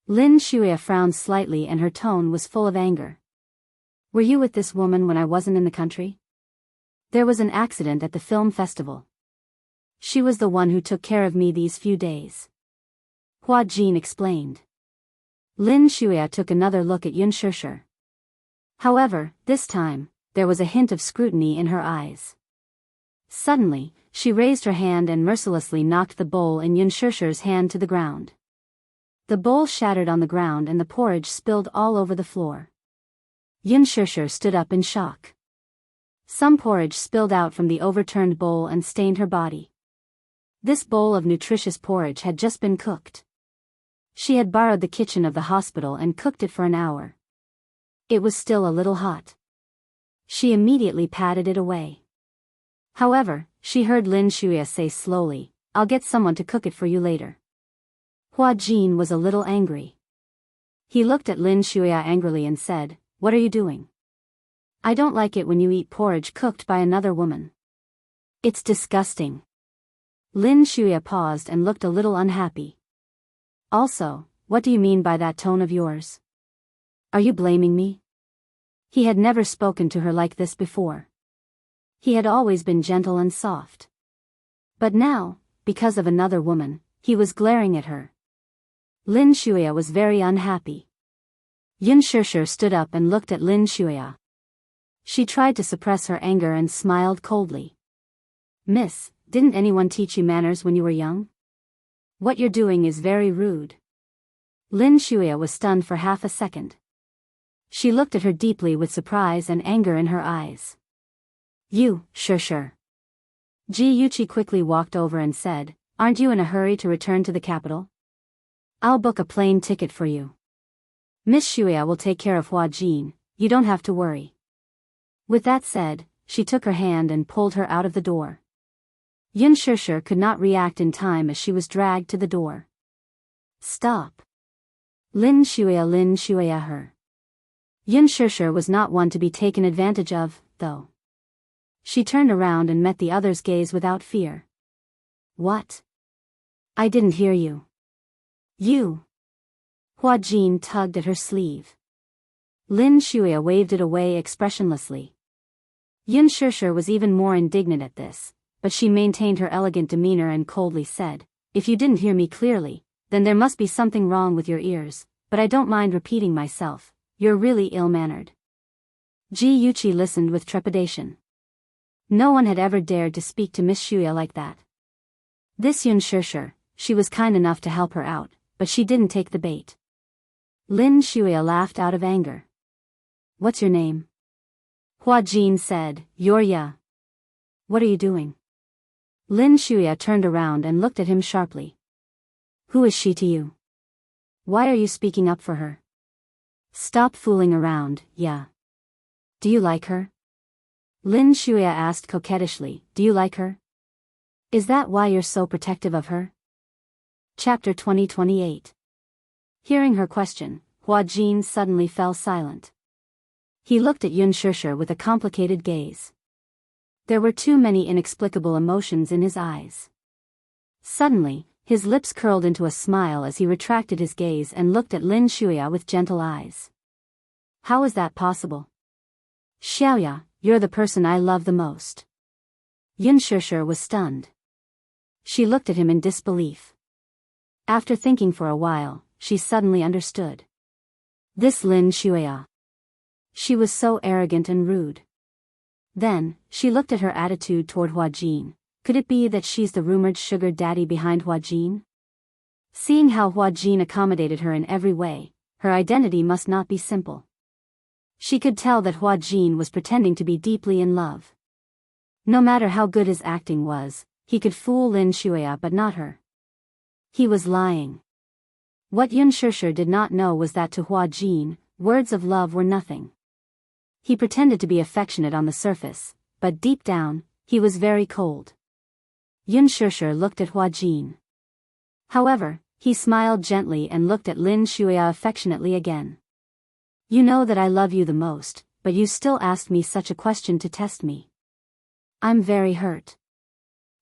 Lin Shuya frowned slightly and her tone was full of anger. Were you with this woman when I wasn't in the country? There was an accident at the film festival. She was the one who took care of me these few days. Hua Jin explained. Lin Shuya took another look at Yun Shishir. However, this time, there was a hint of scrutiny in her eyes. Suddenly, she raised her hand and mercilessly knocked the bowl in Yun Shishir's hand to the ground. The bowl shattered on the ground and the porridge spilled all over the floor. Yun Shishir stood up in shock. Some porridge spilled out from the overturned bowl and stained her body. This bowl of nutritious porridge had just been cooked. She had borrowed the kitchen of the hospital and cooked it for an hour. It was still a little hot. She immediately patted it away. However, she heard Lin Shuya say slowly, I'll get someone to cook it for you later. Hua Jin was a little angry. He looked at Lin Shuya angrily and said, What are you doing? I don't like it when you eat porridge cooked by another woman. It's disgusting. Lin Shuya paused and looked a little unhappy. Also, what do you mean by that tone of yours? Are you blaming me? He had never spoken to her like this before. He had always been gentle and soft. But now, because of another woman, he was glaring at her. Lin Shuya was very unhappy. Yun Shishir stood up and looked at Lin Shuya. She tried to suppress her anger and smiled coldly. Miss, didn't anyone teach you manners when you were young? What you're doing is very rude. Lin Shuya was stunned for half a second. She looked at her deeply with surprise and anger in her eyes. You, Shishir. Ji Yuchi quickly walked over and said, Aren't you in a hurry to return to the capital? I'll book a plane ticket for you. Miss Shuya will take care of Hua Jin, you don't have to worry. With that said, she took her hand and pulled her out of the door. Yun Shishir could not react in time as she was dragged to the door. Stop. Lin Shuya her. Yun Shishir was not one to be taken advantage of, though. She turned around and met the other's gaze without fear. What? I didn't hear you. You. Hua Jin tugged at her sleeve. Lin Shuya waved it away expressionlessly. Yun Shishir was even more indignant at this, but she maintained her elegant demeanor and coldly said, If you didn't hear me clearly, then there must be something wrong with your ears, but I don't mind repeating myself, you're really ill-mannered. Ji Yuchi listened with trepidation. No one had ever dared to speak to Miss Shuya like that. This Yun Shishir, she was kind enough to help her out, but she didn't take the bait. Lin Shuya laughed out of anger. What's your name? Hua Jin said, You're Ya. What are you doing? Lin Shuya turned around and looked at him sharply. Who is she to you? Why are you speaking up for her? Stop fooling around, yeah. Do you like her? Lin Shuya asked coquettishly, do you like her? Is that why you're so protective of her? Chapter 2028. Hearing her question, Hua Jin suddenly fell silent. He looked at Yun Shishir with a complicated gaze. There were too many inexplicable emotions in his eyes. Suddenly, his lips curled into a smile as he retracted his gaze and looked at Lin Shuya with gentle eyes. How is that possible? Xiaoya, you're the person I love the most. Yun Shishir was stunned. She looked at him in disbelief. After thinking for a while, she suddenly understood. This Lin Shuya. She was so arrogant and rude. Then, she looked at her attitude toward Hua Jin. Could it be that she's the rumored sugar daddy behind Hua Jin? Seeing how Hua Jin accommodated her in every way, her identity must not be simple. She could tell that Hua Jin was pretending to be deeply in love. No matter how good his acting was, he could fool Lin Shuya but not her. He was lying. What Yun Shishir did not know was that to Hua Jin, words of love were nothing. He pretended to be affectionate on the surface, but deep down, he was very cold. Yun Shishir looked at Hua Jin. However, he smiled gently and looked at Lin Shuya affectionately again. You know that I love you the most, but you still asked me such a question to test me. I'm very hurt.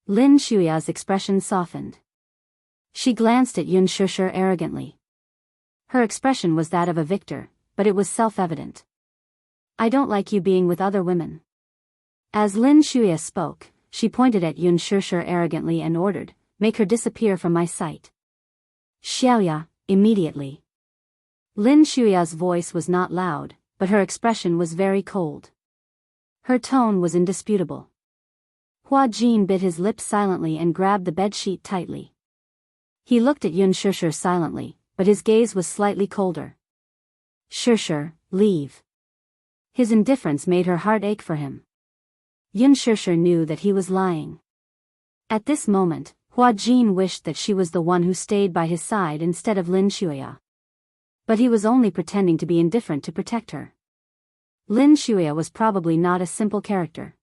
Lin Shuya's expression softened. She glanced at Yun Shishir arrogantly. Her expression was that of a victor, but it was self-evident. I don't like you being with other women. As Lin Shuya spoke, she pointed at Yun Shishir arrogantly and ordered, make her disappear from my sight. Xiaoya, immediately. Lin Shuya's voice was not loud, but her expression was very cold. Her tone was indisputable. Hua Jin bit his lips silently and grabbed the bedsheet tightly. He looked at Yun Shishir silently, but his gaze was slightly colder. Shishir, leave. His indifference made her heart ache for him. Yun Shishir knew that he was lying. At this moment, Hua Jin wished that she was the one who stayed by his side instead of Lin Shuya. But he was only pretending to be indifferent to protect her. Lin Shuya was probably not a simple character.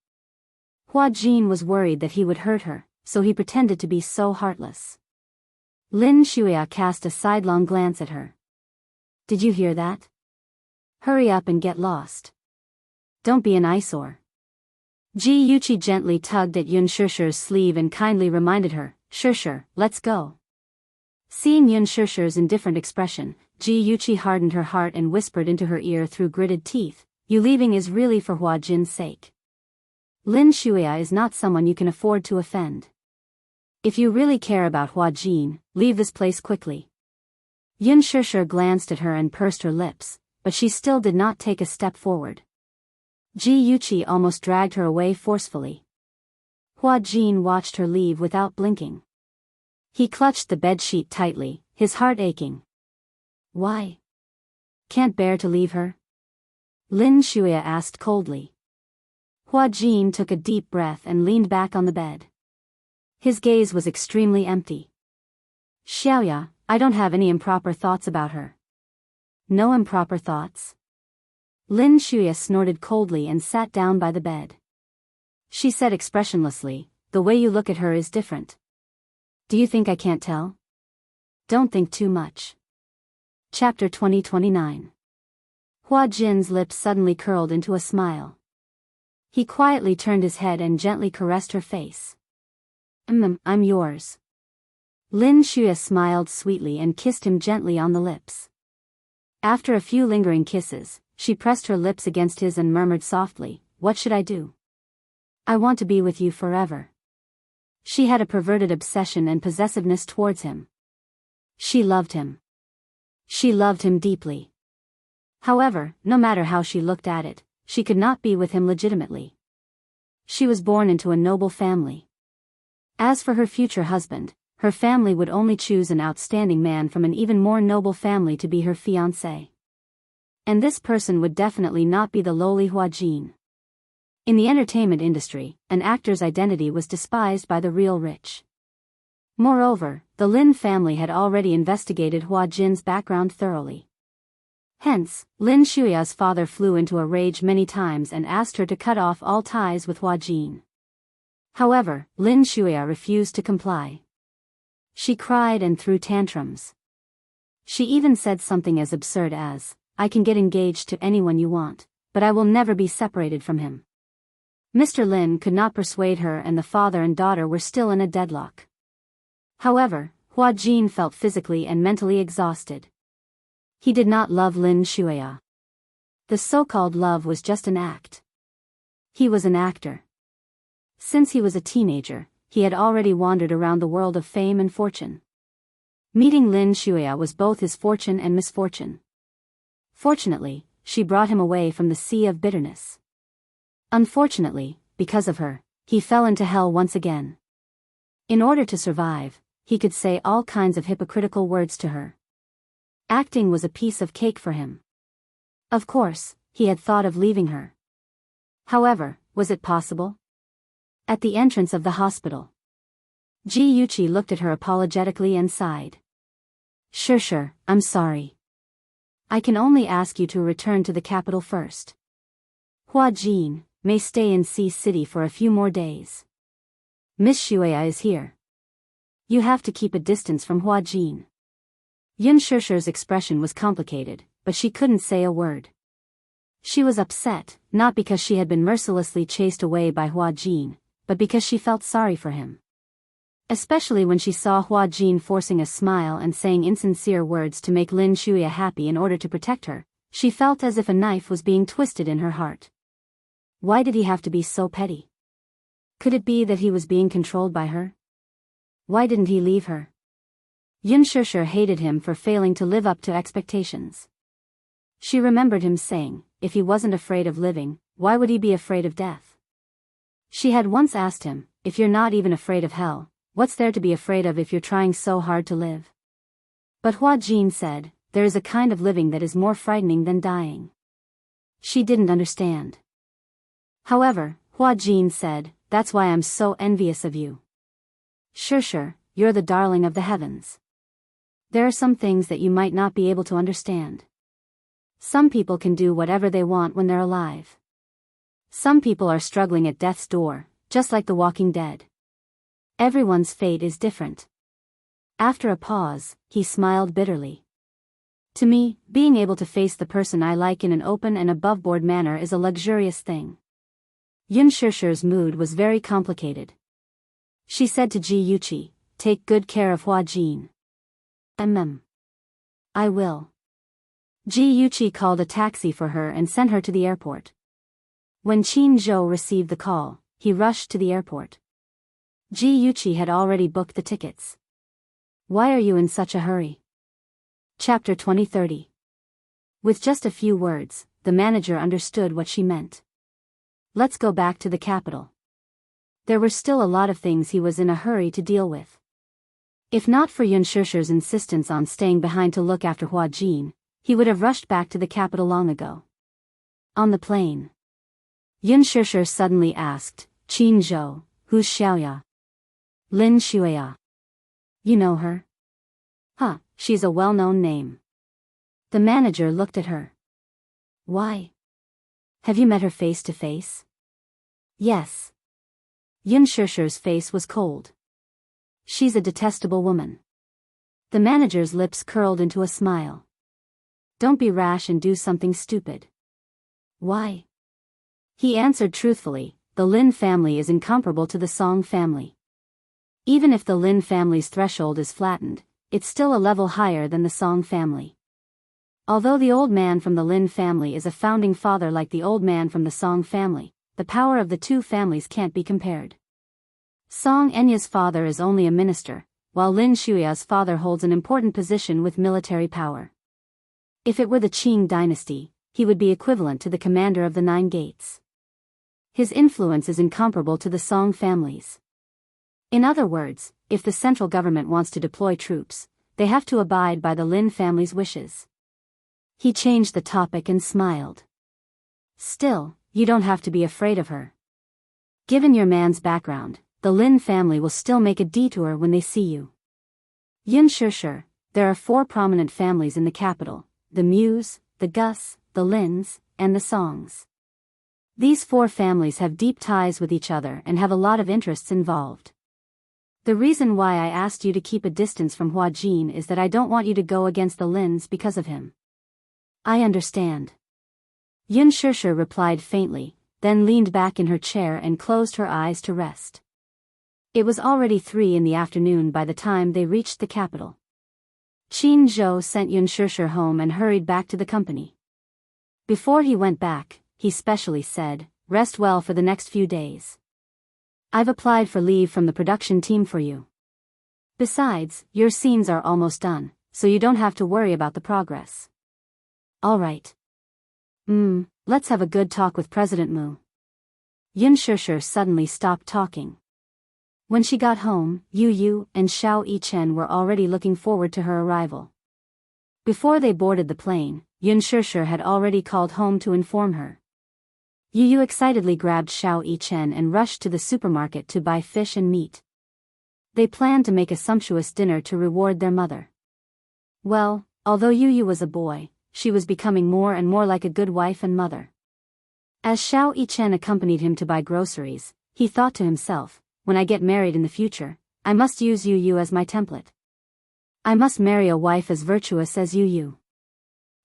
Hua Jin was worried that he would hurt her, so he pretended to be so heartless. Lin Shuya cast a sidelong glance at her. Did you hear that? Hurry up and get lost. Don't be an eyesore. Ji Yuqi gently tugged at Yun Shishir's sleeve and kindly reminded her, Shishir, let's go. Seeing Yun Shishir's indifferent expression, Ji Yuqi hardened her heart and whispered into her ear through gritted teeth, you leaving is really for Hua Jin's sake. Lin Shuya is not someone you can afford to offend. If you really care about Hua Jin, leave this place quickly. Yun Shishir glanced at her and pursed her lips, but she still did not take a step forward. Ji Yuqi almost dragged her away forcefully. Hua Jin watched her leave without blinking. He clutched the bedsheet tightly, his heart aching. Why? Can't bear to leave her? Lin Shuya asked coldly. Hua Jin took a deep breath and leaned back on the bed. His gaze was extremely empty. Xiaoya, I don't have any improper thoughts about her. No improper thoughts? Lin Shuya snorted coldly and sat down by the bed. She said expressionlessly, the way you look at her is different. Do you think I can't tell? Don't think too much. Chapter 2029. Hua Jin's lips suddenly curled into a smile. He quietly turned his head and gently caressed her face. I'm yours. Lin Shuya smiled sweetly and kissed him gently on the lips. After a few lingering kisses, she pressed her lips against his and murmured softly, what should I do? I want to be with you forever. She had a perverted obsession and possessiveness towards him. She loved him. She loved him deeply. However, no matter how she looked at it, she could not be with him legitimately. She was born into a noble family. As for her future husband, her family would only choose an outstanding man from an even more noble family to be her fiancé. And this person would definitely not be the lowly Hua Jin. In the entertainment industry, an actor's identity was despised by the real rich. Moreover, the Lin family had already investigated Hua Jin's background thoroughly. Hence, Lin Shuya's father flew into a rage many times and asked her to cut off all ties with Hua Jin. However, Lin Shuya refused to comply. She cried and threw tantrums. She even said something as absurd as, "I can get engaged to anyone you want, but I will never be separated from him." Mr. Lin could not persuade her, and the father and daughter were still in a deadlock. However, Hua Jin felt physically and mentally exhausted. He did not love Lin Shuya. The so-called love was just an act. He was an actor. Since he was a teenager, he had already wandered around the world of fame and fortune. Meeting Lin Shuya was both his fortune and misfortune. Fortunately, she brought him away from the sea of bitterness. Unfortunately, because of her, he fell into hell once again. In order to survive, he could say all kinds of hypocritical words to her. Acting was a piece of cake for him. Of course, he had thought of leaving her. However, was it possible? At the entrance of the hospital, Ji Yuqi looked at her apologetically and sighed. Sure, I'm sorry. I can only ask you to return to the capital first. Hua Jin may stay in Sea City for a few more days. Miss Shuya is here. You have to keep a distance from Hua Jin. Yun Shishir's expression was complicated, but she couldn't say a word. She was upset, not because she had been mercilessly chased away by Hua Jin, but because she felt sorry for him. Especially when she saw Hua Jin forcing a smile and saying insincere words to make Lin Shuya happy in order to protect her, she felt as if a knife was being twisted in her heart. Why did he have to be so petty? Could it be that he was being controlled by her? Why didn't he leave her? Yun Shishir hated him for failing to live up to expectations. She remembered him saying, if he wasn't afraid of living, why would he be afraid of death? She had once asked him, if you're not even afraid of hell, what's there to be afraid of if you're trying so hard to live? But Hua Jin said, there is a kind of living that is more frightening than dying. She didn't understand. However, Hua Jin said, that's why I'm so envious of you. Sure, you're the darling of the heavens. There are some things that you might not be able to understand. Some people can do whatever they want when they're alive. Some people are struggling at death's door, just like the Walking Dead. Everyone's fate is different. After a pause, he smiled bitterly. To me, being able to face the person I like in an open and above-board manner is a luxurious thing. Yun Shishir's mood was very complicated. She said to Ji Yuqi, take good care of Hua Jin. I will. Ji Yuqi called a taxi for her and sent her to the airport. When Qin Zhou received the call, he rushed to the airport. Ji Yuqi had already booked the tickets. Why are you in such a hurry? Chapter 2030. With just a few words, the manager understood what she meant. Let's go back to the capital. There were still a lot of things he was in a hurry to deal with. If not for Yun Shishir's insistence on staying behind to look after Hua Jin, he would have rushed back to the capital long ago. On the plane, Yun Shishir suddenly asked, Qin Zhou, who's Xiaoya? Lin Shuya. You know her? Huh, she's a well-known name. The manager looked at her. Why? Have you met her face to face? Yes. Yun Shishir's face was cold. She's a detestable woman. The manager's lips curled into a smile. Don't be rash and do something stupid. Why? He answered truthfully, the Lin family is incomparable to the Song family. Even if the Lin family's threshold is flattened, it's still a level higher than the Song family. Although the old man from the Lin family is a founding father like the old man from the Song family, the power of the two families can't be compared. Song Enya's father is only a minister, while Lin Shuya's father holds an important position with military power. If it were the Qing dynasty, he would be equivalent to the commander of the Nine Gates. His influence is incomparable to the Song families. In other words, if the central government wants to deploy troops, they have to abide by the Lin family's wishes. He changed the topic and smiled. Still, you don't have to be afraid of her. Given your man's background, the Lin family will still make a detour when they see you. Yun Shusher, there are 4 prominent families in the capital: the Muse, the Gus, the Lins, and the Songs. These 4 families have deep ties with each other and have a lot of interests involved. The reason why I asked you to keep a distance from Hua Jin is that I don't want you to go against the Lins because of him. I understand. Yun Shusher replied faintly, then leaned back in her chair and closed her eyes to rest. It was already 3 in the afternoon by the time they reached the capital. Qin Zhou sent Yun Shusher home and hurried back to the company. Before he went back, he specially said, "Rest well for the next few days. I've applied for leave from the production team for you. Besides, your scenes are almost done, so you don't have to worry about the progress." All right. Let's have a good talk with President Mu. Yun Shusher suddenly stopped talking. When she got home, Yu Yu and Xiao Yichen were already looking forward to her arrival. Before they boarded the plane, Yun Shusher had already called home to inform her. Yu Yu excitedly grabbed Xiao Yichen and rushed to the supermarket to buy fish and meat. They planned to make a sumptuous dinner to reward their mother. Well, although Yu Yu was a boy, she was becoming more and more like a good wife and mother. As Xiao Yichen accompanied him to buy groceries, he thought to himself, "When I get married in the future, I must use Yu Yu as my template. I must marry a wife as virtuous as Yu Yu."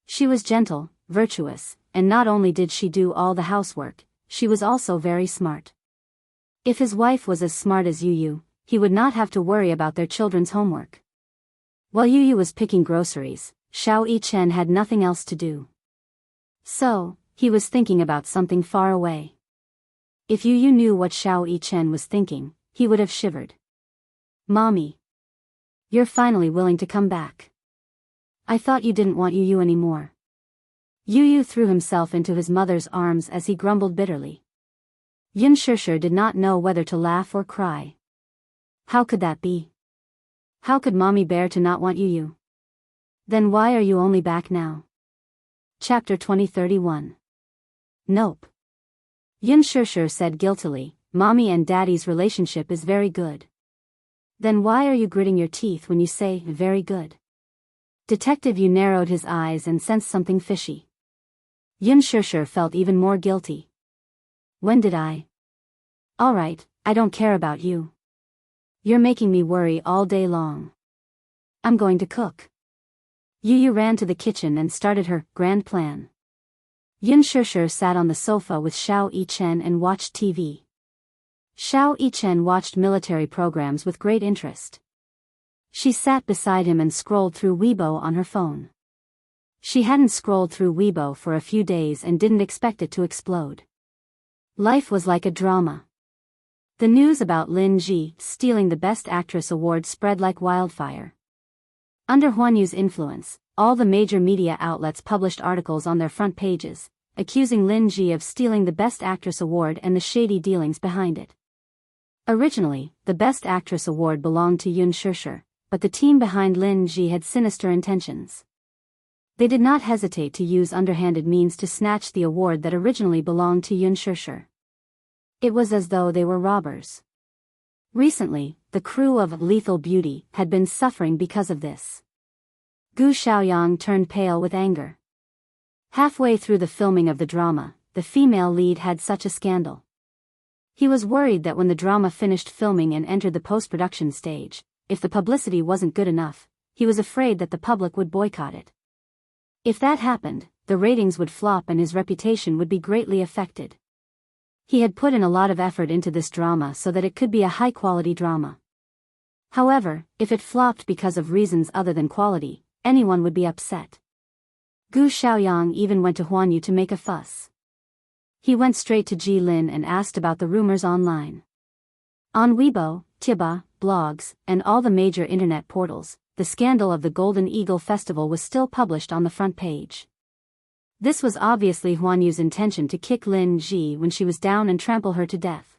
She was gentle, virtuous, and not only did she do all the housework, she was also very smart. If his wife was as smart as Yu Yu, he would not have to worry about their children's homework. While Yu Yu was picking groceries, Xiao Yichen had nothing else to do. So, he was thinking about something far away. If Yu Yu knew what Xiao Yichen was thinking, he would have shivered. "Mommy. You're finally willing to come back. I thought you didn't want Yu Yu anymore." Yu Yu threw himself into his mother's arms as he grumbled bitterly. Yun Shusher did not know whether to laugh or cry. How could that be? How could mommy bear to not want Yu Yu? Then why are you only back now? Chapter 2031. Nope. Yun Shusher said guiltily, "Mommy and daddy's relationship is very good." Then why are you gritting your teeth when you say, "very good"? Detective Yu narrowed his eyes and sensed something fishy. Yun Shusher felt even more guilty. When did I? Alright, I don't care about you. You're making me worry all day long. I'm going to cook. Yu Yu ran to the kitchen and started her grand plan. Yun Shusher sat on the sofa with Xiao Yichen and watched TV. Xiao Yichen watched military programs with great interest. She sat beside him and scrolled through Weibo on her phone. She hadn't scrolled through Weibo for a few days and didn't expect it to explode. Life was like a drama. The news about Lin Ji stealing the Best Actress award spread like wildfire. Under Huan Yu's influence, all the major media outlets published articles on their front pages, accusing Lin Ji of stealing the Best Actress award and the shady dealings behind it. Originally, the Best Actress award belonged to Yun Shusher, but the team behind Lin Ji had sinister intentions. They did not hesitate to use underhanded means to snatch the award that originally belonged to Yun Shusher. It was as though they were robbers. Recently, the crew of Lethal Beauty had been suffering because of this. Gu Xiaoyang turned pale with anger. Halfway through the filming of the drama, the female lead had such a scandal. He was worried that when the drama finished filming and entered the post-production stage, if the publicity wasn't good enough, he was afraid that the public would boycott it. If that happened, the ratings would flop and his reputation would be greatly affected. He had put in a lot of effort into this drama so that it could be a high-quality drama. However, if it flopped because of reasons other than quality, anyone would be upset. Gu Xiaoyang even went to Huan Yu to make a fuss. He went straight to Ji Lin and asked about the rumors online. On Weibo, Tiba, blogs, and all the major internet portals, the scandal of the Golden Eagle Festival was still published on the front page. This was obviously Huan Yu's intention to kick Lin Ji when she was down and trample her to death.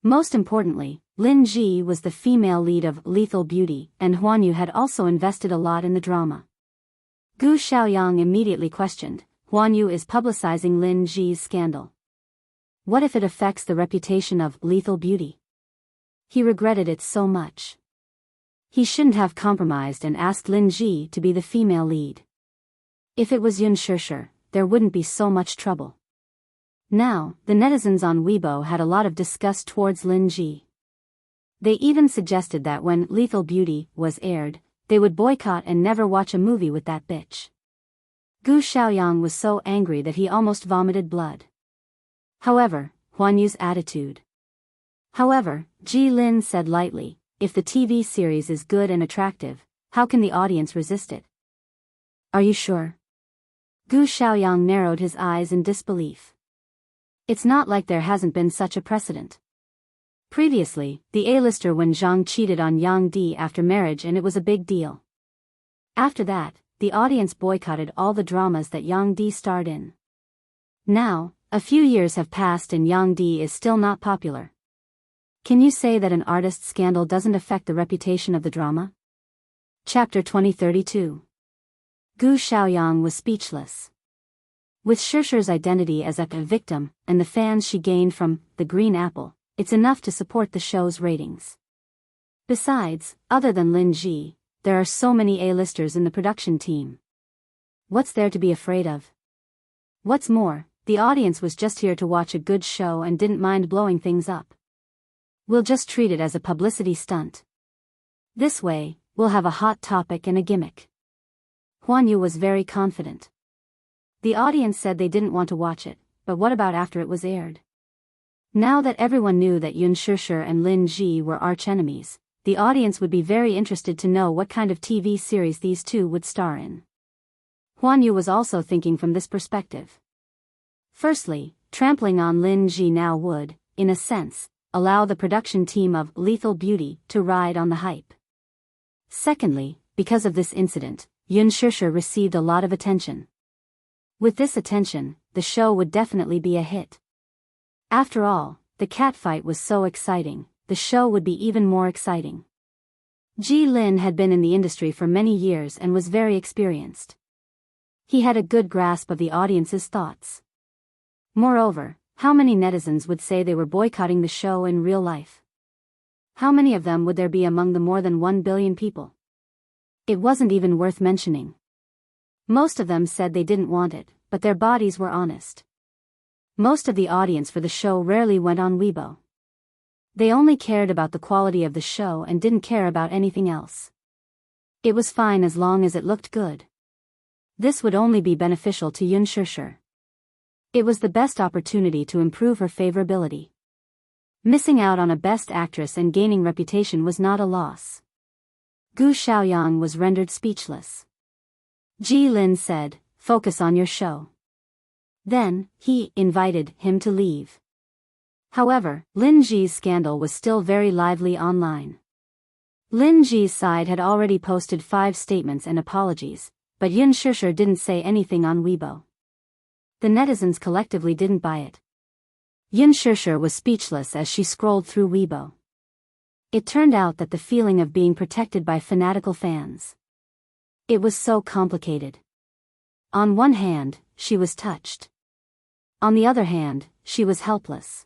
Most importantly, Lin Ji was the female lead of Lethal Beauty, and Huan Yu had also invested a lot in the drama. Gu Xiaoyang immediately questioned, "Huan Yu is publicizing Lin Ji's scandal. What if it affects the reputation of lethal beauty? He regretted it so much. He shouldn't have compromised and asked Lin Ji to be the female lead. If it was Yun Shishir, there wouldn't be so much trouble. Now, the netizens on Weibo had a lot of disgust towards Lin Ji. They even suggested that when Lethal Beauty was aired, they would boycott and never watch a movie with that bitch. Gu Xiaoyang was so angry that he almost vomited blood. However, Huan Yu's attitude. However, Ji Lin said lightly, if the TV series is good and attractive, how can the audience resist it? Are you sure? Gu Xiaoyang narrowed his eyes in disbelief. It's not like there hasn't been such a precedent. Previously, the A-lister Wen Zhang cheated on Yang Di after marriage and it was a big deal. After that, the audience boycotted all the dramas that Yang Di starred in. Now, a few years have passed and Yang Di is still not popular. Can you say that an artist's scandal doesn't affect the reputation of the drama? Chapter 2032. Gu Xiaoyang was speechless. With Shishir's identity as a victim, and the fans she gained from The Green Apple, it's enough to support the show's ratings. Besides, other than Lin Ji, there are so many A-listers in the production team. What's there to be afraid of? What's more, the audience was just here to watch a good show and didn't mind blowing things up. We'll just treat it as a publicity stunt. This way, we'll have a hot topic and a gimmick. Huan Yu was very confident. The audience said they didn't want to watch it, but what about after it was aired? Now that everyone knew that Yun Shishir and Lin Ji were arch-enemies, the audience would be very interested to know what kind of TV series these two would star in. Huan Yu was also thinking from this perspective. Firstly, trampling on Lin Ji now would, in a sense, allow the production team of Lethal Beauty to ride on the hype. Secondly, because of this incident, Yun Shishir received a lot of attention. With this attention, the show would definitely be a hit. After all, the catfight was so exciting, the show would be even more exciting. Ji Lin had been in the industry for many years and was very experienced. He had a good grasp of the audience's thoughts. Moreover, how many netizens would say they were boycotting the show in real life? How many of them would there be among the more than 1 billion people? It wasn't even worth mentioning. Most of them said they didn't want it, but their bodies were honest. Most of the audience for the show rarely went on Weibo. They only cared about the quality of the show and didn't care about anything else. It was fine as long as it looked good. This would only be beneficial to Yun Shishir. It was the best opportunity to improve her favorability. Missing out on a best actress and gaining reputation was not a loss. Gu Xiaoyang was rendered speechless. Ji Lin said, "Focus on your show." Then, he invited him to leave. However, Lin Ji's scandal was still very lively online. Lin Ji's side had already posted 5 statements and apologies, but Yun Shishir didn't say anything on Weibo. The netizens collectively didn't buy it. Yun Shishir was speechless as she scrolled through Weibo. It turned out that the feeling of being protected by fanatical fans. It was so complicated. On one hand, she was touched. On the other hand, she was helpless.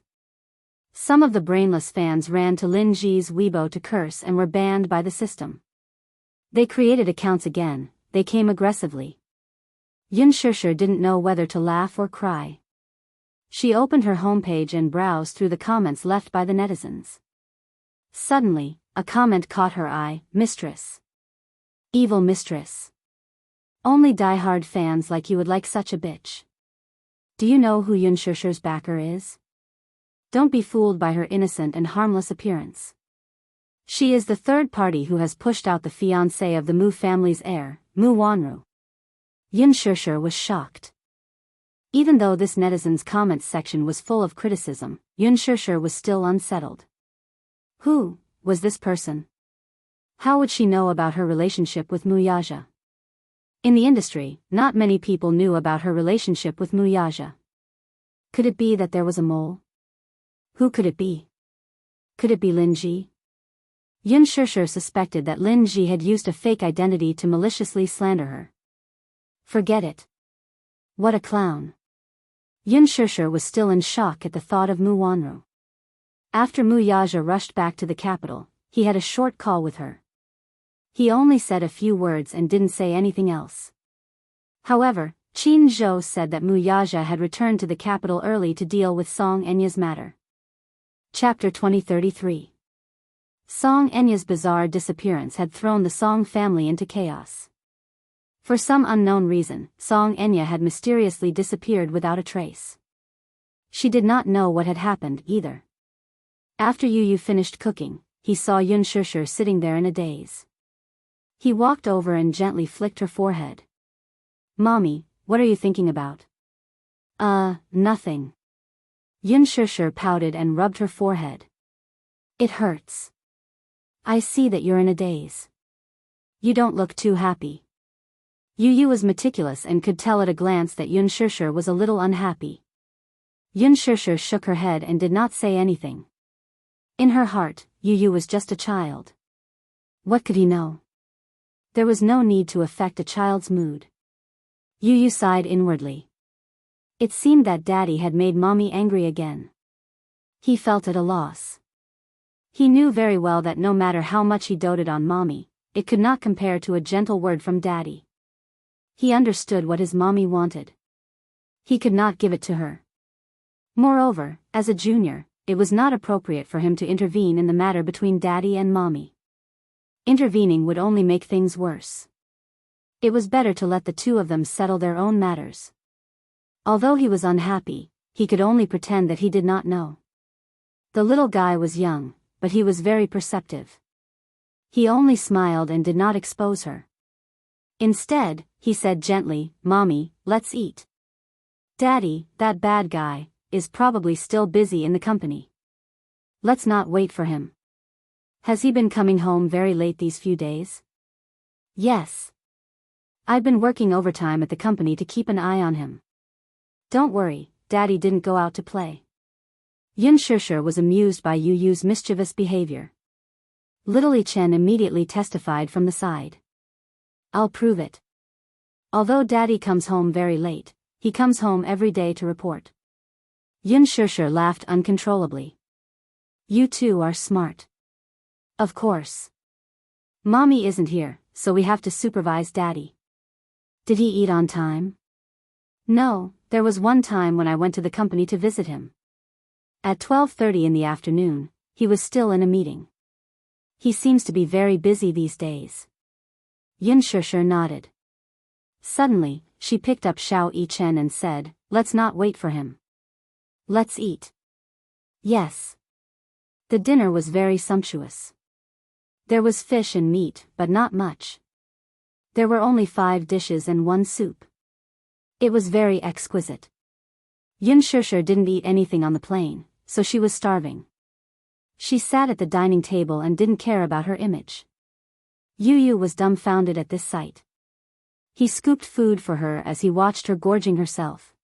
Some of the brainless fans ran to Lin Ji's Weibo to curse and were banned by the system. They created accounts again, they came aggressively. Yun Shishir didn't know whether to laugh or cry. She opened her homepage and browsed through the comments left by the netizens. Suddenly, a comment caught her eye, "Mistress. Evil mistress. Only die-hard fans like you would like such a bitch. Do you know who Yun Shishir's backer is? Don't be fooled by her innocent and harmless appearance. She is the third party who has pushed out the fiancé of the Mu family's heir, Mu Wanru." Yun Shishir was shocked. Even though this netizen's comments section was full of criticism, Yun Shishir was still unsettled. Who was this person? How would she know about her relationship with Mu Yaja? In the industry, not many people knew about her relationship with Mu Yaja. Could it be that there was a mole? Who could it be? Could it be Lin Ji? Yun Shishir suspected that Lin Ji had used a fake identity to maliciously slander her. Forget it. What a clown. Yun Shishir was still in shock at the thought of Mu Wanru. After Mu Yaja rushed back to the capital, he had a short call with her. He only said a few words and didn't say anything else. However, Qin Zhou said that Mu Yaja had returned to the capital early to deal with Song Enya's matter. Chapter 2033. Song Enya's bizarre disappearance had thrown the Song family into chaos. For some unknown reason, Song Enya had mysteriously disappeared without a trace. She did not know what had happened either. After Yu Yu finished cooking, he saw Yun Shishir sitting there in a daze. He walked over and gently flicked her forehead. "Mommy, what are you thinking about?" Nothing." Yun Shishir pouted and rubbed her forehead. "It hurts. I see that you're in a daze. You don't look too happy." Yu Yu was meticulous and could tell at a glance that Yun Shishir was a little unhappy. Yun Shishir shook her head and did not say anything. In her heart, Yu Yu was just a child. What could he know? There was no need to affect a child's mood. Yu Yu sighed inwardly. It seemed that Daddy had made Mommy angry again. He felt at a loss. He knew very well that no matter how much he doted on Mommy, it could not compare to a gentle word from Daddy. He understood what his Mommy wanted. He could not give it to her. Moreover, as a junior, it was not appropriate for him to intervene in the matter between Daddy and Mommy. Intervening would only make things worse. It was better to let the two of them settle their own matters. Although he was unhappy, he could only pretend that he did not know. The little guy was young, but he was very perceptive. He only smiled and did not expose her. Instead, he said gently, "Mommy, let's eat. Daddy, that bad guy, is probably still busy in the company. Let's not wait for him. Has he been coming home very late these few days?" "Yes. I've been working overtime at the company to keep an eye on him. Don't worry, Daddy didn't go out to play." Yun Shishir was amused by Yu Yu's mischievous behavior. Little Yi Chen immediately testified from the side. "I'll prove it. Although Daddy comes home very late, he comes home every day to report." Yun Shishir laughed uncontrollably. "You two are smart." "Of course. Mommy isn't here, so we have to supervise Daddy." "Did he eat on time?" "No, there was one time when I went to the company to visit him. At 12:30 in the afternoon, he was still in a meeting. He seems to be very busy these days." Yun Shishir nodded. Suddenly, she picked up Xiao Yichen and said, "Let's not wait for him. Let's eat." "Yes." The dinner was very sumptuous. There was fish and meat, but not much. There were only 5 dishes and 1 soup. It was very exquisite. Yun Shishir didn't eat anything on the plane, so she was starving. She sat at the dining table and didn't care about her image. Yu Yu was dumbfounded at this sight. He scooped food for her as he watched her gorging herself.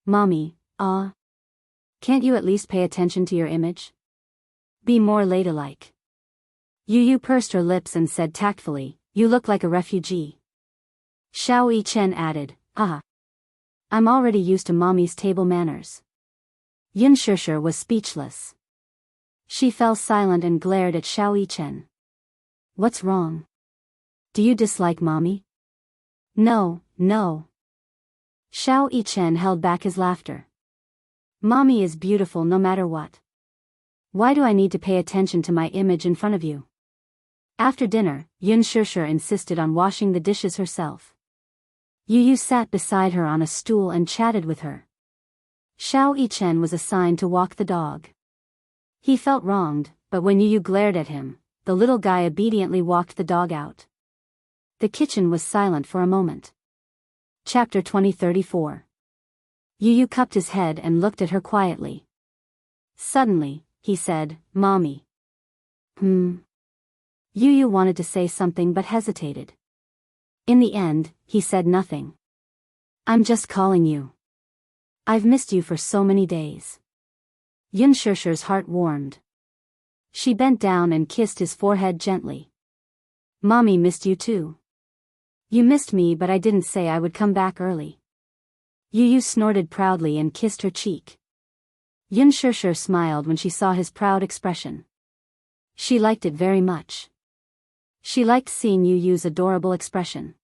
"Mommy, can't you at least pay attention to your image? Be more ladylike." Yu Yu pursed her lips and said tactfully, "You look like a refugee." Xiao Yichen added, "I'm already used to Mommy's table manners." Yun Shishir was speechless. She fell silent and glared at Xiao Yichen. "What's wrong? Do you dislike Mommy?" No. Xiao Yichen held back his laughter. "Mommy is beautiful no matter what. Why do I need to pay attention to my image in front of you?" After dinner, Yun Shishir insisted on washing the dishes herself. Yu Yu sat beside her on a stool and chatted with her. Xiao Yichen was assigned to walk the dog. He felt wronged, but when Yu Yu glared at him, the little guy obediently walked the dog out. The kitchen was silent for a moment. Chapter 2034. Yu Yu cupped his head and looked at her quietly. Suddenly, he said, "Mommy." Yu Yu wanted to say something but hesitated. In the end, he said nothing. "I'm just calling you. I've missed you for so many days." Yun Shishir's heart warmed. She bent down and kissed his forehead gently. "Mommy missed you too. You missed me, but I didn't say I would come back early." Yu Yu snorted proudly and kissed her cheek. Yun Shishir smiled when she saw his proud expression. She liked it very much. She liked seeing Yu Yu's adorable expression.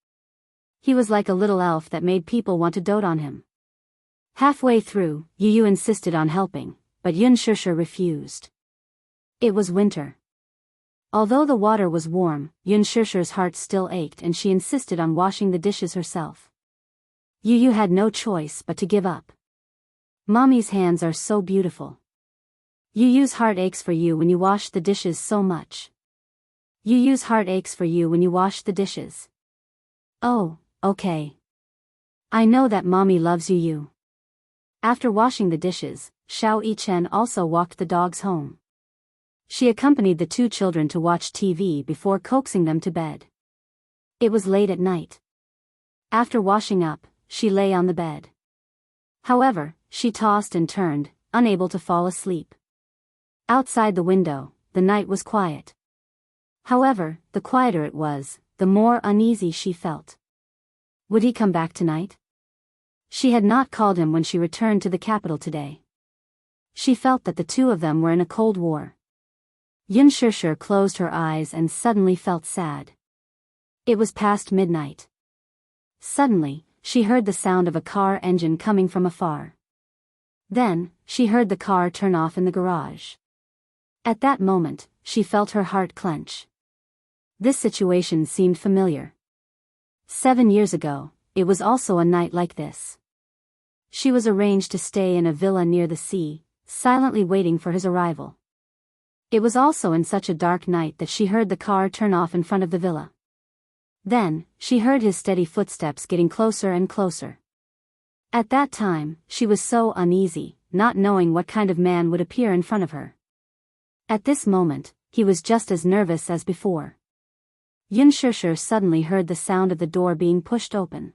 He was like a little elf that made people want to dote on him. Halfway through, Yu Yu insisted on helping, but Yun Shishir refused. It was winter. Although the water was warm, Yun Shishir's heart still ached and she insisted on washing the dishes herself. Yu Yu had no choice but to give up. Mommy's hands are so beautiful. Yu Yu's heart aches for you when you wash the dishes so much. Yu Yu's heart aches for you when you wash the dishes. Oh, okay. I know that mommy loves Yu Yu. After washing the dishes, Xiao Yichen also walked the dogs home. She accompanied the two children to watch TV before coaxing them to bed. It was late at night. After washing up, she lay on the bed. However, she tossed and turned, unable to fall asleep. Outside the window, the night was quiet. However, the quieter it was, the more uneasy she felt. Would he come back tonight? She had not called him when she returned to the capital today. She felt that the two of them were in a cold war. Yun Shishir closed her eyes and suddenly felt sad. It was past midnight. Suddenly, she heard the sound of a car engine coming from afar. Then, she heard the car turn off in the garage. At that moment, she felt her heart clench. This situation seemed familiar. 7 years ago, it was also a night like this. She was arranged to stay in a villa near the sea, silently waiting for his arrival. It was also in such a dark night that she heard the car turn off in front of the villa. Then, she heard his steady footsteps getting closer and closer. At that time, she was so uneasy, not knowing what kind of man would appear in front of her. At this moment, he was just as nervous as before. Yun Shishir suddenly heard the sound of the door being pushed open.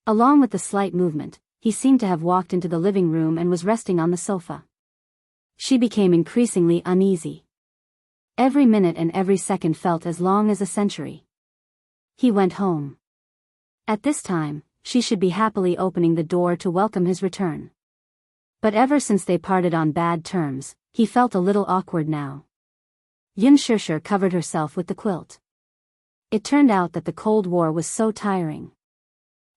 Along with the slight movement, he seemed to have walked into the living room and was resting on the sofa. She became increasingly uneasy. Every minute and every second felt as long as a century. He went home. At this time, she should be happily opening the door to welcome his return. But ever since they parted on bad terms, he felt a little awkward now. Yun Shishir covered herself with the quilt. It turned out that the Cold War was so tiring.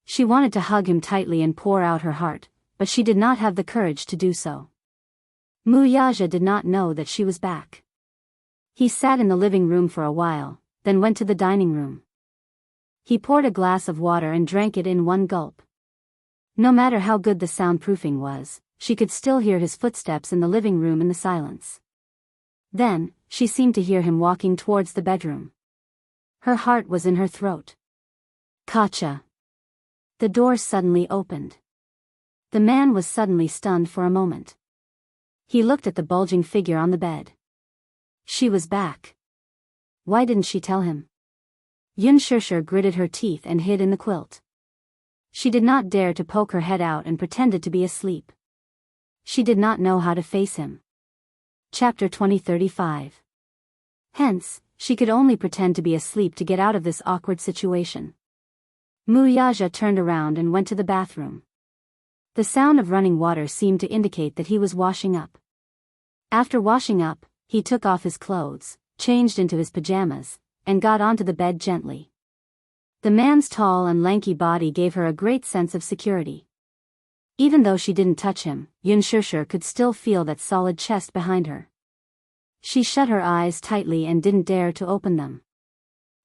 She wanted to hug him tightly and pour out her heart, but she did not have the courage to do so. Mu Yaja did not know that she was back. He sat in the living room for a while, then went to the dining room. He poured a glass of water and drank it in one gulp. No matter how good the soundproofing was, she could still hear his footsteps in the living room in the silence. Then, she seemed to hear him walking towards the bedroom. Her heart was in her throat. Kacha. The door suddenly opened. The man was suddenly stunned for a moment. He looked at the bulging figure on the bed. She was back. Why didn't she tell him? Yun Shishir gritted her teeth and hid in the quilt. She did not dare to poke her head out and pretended to be asleep. She did not know how to face him. Chapter 2035. Hence, she could only pretend to be asleep to get out of this awkward situation. Mu Yaja turned around and went to the bathroom. The sound of running water seemed to indicate that he was washing up. After washing up, he took off his clothes, changed into his pajamas, and got onto the bed gently. The man's tall and lanky body gave her a great sense of security. Even though she didn't touch him, Yun Shishir could still feel that solid chest behind her. She shut her eyes tightly and didn't dare to open them.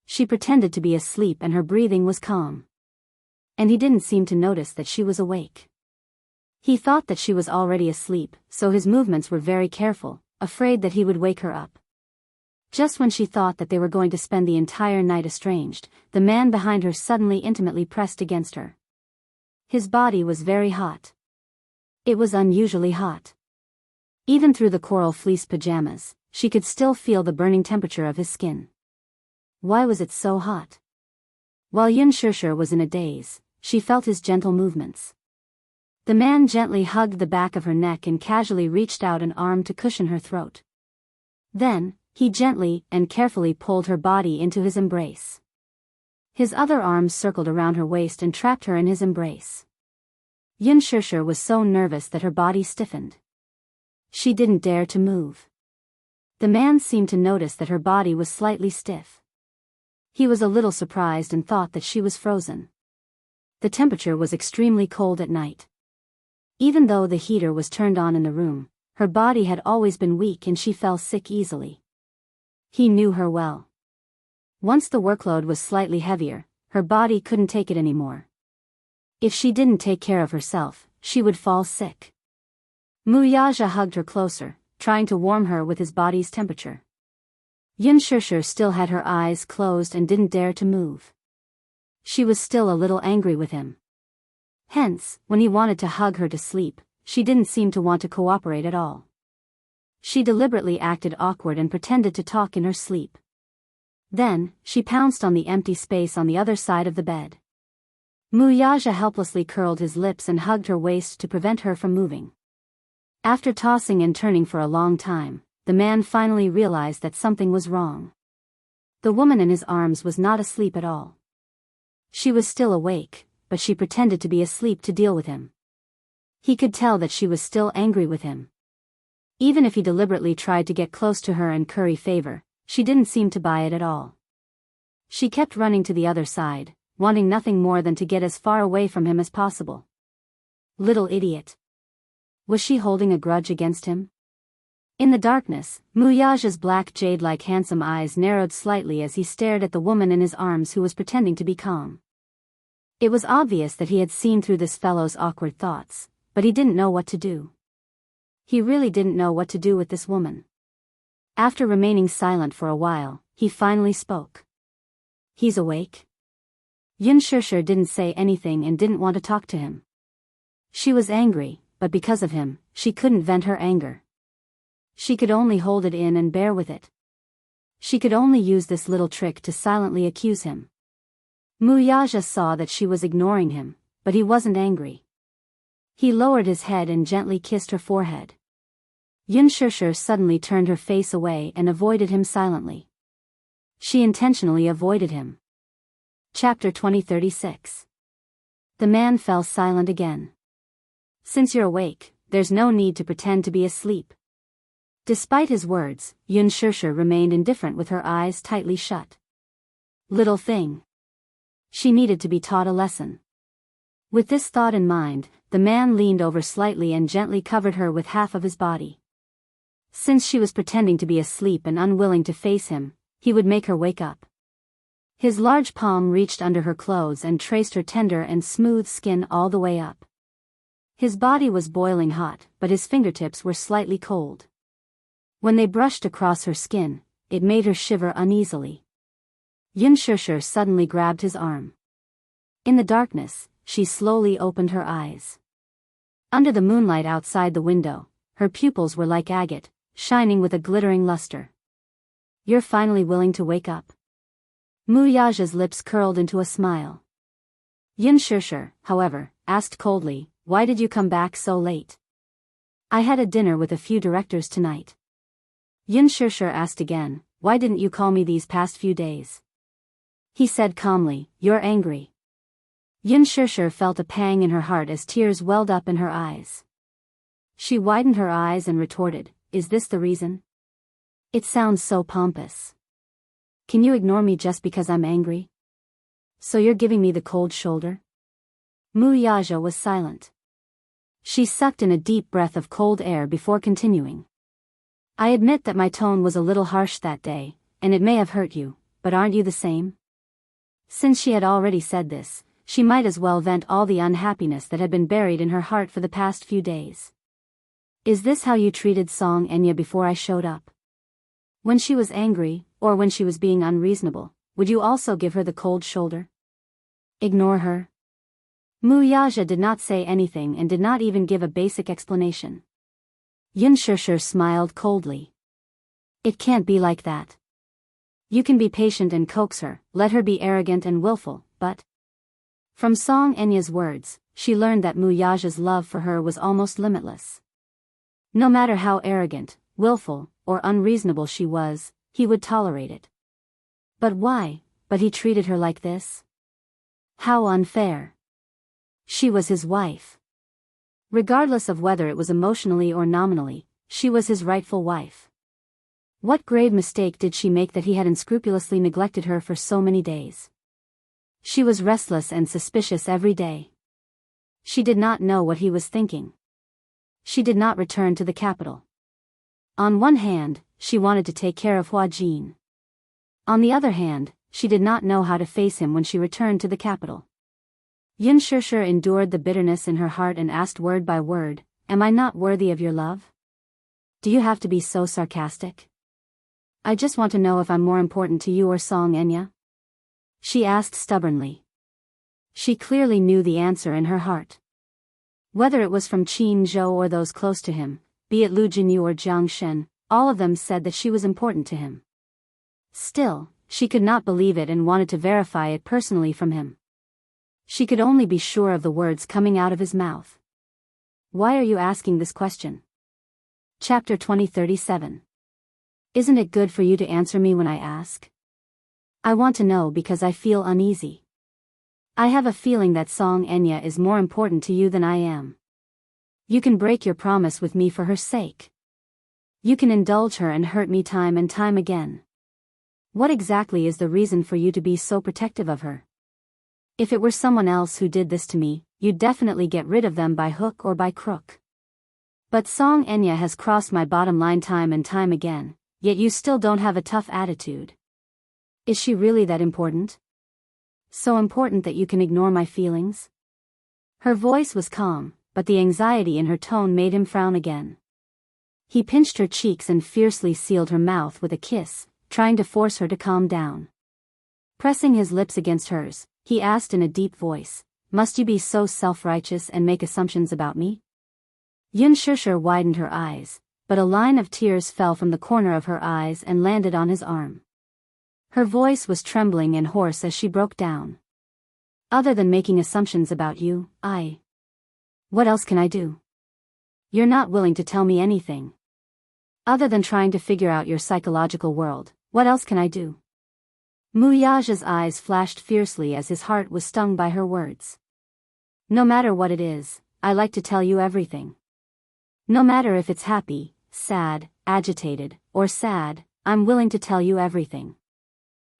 She pretended to be asleep and her breathing was calm. And he didn't seem to notice that she was awake. He thought that she was already asleep, so his movements were very careful, afraid that he would wake her up. Just when she thought that they were going to spend the entire night estranged, the man behind her suddenly intimately pressed against her. His body was very hot. It was unusually hot. Even through the coral fleece pajamas, she could still feel the burning temperature of his skin. Why was it so hot? While Yun Shishir was in a daze, she felt his gentle movements. The man gently hugged the back of her neck and casually reached out an arm to cushion her throat. Then, he gently and carefully pulled her body into his embrace. His other arms circled around her waist and trapped her in his embrace. Yun Shishir was so nervous that her body stiffened. She didn't dare to move. The man seemed to notice that her body was slightly stiff. He was a little surprised and thought that she was frozen. The temperature was extremely cold at night. Even though the heater was turned on in the room, her body had always been weak and she fell sick easily. He knew her well. Once the workload was slightly heavier, her body couldn't take it anymore. If she didn't take care of herself, she would fall sick. Muyaja hugged her closer, trying to warm her with his body's temperature. Yun Shishir still had her eyes closed and didn't dare to move. She was still a little angry with him. Hence, when he wanted to hug her to sleep, she didn't seem to want to cooperate at all. She deliberately acted awkward and pretended to talk in her sleep. Then, she pounced on the empty space on the other side of the bed. Muyaja helplessly curled his lips and hugged her waist to prevent her from moving. After tossing and turning for a long time, the man finally realized that something was wrong. The woman in his arms was not asleep at all. She was still awake, but she pretended to be asleep to deal with him. He could tell that she was still angry with him. Even if he deliberately tried to get close to her and curry favor, she didn't seem to buy it at all. She kept running to the other side, wanting nothing more than to get as far away from him as possible. Little idiot. Was she holding a grudge against him? In the darkness, Muyaja's black jade-like handsome eyes narrowed slightly as he stared at the woman in his arms who was pretending to be calm. It was obvious that he had seen through this fellow's awkward thoughts, but he didn't know what to do. He really didn't know what to do with this woman. After remaining silent for a while, he finally spoke. He's awake? Yun Shishir didn't say anything and didn't want to talk to him. She was angry, but because of him, she couldn't vent her anger. She could only hold it in and bear with it. She could only use this little trick to silently accuse him. Muyaja saw that she was ignoring him, but he wasn't angry. He lowered his head and gently kissed her forehead. Yun Shishir suddenly turned her face away and avoided him silently. She intentionally avoided him. Chapter 2036. The man fell silent again. Since you're awake, there's no need to pretend to be asleep. Despite his words, Yun Shishir remained indifferent with her eyes tightly shut. Little thing. She needed to be taught a lesson. With this thought in mind, the man leaned over slightly and gently covered her with half of his body. Since she was pretending to be asleep and unwilling to face him, he would make her wake up. His large palm reached under her clothes and traced her tender and smooth skin all the way up. His body was boiling hot, but his fingertips were slightly cold. When they brushed across her skin, it made her shiver uneasily. Yun Shishir suddenly grabbed his arm. In the darkness, she slowly opened her eyes. Under the moonlight outside the window, her pupils were like agate, shining with a glittering luster. You're finally willing to wake up? Muyaja's lips curled into a smile. Yun Shishir, however, asked coldly, why did you come back so late? I had a dinner with a few directors tonight. Yun Shishir asked again, why didn't you call me these past few days? He said calmly, you're angry. Yun Shishir felt a pang in her heart as tears welled up in her eyes. She widened her eyes and retorted, is this the reason? It sounds so pompous. Can you ignore me just because I'm angry? So you're giving me the cold shoulder? Muyaja was silent. She sucked in a deep breath of cold air before continuing. I admit that my tone was a little harsh that day, and it may have hurt you, but aren't you the same? Since she had already said this, she might as well vent all the unhappiness that had been buried in her heart for the past few days. Is this how you treated Song Enya before I showed up? When she was angry, or when she was being unreasonable, would you also give her the cold shoulder? Ignore her? Muyaja did not say anything and did not even give a basic explanation. Yun Shishir smiled coldly. It can't be like that. You can be patient and coax her, let her be arrogant and willful, but... From Song Enya's words, she learned that Muyaja's love for her was almost limitless. No matter how arrogant, willful, or unreasonable she was, he would tolerate it. But why? But he treated her like this? How unfair. She was his wife. Regardless of whether it was emotionally or nominally, she was his rightful wife. What grave mistake did she make that he had unscrupulously neglected her for so many days? She was restless and suspicious every day. She did not know what he was thinking. She did not return to the capital. On one hand, she wanted to take care of Hua Jin. On the other hand, she did not know how to face him when she returned to the capital. Yun Shishir endured the bitterness in her heart and asked word by word, "Am I not worthy of your love? Do you have to be so sarcastic? I just want to know if I'm more important to you or Song Enya?" She asked stubbornly. She clearly knew the answer in her heart. Whether it was from Qin Zhou or those close to him, be it Lu Jinyu or Jiang Shen, all of them said that she was important to him. Still, she could not believe it and wanted to verify it personally from him. She could only be sure of the words coming out of his mouth. Why are you asking this question? Chapter 2037. Isn't it good for you to answer me when I ask? I want to know because I feel uneasy. I have a feeling that Song Enya is more important to you than I am. You can break your promise with me for her sake. You can indulge her and hurt me time and time again. What exactly is the reason for you to be so protective of her? If it were someone else who did this to me, you'd definitely get rid of them by hook or by crook. But Song Enya has crossed my bottom line time and time again, yet you still don't have a tough attitude. Is she really that important? So important that you can ignore my feelings? Her voice was calm, but the anxiety in her tone made him frown again. He pinched her cheeks and fiercely sealed her mouth with a kiss, trying to force her to calm down. Pressing his lips against hers, he asked in a deep voice, "Must you be so self-righteous and make assumptions about me?" Yun Shishir widened her eyes, but a line of tears fell from the corner of her eyes and landed on his arm. Her voice was trembling and hoarse as she broke down. "Other than making assumptions about you, what else can I do? You're not willing to tell me anything. Other than trying to figure out your psychological world, what else can I do?" Muyaja's eyes flashed fiercely as his heart was stung by her words. "No matter what it is, I like to tell you everything. No matter if it's happy, sad, agitated, or sad, I'm willing to tell you everything.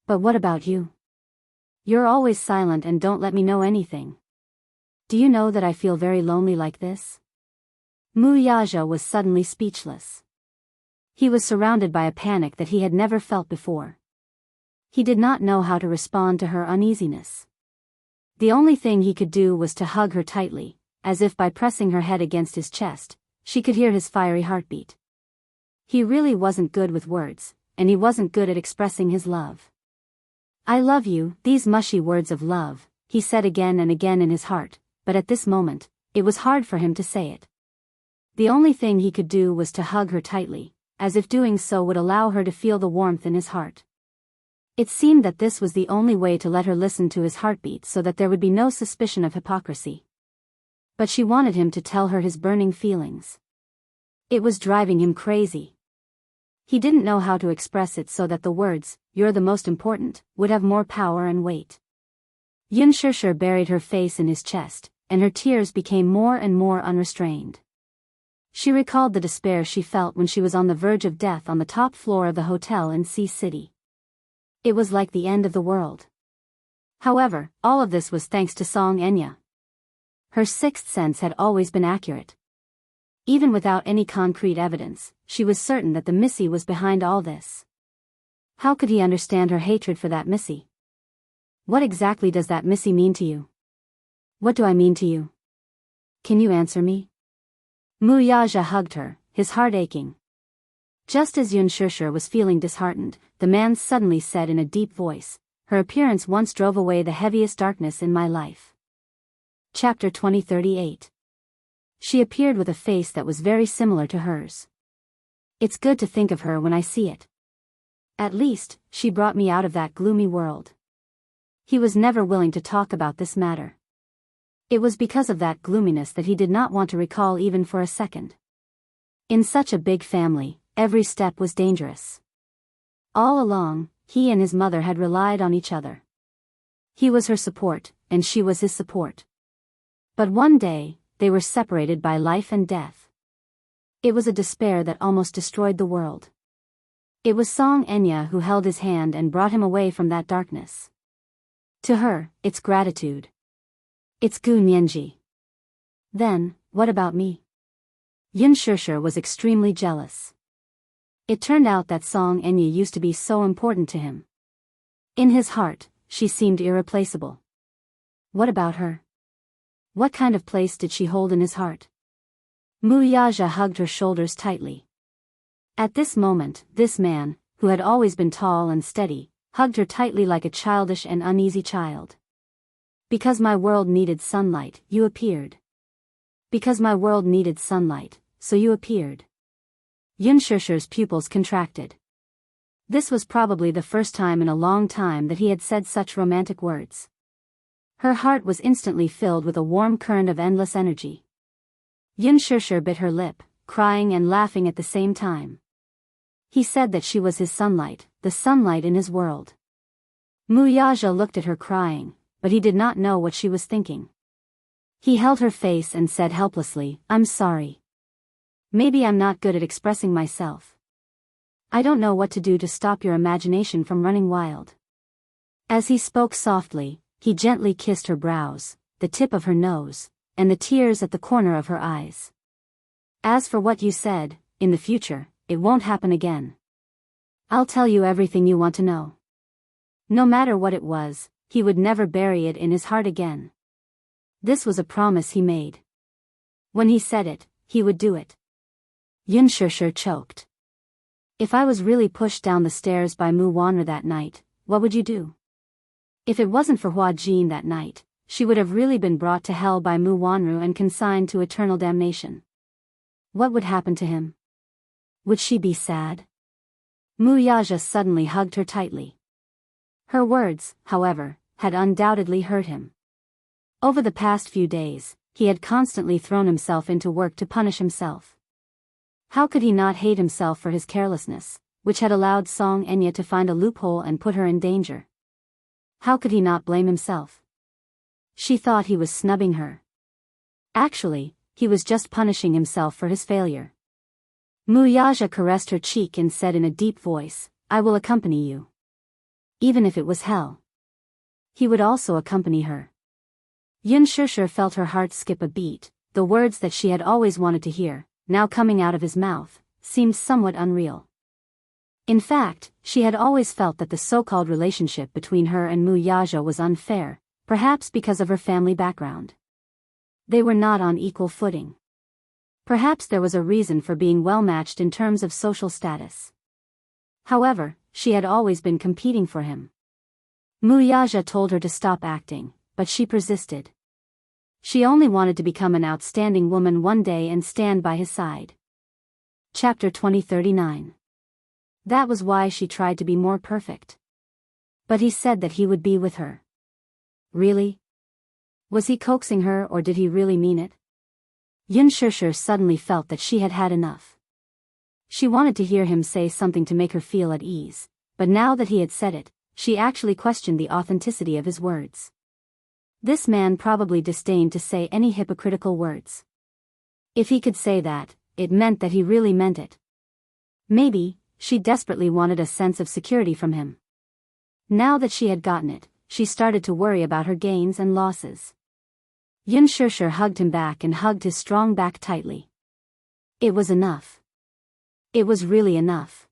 But what about you? You're always silent and don't let me know anything. Do you know that I feel very lonely like this?" Muyaja was suddenly speechless. He was surrounded by a panic that he had never felt before. He did not know how to respond to her uneasiness. The only thing he could do was to hug her tightly, as if by pressing her head against his chest, she could hear his fiery heartbeat. He really wasn't good with words, and he wasn't good at expressing his love. "I love you," these mushy words of love, he said again and again in his heart, but at this moment, it was hard for him to say it. The only thing he could do was to hug her tightly, as if doing so would allow her to feel the warmth in his heart. It seemed that this was the only way to let her listen to his heartbeat so that there would be no suspicion of hypocrisy. But she wanted him to tell her his burning feelings. It was driving him crazy. He didn't know how to express it so that the words, "You're the most important," would have more power and weight. Yun Shishir buried her face in his chest, and her tears became more and more unrestrained. She recalled the despair she felt when she was on the verge of death on the top floor of the hotel in Sea City. It was like the end of the world. However, all of this was thanks to Song Enya. Her sixth sense had always been accurate. Even without any concrete evidence, she was certain that the Missy was behind all this. How could he understand her hatred for that Missy? What exactly does that Missy mean to you? What do I mean to you? Can you answer me? Muyaja hugged her, his heart aching. Just as Yun Shishir was feeling disheartened, the man suddenly said in a deep voice, "Her appearance once drove away the heaviest darkness in my life." Chapter 2038. She appeared with a face that was very similar to hers. "It's good to think of her when I see it. At least, she brought me out of that gloomy world." He was never willing to talk about this matter. It was because of that gloominess that he did not want to recall even for a second. In such a big family, every step was dangerous. All along, he and his mother had relied on each other. He was her support, and she was his support. But one day, they were separated by life and death. It was a despair that almost destroyed the world. It was Song Enya who held his hand and brought him away from that darkness. To her, it's gratitude. It's Gu Nianji. Then, what about me? Yun Shishir was extremely jealous. It turned out that Song Enya used to be so important to him. In his heart, she seemed irreplaceable. What about her? What kind of place did she hold in his heart? Mu Yaja hugged her shoulders tightly. At this moment, this man, who had always been tall and steady, hugged her tightly like a childish and uneasy child. Because my world needed sunlight, you appeared. Because my world needed sunlight, so you appeared. Yun Shishir's pupils contracted. This was probably the first time in a long time that he had said such romantic words. Her heart was instantly filled with a warm current of endless energy. Yun Shishir bit her lip, crying and laughing at the same time. He said that she was his sunlight, the sunlight in his world. Mu Yaja looked at her crying, but he did not know what she was thinking. He held her face and said helplessly, "I'm sorry. Maybe I'm not good at expressing myself. I don't know what to do to stop your imagination from running wild." As he spoke softly, he gently kissed her brows, the tip of her nose, and the tears at the corner of her eyes. "As for what you said, in the future, it won't happen again. I'll tell you everything you want to know." No matter what it was, he would never bury it in his heart again. This was a promise he made. When he said it, he would do it. Yun Shishir choked. "If I was really pushed down the stairs by Mu Wanra that night, what would you do? If it wasn't for Hua Jin that night, she would have really been brought to hell by Mu Wanru and consigned to eternal damnation. What would happen to him? Would she be sad?" Mu Yaja suddenly hugged her tightly. Her words, however, had undoubtedly hurt him. Over the past few days, he had constantly thrown himself into work to punish himself. How could he not hate himself for his carelessness, which had allowed Song Enya to find a loophole and put her in danger? How could he not blame himself? She thought he was snubbing her. Actually, he was just punishing himself for his failure. Mu Yaja caressed her cheek and said in a deep voice, "I will accompany you." Even if it was hell. He would also accompany her. Yun Shishir felt her heart skip a beat. The words that she had always wanted to hear, now coming out of his mouth, seemed somewhat unreal. In fact, she had always felt that the so-called relationship between her and Mu Yaja was unfair, perhaps because of her family background. They were not on equal footing. Perhaps there was a reason for being well-matched in terms of social status. However, she had always been competing for him. Mu Yaja told her to stop acting, but she persisted. She only wanted to become an outstanding woman one day and stand by his side. Chapter 2039. That was why she tried to be more perfect. But he said that he would be with her. Really? Was he coaxing her or did he really mean it? Yun Shishir suddenly felt that she had had enough. She wanted to hear him say something to make her feel at ease, but now that he had said it, she actually questioned the authenticity of his words. This man probably disdained to say any hypocritical words. If he could say that, it meant that he really meant it. Maybe, she desperately wanted a sense of security from him. Now that she had gotten it, she started to worry about her gains and losses. Yun Shishir hugged him back and hugged his strong back tightly. It was enough. It was really enough.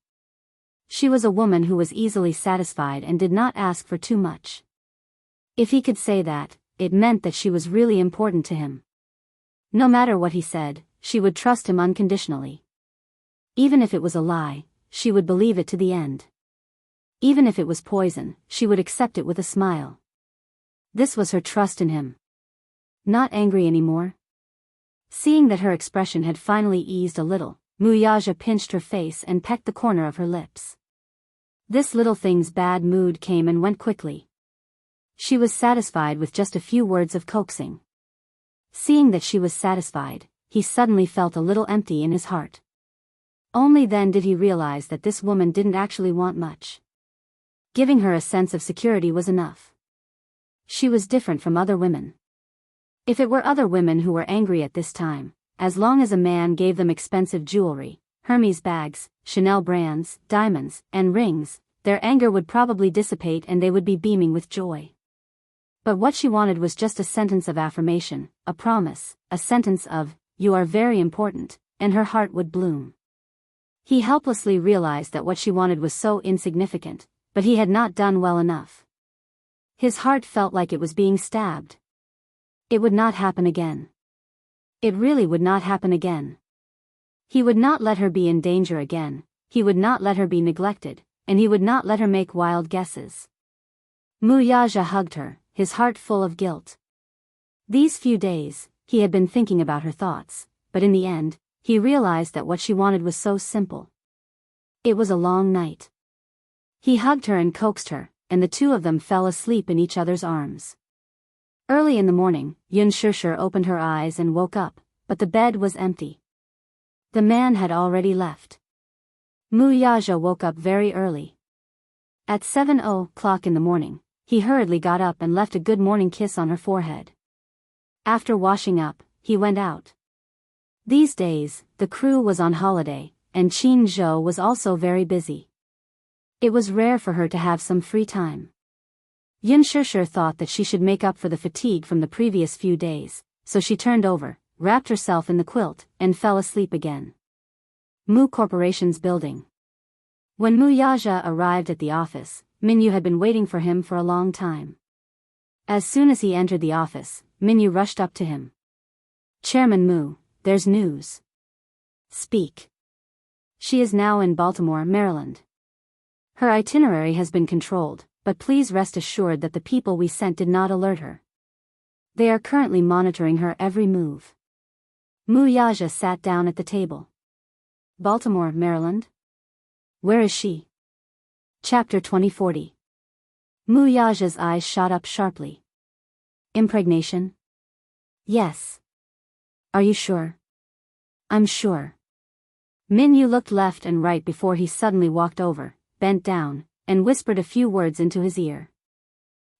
She was a woman who was easily satisfied and did not ask for too much. If he could say that, it meant that she was really important to him. No matter what he said, she would trust him unconditionally. Even if it was a lie, she would believe it to the end. Even if it was poison, she would accept it with a smile. This was her trust in him. Not angry anymore? Seeing that her expression had finally eased a little, Mu Yaja pinched her face and pecked the corner of her lips. This little thing's bad mood came and went quickly. She was satisfied with just a few words of coaxing. Seeing that she was satisfied, he suddenly felt a little empty in his heart. Only then did he realize that this woman didn't actually want much. Giving her a sense of security was enough. She was different from other women. If it were other women who were angry at this time, as long as a man gave them expensive jewelry, Hermes bags, Chanel brands, diamonds, and rings, their anger would probably dissipate and they would be beaming with joy. But what she wanted was just a sentence of affirmation, a promise, a sentence of, "You are very important," and her heart would bloom. He helplessly realized that what she wanted was so insignificant, but he had not done well enough. His heart felt like it was being stabbed. It would not happen again. It really would not happen again. He would not let her be in danger again, he would not let her be neglected, and he would not let her make wild guesses. Muyaja hugged her, his heart full of guilt. These few days, he had been thinking about her thoughts, but in the end, he realized that what she wanted was so simple. It was a long night. He hugged her and coaxed her, and the two of them fell asleep in each other's arms. Early in the morning, Yun Shishir opened her eyes and woke up, but the bed was empty. The man had already left. Muyaja woke up very early. At 7:00 in the morning, he hurriedly got up and left a good morning kiss on her forehead. After washing up, he went out. These days, the crew was on holiday, and Qin Zhou was also very busy. It was rare for her to have some free time. Yun Shishir thought that she should make up for the fatigue from the previous few days, so she turned over, wrapped herself in the quilt, and fell asleep again. Mu Corporation's building. When Muyaja arrived at the office, Minyu had been waiting for him for a long time. As soon as he entered the office, Minyu rushed up to him. "Chairman Mu, there's news." "Speak." "She is now in Baltimore, Maryland. Her itinerary has been controlled, but please rest assured that the people we sent did not alert her. They are currently monitoring her every move." Muyaja sat down at the table. "Baltimore, Maryland? Where is she?" Chapter 2040. Muyaja's eyes shot up sharply. "Impregnation?" "Yes." "Are you sure?" "I'm sure." Minyu looked left and right before he suddenly walked over, bent down, and whispered a few words into his ear.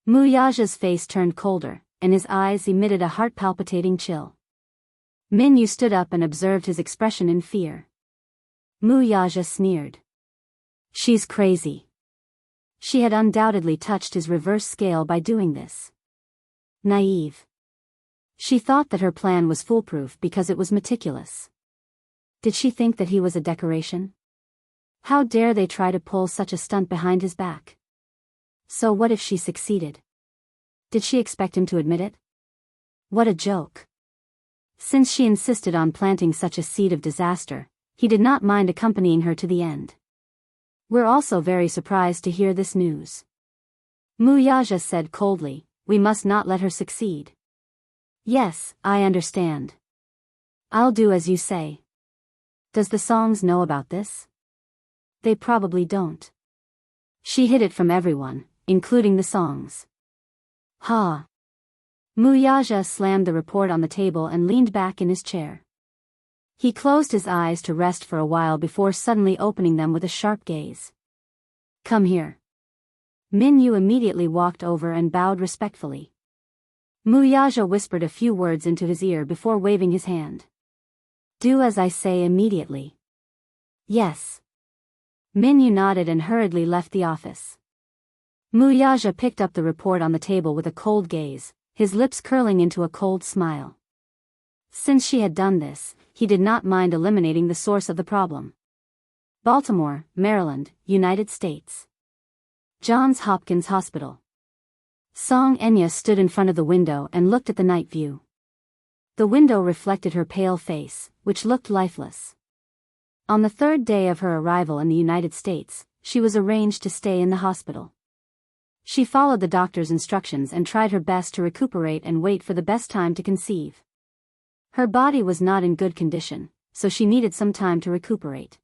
Muyaja's face turned colder, and his eyes emitted a heart-palpitating chill. Minyu stood up and observed his expression in fear. Muyaja sneered. "She's crazy." She had undoubtedly touched his reverse scale by doing this. Naive. She thought that her plan was foolproof because it was meticulous. Did she think that he was a decoration? How dare they try to pull such a stunt behind his back? So what if she succeeded? Did she expect him to admit it? What a joke. Since she insisted on planting such a seed of disaster, he did not mind accompanying her to the end. "We're also very surprised to hear this news." Muyaja said coldly, "We must not let her succeed." "Yes, I understand. I'll do as you say." "Does the Songs know about this?" "They probably don't. She hid it from everyone, including the Songs." "Ha." Muyaja slammed the report on the table and leaned back in his chair. He closed his eyes to rest for a while before suddenly opening them with a sharp gaze. "Come here." Minyu immediately walked over and bowed respectfully. Muyaja whispered a few words into his ear before waving his hand. "Do as I say immediately." "Yes." Minyu nodded and hurriedly left the office. Muyaja picked up the report on the table with a cold gaze, his lips curling into a cold smile. Since she had done this, he did not mind eliminating the source of the problem. Baltimore, Maryland, United States. Johns Hopkins Hospital. Song Enya stood in front of the window and looked at the night view. The window reflected her pale face, which looked lifeless. On the third day of her arrival in the United States, she was arranged to stay in the hospital. She followed the doctor's instructions and tried her best to recuperate and wait for the best time to conceive. Her body was not in good condition, so she needed some time to recuperate.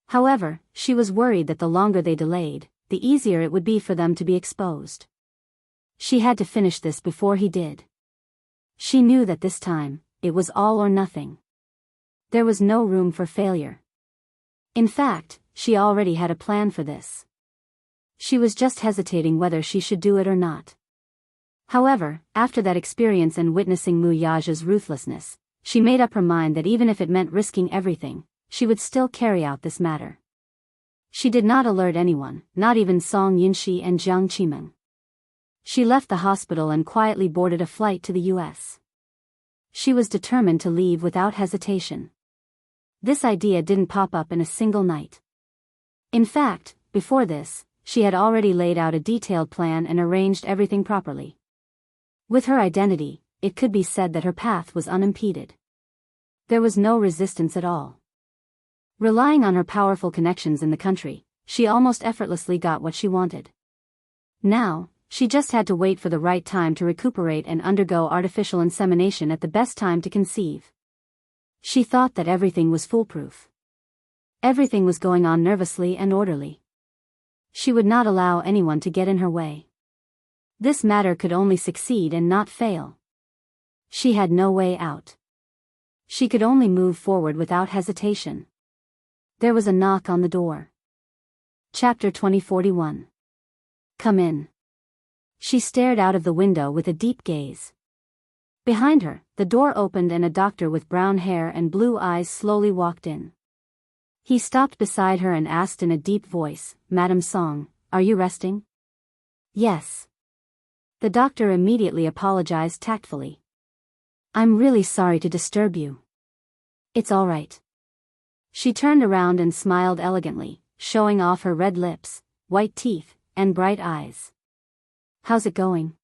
However, she was worried that the longer they delayed, the easier it would be for them to be exposed. She had to finish this before he did. She knew that this time, it was all or nothing. There was no room for failure. In fact, she already had a plan for this. She was just hesitating whether she should do it or not. However, after that experience and witnessing Mu Yaja's ruthlessness, she made up her mind that even if it meant risking everything, she would still carry out this matter. She did not alert anyone, not even Song Yunxi and Jiang Qimeng. She left the hospital and quietly boarded a flight to the US. She was determined to leave without hesitation. This idea didn't pop up in a single night. In fact, before this, she had already laid out a detailed plan and arranged everything properly. With her identity, it could be said that her path was unimpeded. There was no resistance at all. Relying on her powerful connections in the country, she almost effortlessly got what she wanted. Now, she just had to wait for the right time to recuperate and undergo artificial insemination at the best time to conceive. She thought that everything was foolproof. Everything was going on nervously and orderly. She would not allow anyone to get in her way. This matter could only succeed and not fail. She had no way out. She could only move forward without hesitation. There was a knock on the door. Chapter 2041. Come in. She stared out of the window with a deep gaze. Behind her, the door opened and a doctor with brown hair and blue eyes slowly walked in. He stopped beside her and asked in a deep voice, "Madam Song, are you resting?" "Yes." The doctor immediately apologized tactfully. "I'm really sorry to disturb you." "It's all right." She turned around and smiled elegantly, showing off her red lips, white teeth, and bright eyes. "How's it going?"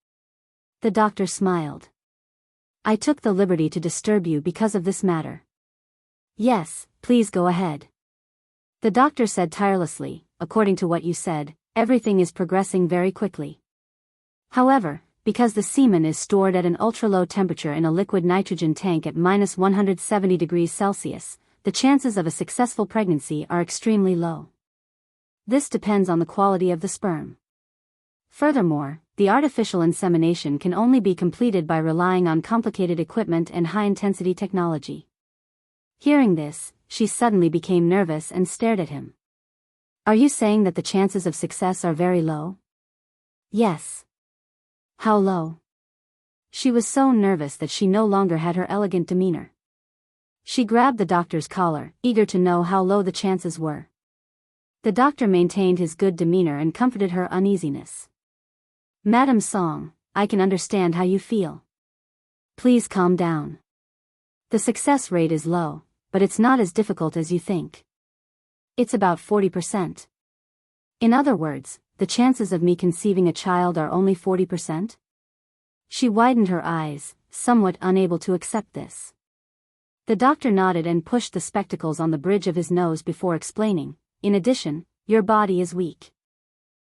The doctor smiled. "I took the liberty to disturb you because of this matter." "Yes, please go ahead." The doctor said tirelessly, "According to what you said, everything is progressing very quickly. However, because the semen is stored at an ultra-low temperature in a liquid nitrogen tank at -170 degrees Celsius, the chances of a successful pregnancy are extremely low. This depends on the quality of the sperm. Furthermore, the artificial insemination can only be completed by relying on complicated equipment and high-intensity technology." Hearing this, she suddenly became nervous and stared at him. "Are you saying that the chances of success are very low?" "Yes." "How low?" She was so nervous that she no longer had her elegant demeanor. She grabbed the doctor's collar, eager to know how low the chances were. The doctor maintained his good demeanor and comforted her uneasiness. "Madam Song, I can understand how you feel. Please calm down. The success rate is low, but it's not as difficult as you think. It's about 40%. In other words, the chances of me conceiving a child are only 40%? She widened her eyes, somewhat unable to accept this. The doctor nodded and pushed the spectacles on the bridge of his nose before explaining, "In addition, your body is weak.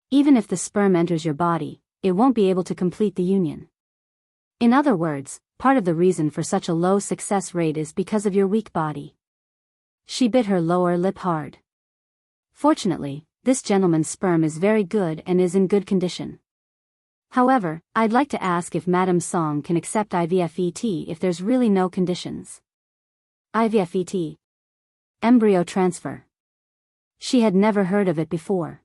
Even if the sperm enters your body, it won't be able to complete the union. In other words, part of the reason for such a low success rate is because of your weak body." She bit her lower lip hard. "Fortunately, this gentleman's sperm is very good and is in good condition. However, I'd like to ask if Madam Song can accept IVFET if there's really no conditions." IVFET. Embryo transfer. She had never heard of it before.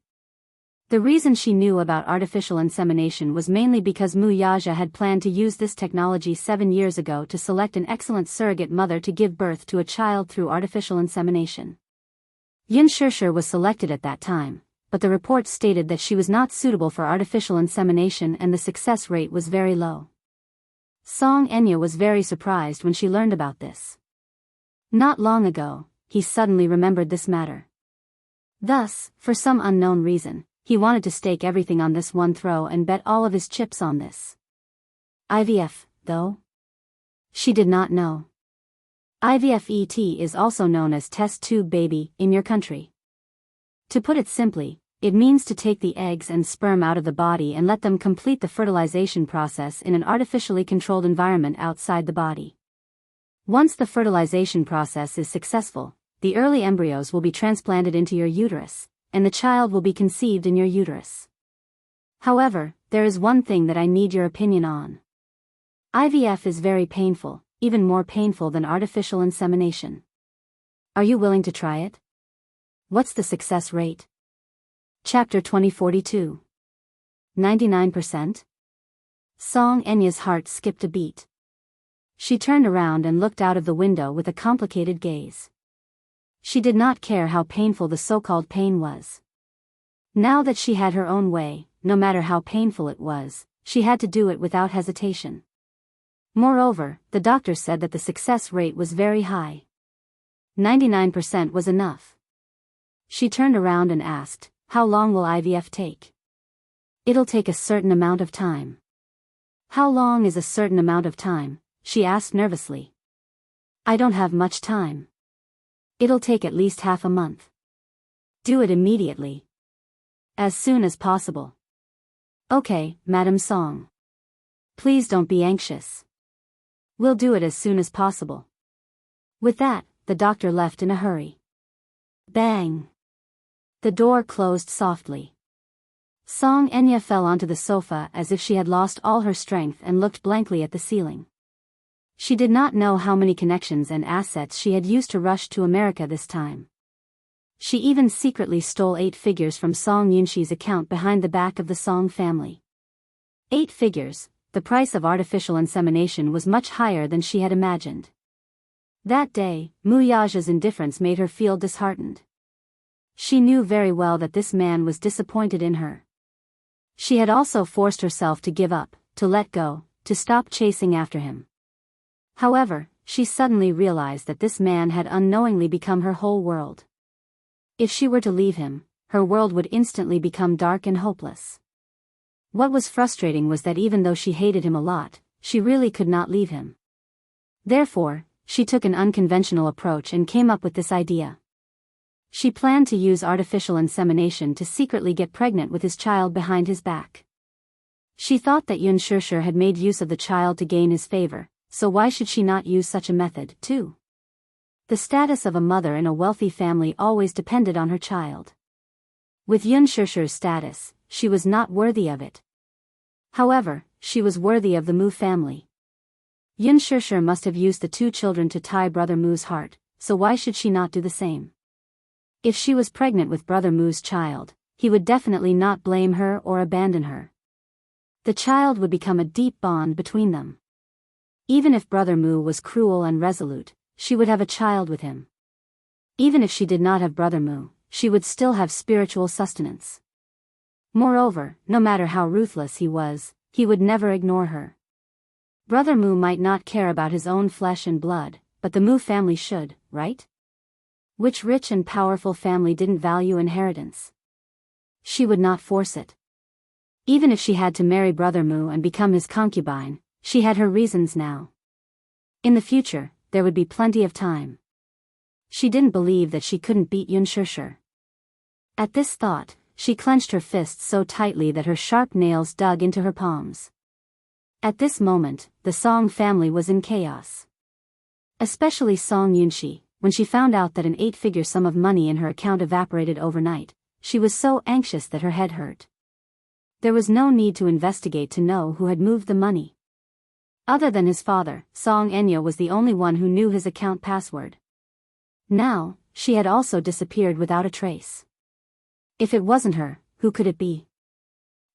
The reason she knew about artificial insemination was mainly because Mu Yaja had planned to use this technology 7 years ago to select an excellent surrogate mother to give birth to a child through artificial insemination. Yin Shishir was selected at that time, but the reports stated that she was not suitable for artificial insemination and the success rate was very low. Song Enya was very surprised when she learned about this. Not long ago, he suddenly remembered this matter. Thus, for some unknown reason, he wanted to stake everything on this one throw and bet all of his chips on this. IVF, though? She did not know. IVFET is also known as test tube baby in your country. To put it simply, it means to take the eggs and sperm out of the body and let them complete the fertilization process in an artificially controlled environment outside the body. Once the fertilization process is successful, the early embryos will be transplanted into your uterus, and the child will be conceived in your uterus. However, there is one thing that I need your opinion on. IVF is very painful, even more painful than artificial insemination. Are you willing to try it? What's the success rate? Chapter 2042. 99%? Song Enya's heart skipped a beat. She turned around and looked out of the window with a complicated gaze. She did not care how painful the so-called pain was. Now that she had her own way, no matter how painful it was, she had to do it without hesitation. Moreover, the doctor said that the success rate was very high. 99% was enough. She turned around and asked, "How long will IVF take?" "It'll take a certain amount of time." "How long is a certain amount of time?" she asked nervously. "I don't have much time." "It'll take at least half a month." "Do it immediately." "As soon as possible." "Okay, Madam Song. Please don't be anxious. We'll do it as soon as possible." With that, the doctor left in a hurry. Bang! The door closed softly. Song Enya fell onto the sofa as if she had lost all her strength and looked blankly at the ceiling. She did not know how many connections and assets she had used to rush to America this time. She even secretly stole 8 figures from Song Yunshi's account behind the back of the Song family. 8 figures, the price of artificial insemination was much higher than she had imagined. That day, Mu Yaja's indifference made her feel disheartened. She knew very well that this man was disappointed in her. She had also forced herself to give up, to let go, to stop chasing after him. However, she suddenly realized that this man had unknowingly become her whole world. If she were to leave him, her world would instantly become dark and hopeless. What was frustrating was that even though she hated him a lot, she really could not leave him. Therefore, she took an unconventional approach and came up with this idea. She planned to use artificial insemination to secretly get pregnant with his child behind his back. She thought that Yun Shishir had made use of the child to gain his favor, so why should she not use such a method, too? The status of a mother in a wealthy family always depended on her child. With Yun Shishir's status, she was not worthy of it. However, she was worthy of the Mu family. Yun Shishir must have used the 2 children to tie Brother Mu's heart, so why should she not do the same? If she was pregnant with Brother Mu's child, he would definitely not blame her or abandon her. The child would become a deep bond between them. Even if Brother Mu was cruel and resolute, she would have a child with him. Even if she did not have Brother Mu, she would still have spiritual sustenance. Moreover, no matter how ruthless he would never ignore her. Brother Mu might not care about his own flesh and blood, but the Mu family should, right? Which rich and powerful family didn't value inheritance? She would not force it. Even if she had to marry Brother Mu and become his concubine, she had her reasons now. In the future, there would be plenty of time. She didn't believe that she couldn't beat Yun Shishir. At this thought, she clenched her fists so tightly that her sharp nails dug into her palms. At this moment, the Song family was in chaos. Especially Song Yunshi. When she found out that an 8-figure sum of money in her account evaporated overnight, she was so anxious that her head hurt. There was no need to investigate to know who had moved the money. Other than his father, Song Enya was the only one who knew his account password. Now, she had also disappeared without a trace. If it wasn't her, who could it be?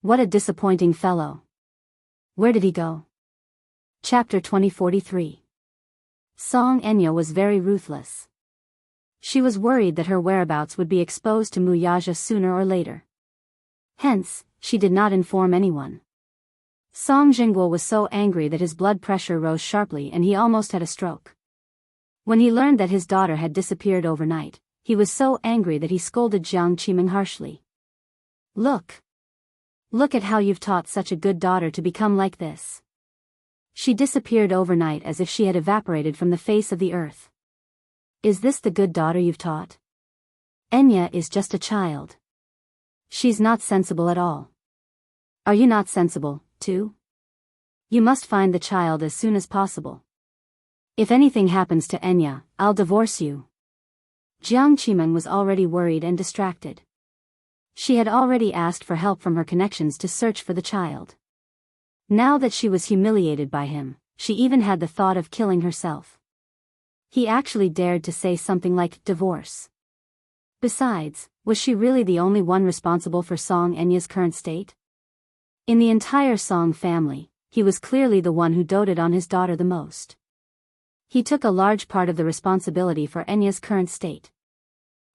What a disappointing fellow. Where did he go? Chapter 2043. Song Enya was very ruthless. She was worried that her whereabouts would be exposed to Mu Yaja sooner or later. Hence, she did not inform anyone. Song Jingguo was so angry that his blood pressure rose sharply and he almost had a stroke. When he learned that his daughter had disappeared overnight, he was so angry that he scolded Jiang Qiming harshly. Look at how you've taught such a good daughter to become like this. She disappeared overnight as if she had evaporated from the face of the earth. Is this the good daughter you've taught? Enya is just a child. She's not sensible at all. Are you not sensible, too? You must find the child as soon as possible. If anything happens to Enya, I'll divorce you. Jiang Qimeng was already worried and distracted. She had already asked for help from her connections to search for the child. Now that she was humiliated by him, she even had the thought of killing herself. He actually dared to say something like divorce. Besides, was she really the only one responsible for Song Enya's current state? In the entire Song family, he was clearly the one who doted on his daughter the most. He took a large part of the responsibility for Enya's current state.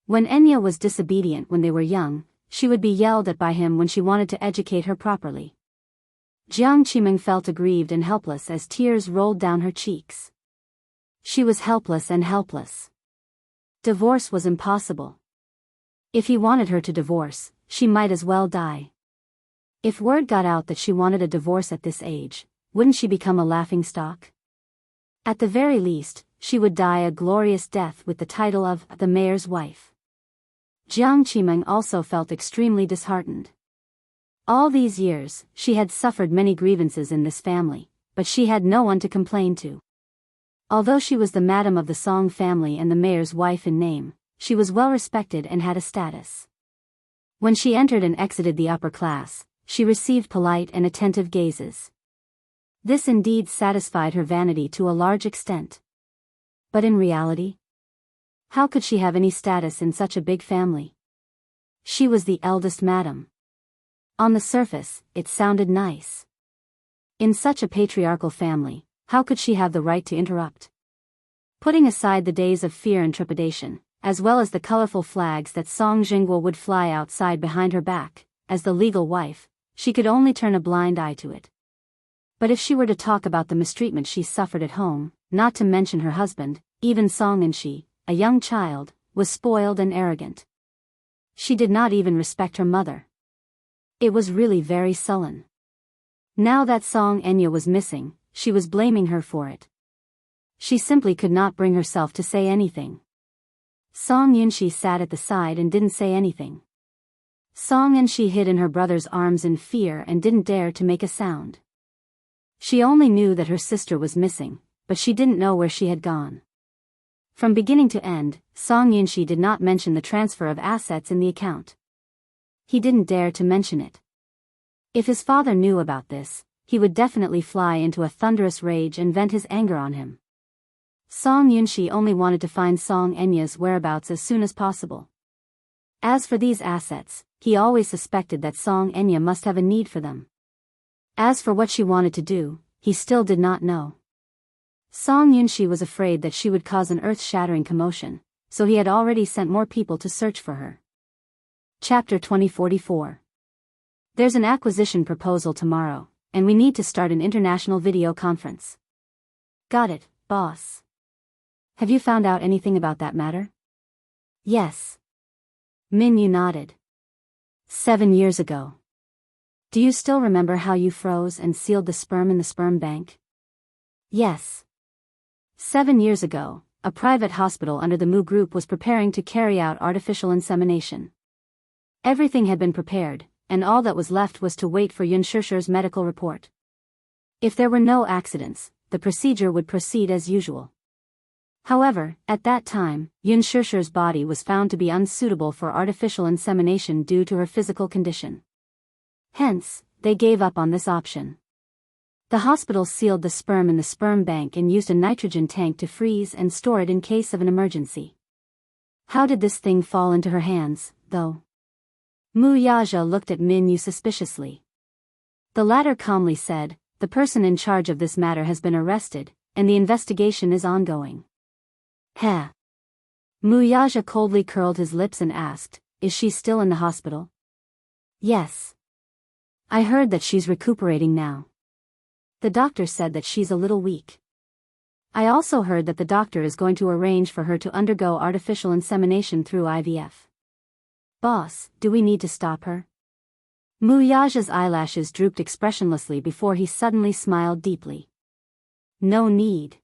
When Enya was disobedient when they were young, she would be yelled at by him when she wanted to educate her properly. Jiang Qimeng felt aggrieved and helpless as tears rolled down her cheeks. She was helpless and helpless. Divorce was impossible. If he wanted her to divorce, she might as well die. If word got out that she wanted a divorce at this age, wouldn't she become a laughingstock? At the very least, she would die a glorious death with the title of the mayor's wife. Jiang Qimeng also felt extremely disheartened. All these years, she had suffered many grievances in this family, but she had no one to complain to. Although she was the madam of the Song family and the mayor's wife in name, she was well respected and had a status. When she entered and exited the upper class, she received polite and attentive gazes. This indeed satisfied her vanity to a large extent. But in reality, how could she have any status in such a big family? She was the eldest madam. On the surface, it sounded nice. In such a patriarchal family, how could she have the right to interrupt? Putting aside the days of fear and trepidation, as well as the colorful flags that Song Jingguo would fly outside behind her back, as the legal wife, she could only turn a blind eye to it. But if she were to talk about the mistreatment she suffered at home, not to mention her husband, even Song and she, a young child, was spoiled and arrogant. She did not even respect her mother. It was really very sullen. Now that Song Enya was missing, she was blaming her for it. She simply could not bring herself to say anything. Song Yunshi sat at the side and didn't say anything. Song Enshi hid in her brother's arms in fear and didn't dare to make a sound. She only knew that her sister was missing, but she didn't know where she had gone. From beginning to end, Song Yunshi did not mention the transfer of assets in the account. He didn't dare to mention it. If his father knew about this, he would definitely fly into a thunderous rage and vent his anger on him. Song Yunshi only wanted to find Song Enya's whereabouts as soon as possible. As for these assets, he always suspected that Song Enya must have a need for them. As for what she wanted to do, he still did not know. Song Yunshi was afraid that she would cause an earth-shattering commotion, so he had already sent more people to search for her. Chapter 2044. There's an acquisition proposal tomorrow, and we need to start an international video conference. Got it, boss. Have you found out anything about that matter? Yes. Minyu nodded. 7 years ago. Do you still remember how you froze and sealed the sperm in the sperm bank? Yes. 7 years ago, a private hospital under the Mu Group was preparing to carry out artificial insemination. Everything had been prepared, and all that was left was to wait for Yun Shishir's medical report. If there were no accidents, the procedure would proceed as usual. However, at that time, Yun Shishir's body was found to be unsuitable for artificial insemination due to her physical condition. Hence, they gave up on this option. The hospital sealed the sperm in the sperm bank and used a nitrogen tank to freeze and store it in case of an emergency. How did this thing fall into her hands, though? Mu Yaja looked at Minyu suspiciously. The latter calmly said, "The person in charge of this matter has been arrested, and the investigation is ongoing." Heh. Mu Yaja coldly curled his lips and asked, "Is she still in the hospital?" "Yes. I heard that she's recuperating now. The doctor said that she's a little weak. I also heard that the doctor is going to arrange for her to undergo artificial insemination through IVF. Boss, do we need to stop her?" Mu Yaja's eyelashes drooped expressionlessly before he suddenly smiled deeply. "No need."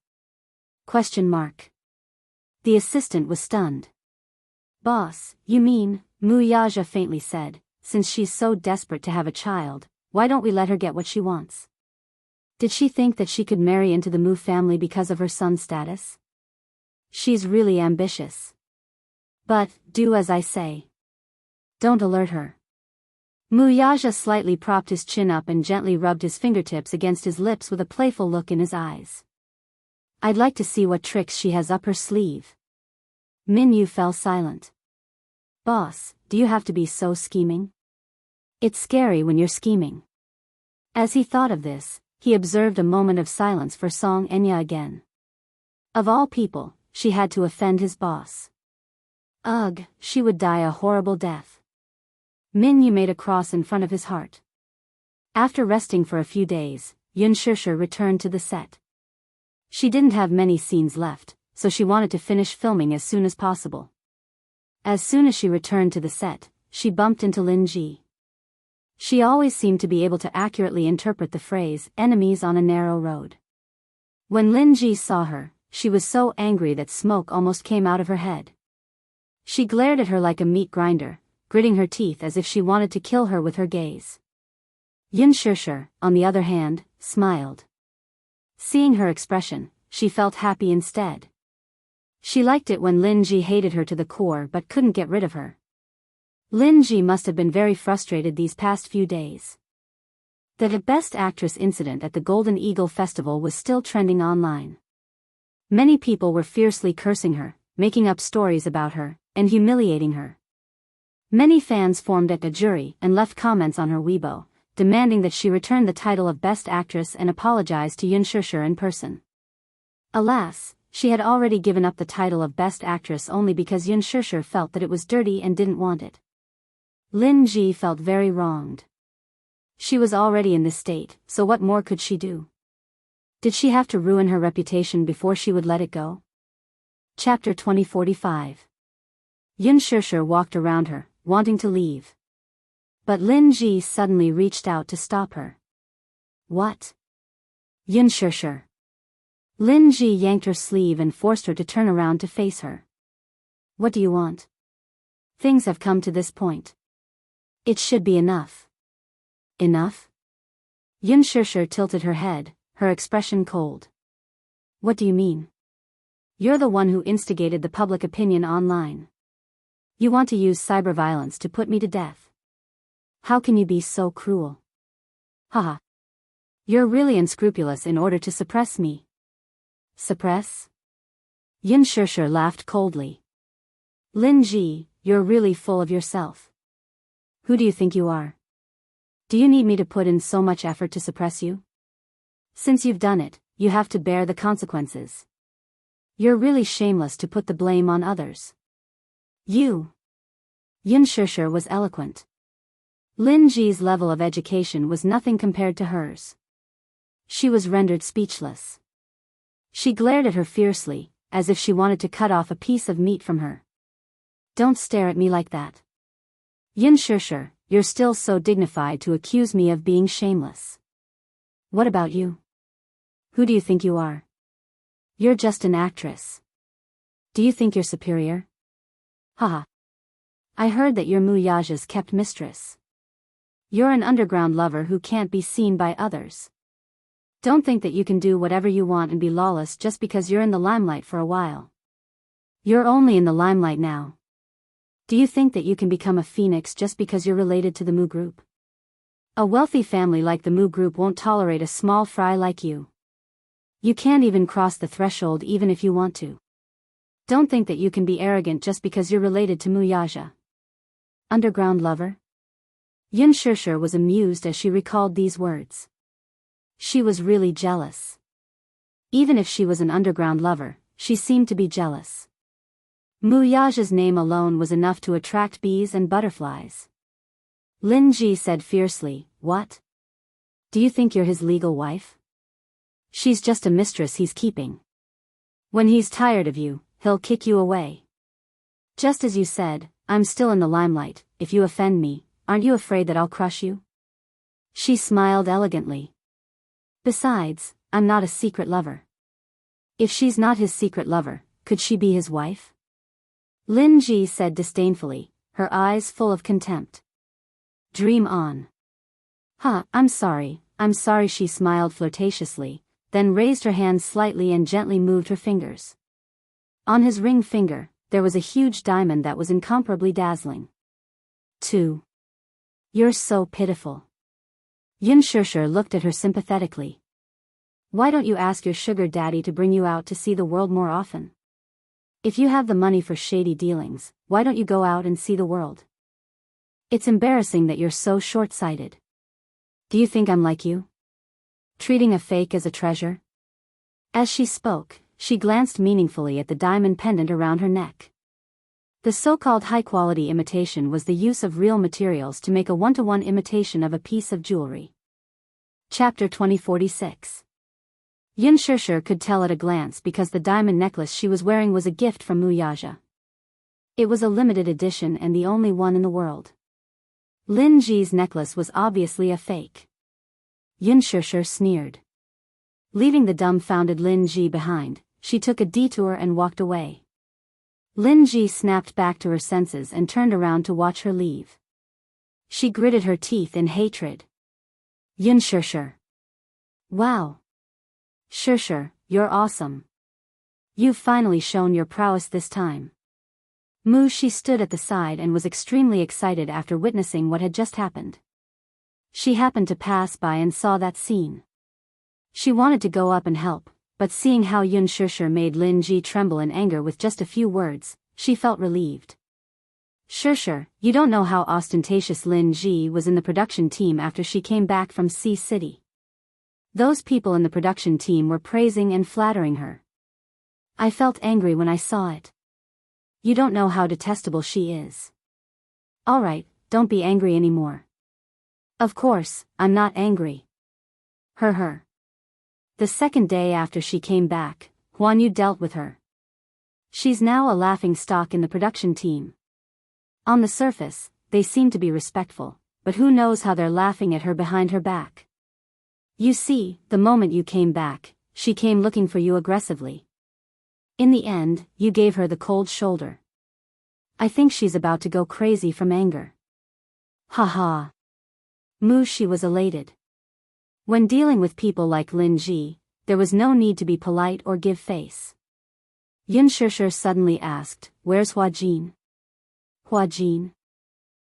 Question mark. The assistant was stunned. "Boss, you mean," Mu Yaja faintly said, "since she's so desperate to have a child, why don't we let her get what she wants? Did she think that she could marry into the Mu family because of her son's status? She's really ambitious. But, do as I say. Don't alert her." Mu Yaja slightly propped his chin up and gently rubbed his fingertips against his lips with a playful look in his eyes. "I'd like to see what tricks she has up her sleeve." Minyu fell silent. "Boss, do you have to be so scheming? It's scary when you're scheming." As he thought of this, he observed a moment of silence for Song Enya again. Of all people, she had to offend his boss. Ugh, she would die a horrible death. Min Yu made a cross in front of his heart. After resting for a few days, Yun Shusher returned to the set. She didn't have many scenes left, so she wanted to finish filming as soon as possible. As soon as she returned to the set, she bumped into Lin Ji. She always seemed to be able to accurately interpret the phrase, enemies on a narrow road. When Lin Ji saw her, she was so angry that smoke almost came out of her head. She glared at her like a meat grinder, gritting her teeth as if she wanted to kill her with her gaze. Yun Shusher, on the other hand, smiled. Seeing her expression, she felt happy instead. She liked it when Lin Ji hated her to the core but couldn't get rid of her. Lin Ji must have been very frustrated these past few days. The Best Actress incident at the Golden Eagle Festival was still trending online. Many people were fiercely cursing her, making up stories about her, and humiliating her. Many fans formed a jury and left comments on her Weibo, demanding that she return the title of Best Actress and apologize to Yun Shusher in person. Alas, she had already given up the title of Best Actress only because Yun Shusher felt that it was dirty and didn't want it. Lin Ji felt very wronged. She was already in this state, so what more could she do? Did she have to ruin her reputation before she would let it go? Chapter 2045. Yun Shusher walked around her, wanting to leave. But Lin Ji suddenly reached out to stop her. What? Yun Shusher. Lin Ji yanked her sleeve and forced her to turn around to face her. What do you want? Things have come to this point. It should be enough. Enough? Yun Shusher tilted her head, her expression cold. What do you mean? You're the one who instigated the public opinion online. You want to use cyber violence to put me to death. How can you be so cruel? Haha. You're really unscrupulous in order to suppress me. Suppress? Yun Shusher laughed coldly. Lin Ji, you're really full of yourself. Who do you think you are? Do you need me to put in so much effort to suppress you? Since you've done it, you have to bear the consequences. You're really shameless to put the blame on others. You. Yun Shusher was eloquent. Lin Ji's level of education was nothing compared to hers. She was rendered speechless. She glared at her fiercely, as if she wanted to cut off a piece of meat from her. Don't stare at me like that. Yun Shusher, you're still so dignified to accuse me of being shameless. What about you? Who do you think you are? You're just an actress. Do you think you're superior? Haha. I heard that you're Mu Yaja's kept mistress. You're an underground lover who can't be seen by others. Don't think that you can do whatever you want and be lawless just because you're in the limelight for a while. You're only in the limelight now. Do you think that you can become a phoenix just because you're related to the Mu group? A wealthy family like the Mu group won't tolerate a small fry like you. You can't even cross the threshold even if you want to. Don't think that you can be arrogant just because you're related to Mu Yaja. Underground lover? Yun Shusher was amused as she recalled these words. She was really jealous. Even if she was an underground lover, she seemed to be jealous. Mu Yaja's name alone was enough to attract bees and butterflies. Lin Ji said fiercely, what? Do you think you're his legal wife? She's just a mistress he's keeping. When he's tired of you, he'll kick you away. Just as you said, I'm still in the limelight. If you offend me, aren't you afraid that I'll crush you? She smiled elegantly. Besides, I'm not a secret lover. If she's not his secret lover, could she be his wife? Lin Ji said disdainfully, her eyes full of contempt. Dream on. I'm sorry, she smiled flirtatiously, then raised her hand slightly and gently moved her fingers. On his ring finger, there was a huge diamond that was incomparably dazzling. 2. You're so pitiful. Yun Shusher looked at her sympathetically. Why don't you ask your sugar daddy to bring you out to see the world more often? If you have the money for shady dealings, why don't you go out and see the world? It's embarrassing that you're so short-sighted. Do you think I'm like you? treating a fake as a treasure? As she spoke, she glanced meaningfully at the diamond pendant around her neck. The so-called high-quality imitation was the use of real materials to make a one-to-one imitation of a piece of jewelry. Chapter 2046. Yun Shishir could tell at a glance because the diamond necklace she was wearing was a gift from Muyaja. It was a limited edition and the only one in the world. Lin Ji's necklace was obviously a fake. Yun Shishir sneered. Leaving the dumbfounded Lin Ji behind, she took a detour and walked away. Lin Ji snapped back to her senses and turned around to watch her leave. She gritted her teeth in hatred. Yun Shishir. Wow. Shishir, you're awesome. You've finally shown your prowess this time. She stood at the side and was extremely excited after witnessing what had just happened. She happened to pass by and saw that scene. She wanted to go up and help, but seeing how Yun Shishir made Lin Ji tremble in anger with just a few words, she felt relieved. Shishir, you don't know how ostentatious Lin Ji was in the production team after she came back from Sea City. Those people in the production team were praising and flattering her. I felt angry when I saw it. You don't know how detestable she is. Alright, don't be angry anymore. Of course, I'm not angry. Her. The second day after she came back, Huan Yu dealt with her. She's now a laughing stock in the production team. On the surface, they seem to be respectful, but who knows how they're laughing at her behind her back. You see, the moment you came back, she came looking for you aggressively. In the end, you gave her the cold shoulder. I think she's about to go crazy from anger. Haha. She was elated. When dealing with people like Lin Ji, there was no need to be polite or give face. Yun Shishir suddenly asked, "Where's Hua Jin?" Hua Jin?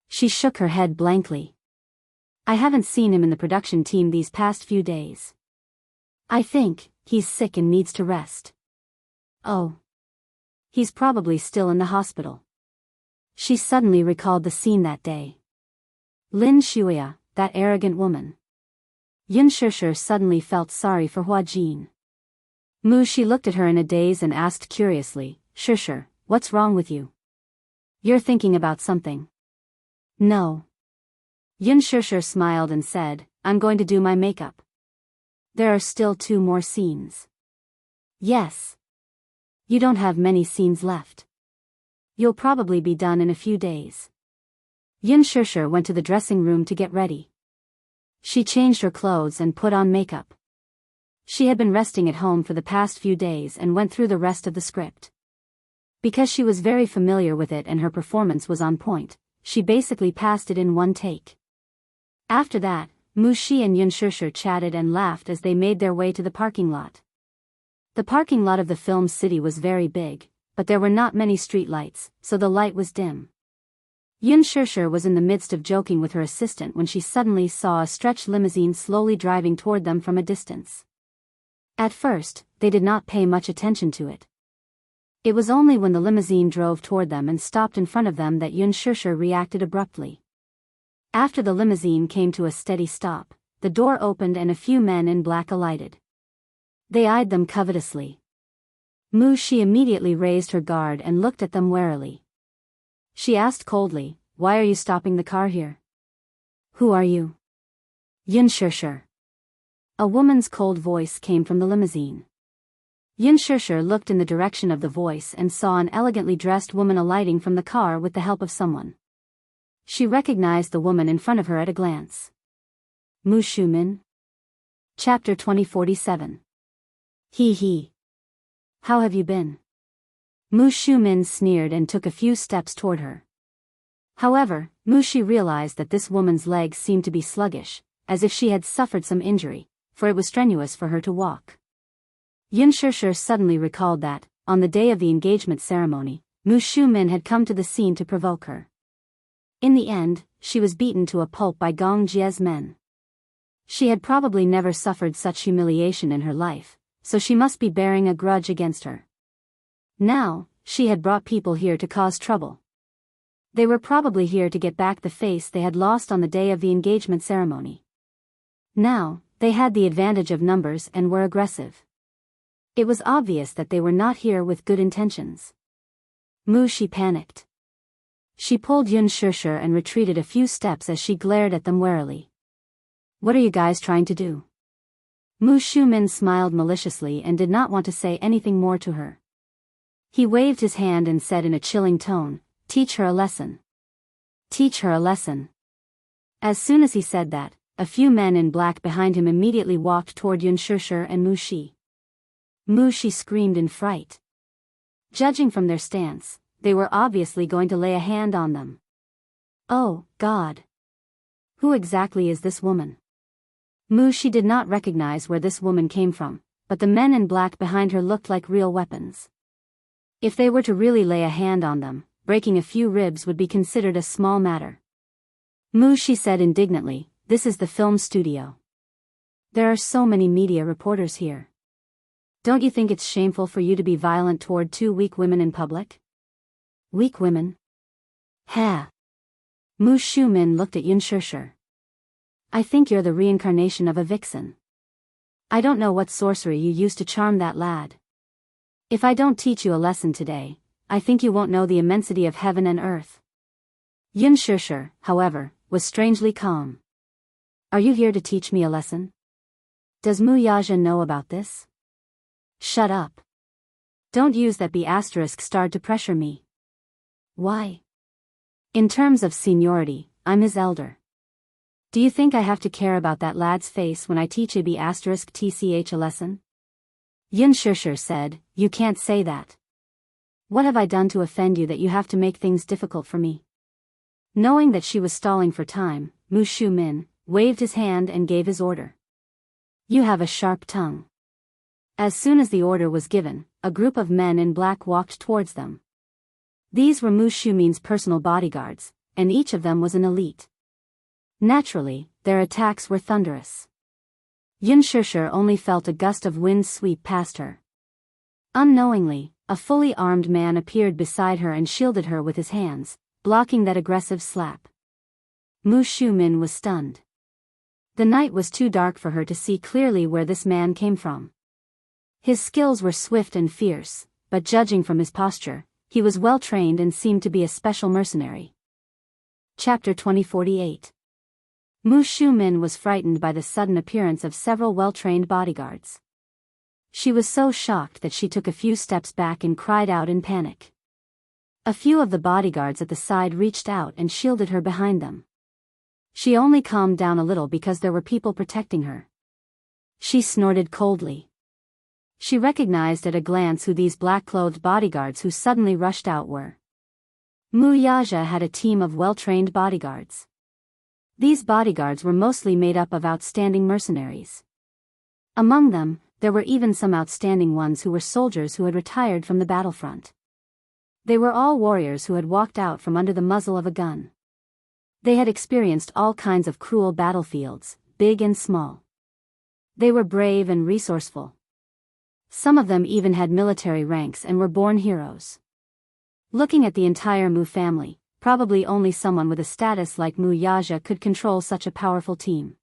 She shook her head blankly. I haven't seen him in the production team these past few days. I think he's sick and needs to rest. Oh. He's probably still in the hospital. She suddenly recalled the scene that day. Lin Shuya, that arrogant woman. Yun Shishir suddenly felt sorry for Hua Jin. She looked at her in a daze and asked curiously, "Shishir, what's wrong with you? You're thinking about something." No. Yun Shishir smiled and said, "I'm going to do my makeup. There are still 2 more scenes." Yes. You don't have many scenes left. You'll probably be done in a few days. Yun Shishir went to the dressing room to get ready. She changed her clothes and put on makeup. She had been resting at home for the past few days and went through the rest of the script. Because she was very familiar with it and her performance was on point, she basically passed it in one take. After that, Shi and Yun Shishir chatted and laughed as they made their way to the parking lot. The parking lot of the film city was very big, but there were not many street lights, so the light was dim. Yun Shishir was in the midst of joking with her assistant when she suddenly saw a stretched limousine slowly driving toward them from a distance. At first, they did not pay much attention to it. It was only when the limousine drove toward them and stopped in front of them that Yun Shishir reacted abruptly. After the limousine came to a steady stop, the door opened and a few men in black alighted. They eyed them covetously. Shi immediately raised her guard and looked at them warily. She asked coldly, "Why are you stopping the car here? Who are you?" Yun Shishir. A woman's cold voice came from the limousine. Yun Shishir looked in the direction of the voice and saw an elegantly dressed woman alighting from the car with the help of someone. She recognized the woman in front of her at a glance. Mu Shumin. Chapter 2047. He. How have you been? Mu Shumin sneered and took a few steps toward her. However, Shi realized that this woman's legs seemed to be sluggish, as if she had suffered some injury, for it was strenuous for her to walk. Yun Shishir suddenly recalled that, on the day of the engagement ceremony, Mu Shumin had come to the scene to provoke her. In the end, she was beaten to a pulp by Gong Jie's men. She had probably never suffered such humiliation in her life, so she must be bearing a grudge against her. Now, she had brought people here to cause trouble. They were probably here to get back the face they had lost on the day of the engagement ceremony. Now, They had the advantage of numbers and were aggressive. It was obvious that they were not here with good intentions. She panicked. She pulled Yun Shishir and retreated a few steps as she glared at them warily. What are you guys trying to do? Mu Shumin smiled maliciously and did not want to say anything more to her. He waved his hand and said in a chilling tone, "Teach her a lesson. Teach her a lesson." As soon as he said that, a few men in black behind him immediately walked toward Yun Shishir and Mu Shi. Mu Shi screamed in fright. Judging from their stance, they were obviously going to lay a hand on them. Oh, God! Who exactly is this woman? Mu Shi did not recognize where this woman came from, but the men in black behind her looked like real weapons. If they were to really lay a hand on them, breaking a few ribs would be considered a small matter. Mu Shi said indignantly, "This is the film studio. There are so many media reporters here. Don't you think it's shameful for you to be violent toward two weak women in public?" Weak women? Ha! Mu Shumin looked at Yun Shishir. I think you're the reincarnation of a vixen. I don't know what sorcery you used to charm that lad. If I don't teach you a lesson today, I think you won't know the immensity of heaven and earth. Yun Shishir, however, was strangely calm. Are you here to teach me a lesson? Does Mu Yaja know about this? Shut up. Don't use that B** star to pressure me. Why? In terms of seniority, I'm his elder. Do you think I have to care about that lad's face when I teach a B** tch a lesson? Yun Shishir said, You can't say that. What have I done to offend you that you have to make things difficult for me? Knowing that she was stalling for time, Mu Shumin waved his hand and gave his order. You have a sharp tongue. As soon as the order was given, a group of men in black walked towards them. These were Mu Shumin's personal bodyguards, and each of them was an elite. Naturally, their attacks were thunderous. Yun Shishir only felt a gust of wind sweep past her. Unknowingly, a fully armed man appeared beside her and shielded her with his hands, blocking that aggressive slap. Mu Shumin was stunned. The night was too dark for her to see clearly where this man came from. His skills were swift and fierce, but judging from his posture, he was well trained and seemed to be a special mercenary. Chapter 2048. Mu Shumin was frightened by the sudden appearance of several well-trained bodyguards. She was so shocked that she took a few steps back and cried out in panic. A few of the bodyguards at the side reached out and shielded her behind them. She only calmed down a little because there were people protecting her. She snorted coldly. She recognized at a glance who these black-clothed bodyguards who suddenly rushed out were. Mu Yaja had a team of well-trained bodyguards. These bodyguards were mostly made up of outstanding mercenaries. Among them, there were even some outstanding ones who were soldiers who had retired from the battlefront. They were all warriors who had walked out from under the muzzle of a gun. They had experienced all kinds of cruel battlefields, big and small. They were brave and resourceful. Some of them even had military ranks and were born heroes. Looking at the entire Mu family, probably only someone with a status like Mu Yaja could control such a powerful team.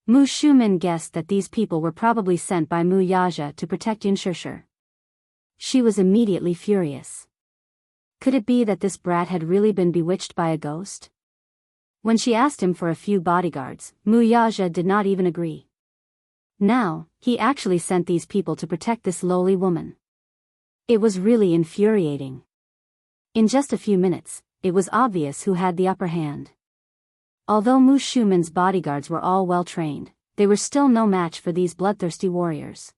Mu Shumin guessed that these people were probably sent by Mu Yaja to protect Yun Shishir. She was immediately furious. Could it be that this brat had really been bewitched by a ghost? When she asked him for a few bodyguards, Mu Yaja did not even agree. Now, he actually sent these people to protect this lowly woman. It was really infuriating. In just a few minutes, it was obvious who had the upper hand. Although Mu Shumin's bodyguards were all well trained, they were still no match for these bloodthirsty warriors.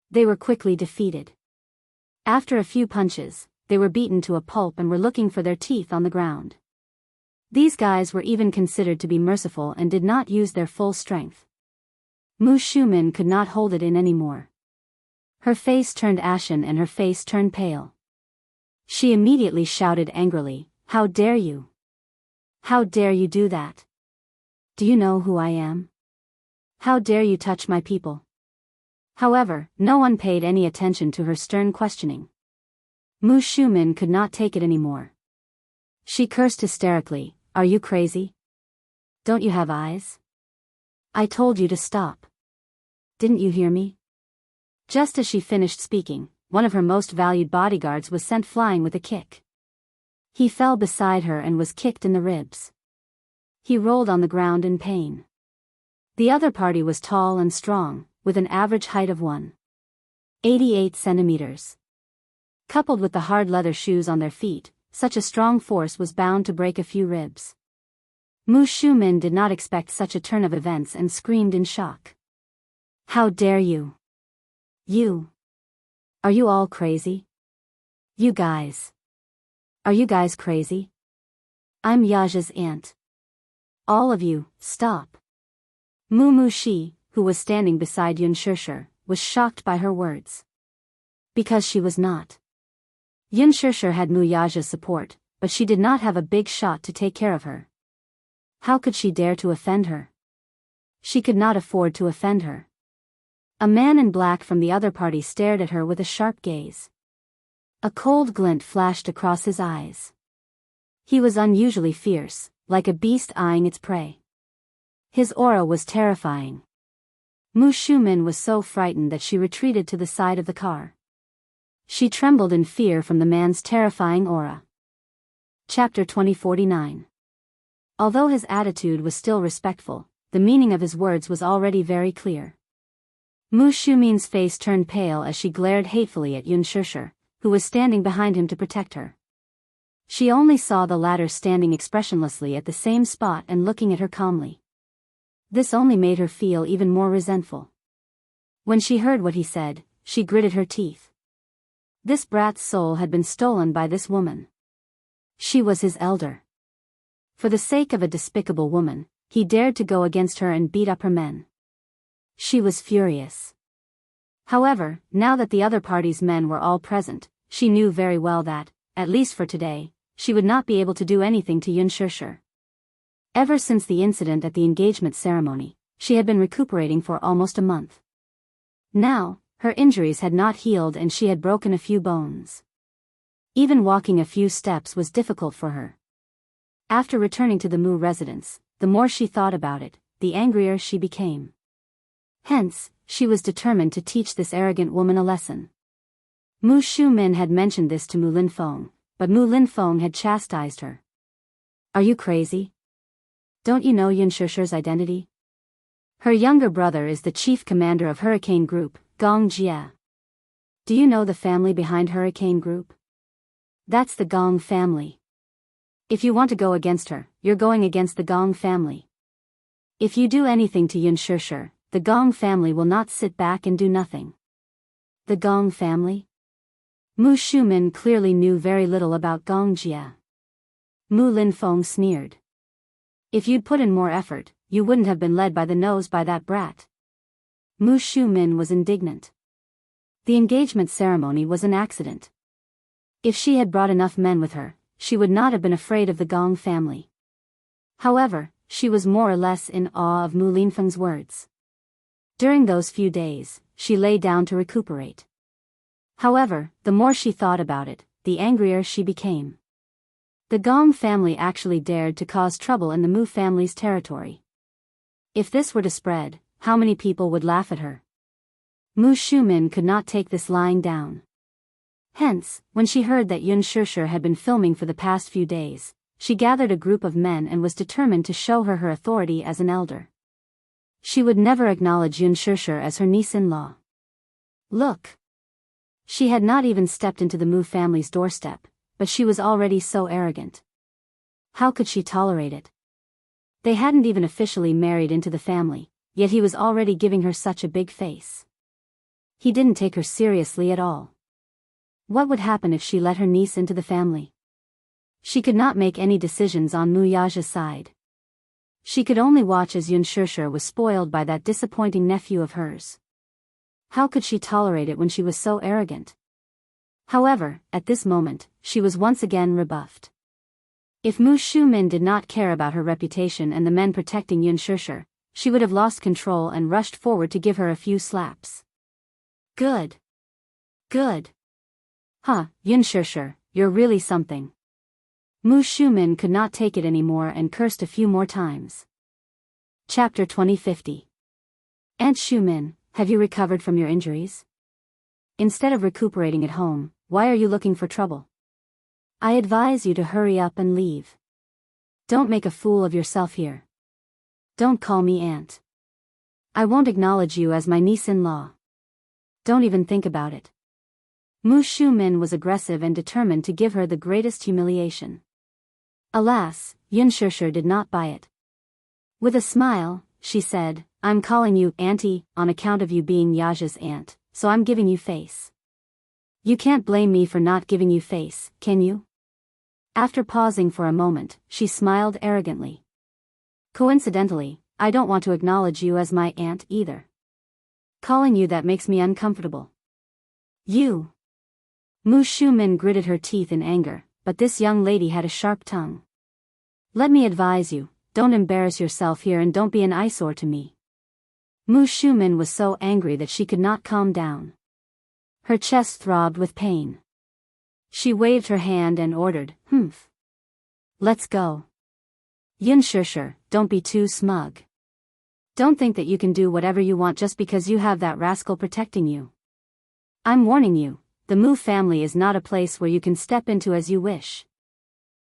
They were quickly defeated. After a few punches, they were beaten to a pulp and were looking for their teeth on the ground. These guys were even considered to be merciful and did not use their full strength. Mu Shumin could not hold it in anymore. Her face turned ashen and her face turned pale. She immediately shouted angrily, "How dare you? How dare you do that? Do you know who I am? How dare you touch my people?" However, no one paid any attention to her stern questioning. Mu Shumin could not take it anymore. She cursed hysterically, "Are you crazy? Don't you have eyes? I told you to stop. Didn't you hear me? Just as she finished speaking, one of her most valued bodyguards was sent flying with a kick. He fell beside her and was kicked in the ribs. He rolled on the ground in pain. The other party was tall and strong, with an average height of 1.88 centimeters. Coupled with the hard leather shoes on their feet, such a strong force was bound to break a few ribs. Mu Shumin did not expect such a turn of events and screamed in shock. How dare you? You. Are you all crazy? You guys. Are you guys crazy? I'm Yaja's aunt. All of you, stop. Mu Shi, who was standing beside Yun Shishir, was shocked by her words. Because she was not. Yun Shishir had Mu Yaja's support, but she did not have a big shot to take care of her. How could she dare to offend her? She could not afford to offend her. A man in black from the other party stared at her with a sharp gaze. A cold glint flashed across his eyes. He was unusually fierce, like a beast eyeing its prey. His aura was terrifying. Mu Shumin was so frightened that she retreated to the side of the car. She trembled in fear from the man's terrifying aura. Chapter 2049. Although his attitude was still respectful, the meaning of his words was already very clear. Mu Shumin's face turned pale as she glared hatefully at Yun Shishir, who was standing behind him to protect her. She only saw the latter standing expressionlessly at the same spot and looking at her calmly. This only made her feel even more resentful. When she heard what he said, she gritted her teeth. This brat's soul had been stolen by this woman. She was his elder. For the sake of a despicable woman, he dared to go against her and beat up her men. She was furious. However, now that the other party's men were all present, she knew very well that, at least for today, she would not be able to do anything to Yun Shishir. Ever since the incident at the engagement ceremony, she had been recuperating for almost a month. Now, her injuries had not healed and she had broken a few bones. Even walking a few steps was difficult for her. After returning to the Mu residence, the more she thought about it, the angrier she became. Hence, she was determined to teach this arrogant woman a lesson. Mu Shumin had mentioned this to Mu Linfeng, but Mu Linfeng had chastised her. Are you crazy? Don't you know Yun Shishir's identity? Her younger brother is the chief commander of Hurricane Group, Gong Jie. Do you know the family behind Hurricane Group? That's the Gong family. If you want to go against her, you're going against the Gong family. If you do anything to Yun Shishir, the Gong family will not sit back and do nothing. The Gong family? Mu Shumin clearly knew very little about Gong Jie. Mu Linfeng sneered. If you'd put in more effort, you wouldn't have been led by the nose by that brat. Mu Shumin was indignant. The engagement ceremony was an accident. If she had brought enough men with her, she would not have been afraid of the Gong family. However, she was more or less in awe of Mu Linfeng's words. During those few days, she lay down to recuperate. However, the more she thought about it, the angrier she became. The Gong family actually dared to cause trouble in the Mu family's territory. If this were to spread, how many people would laugh at her? Mu Shumin could not take this lying down. Hence, when she heard that Yun Shishir had been filming for the past few days, she gathered a group of men and was determined to show her authority as an elder. She would never acknowledge Yun Shishir as her niece-in-law. Look! She had not even stepped into the Mu family's doorstep, but she was already so arrogant. How could she tolerate it? They hadn't even officially married into the family, yet he was already giving her such a big face. He didn't take her seriously at all. What would happen if she let her niece into the family? She could not make any decisions on Mu Yaja's side. She could only watch as Yun Shishir was spoiled by that disappointing nephew of hers. How could she tolerate it when she was so arrogant? However, at this moment, she was once again rebuffed. If Mu Shumin did not care about her reputation and the men protecting Yun Shishir, she would have lost control and rushed forward to give her a few slaps. Good. Good. Huh, Yun Shishir, you're really something. Mu Shumin could not take it anymore and cursed a few more times. Chapter 2050. Aunt Shu-min, have you recovered from your injuries? Instead of recuperating at home, why are you looking for trouble? I advise you to hurry up and leave. Don't make a fool of yourself here. Don't call me aunt. I won't acknowledge you as my niece-in-law. Don't even think about it. Mu Shu-min was aggressive and determined to give her the greatest humiliation. Alas, Yun Shusher did not buy it. With a smile, she said, I'm calling you auntie on account of you being Yaja's aunt, so I'm giving you face. You can't blame me for not giving you face, can you? After pausing for a moment, she smiled arrogantly. Coincidentally, I don't want to acknowledge you as my aunt either. Calling you that makes me uncomfortable. You. Mu Shu-min gritted her teeth in anger, but this young lady had a sharp tongue. Let me advise you, don't embarrass yourself here and don't be an eyesore to me. Mu Shu-min was so angry that she could not calm down. Her chest throbbed with pain. She waved her hand and ordered, "Humph. Let's go." Yun Shusher, don't be too smug. Don't think that you can do whatever you want just because you have that rascal protecting you. I'm warning you, the Mu family is not a place where you can step into as you wish.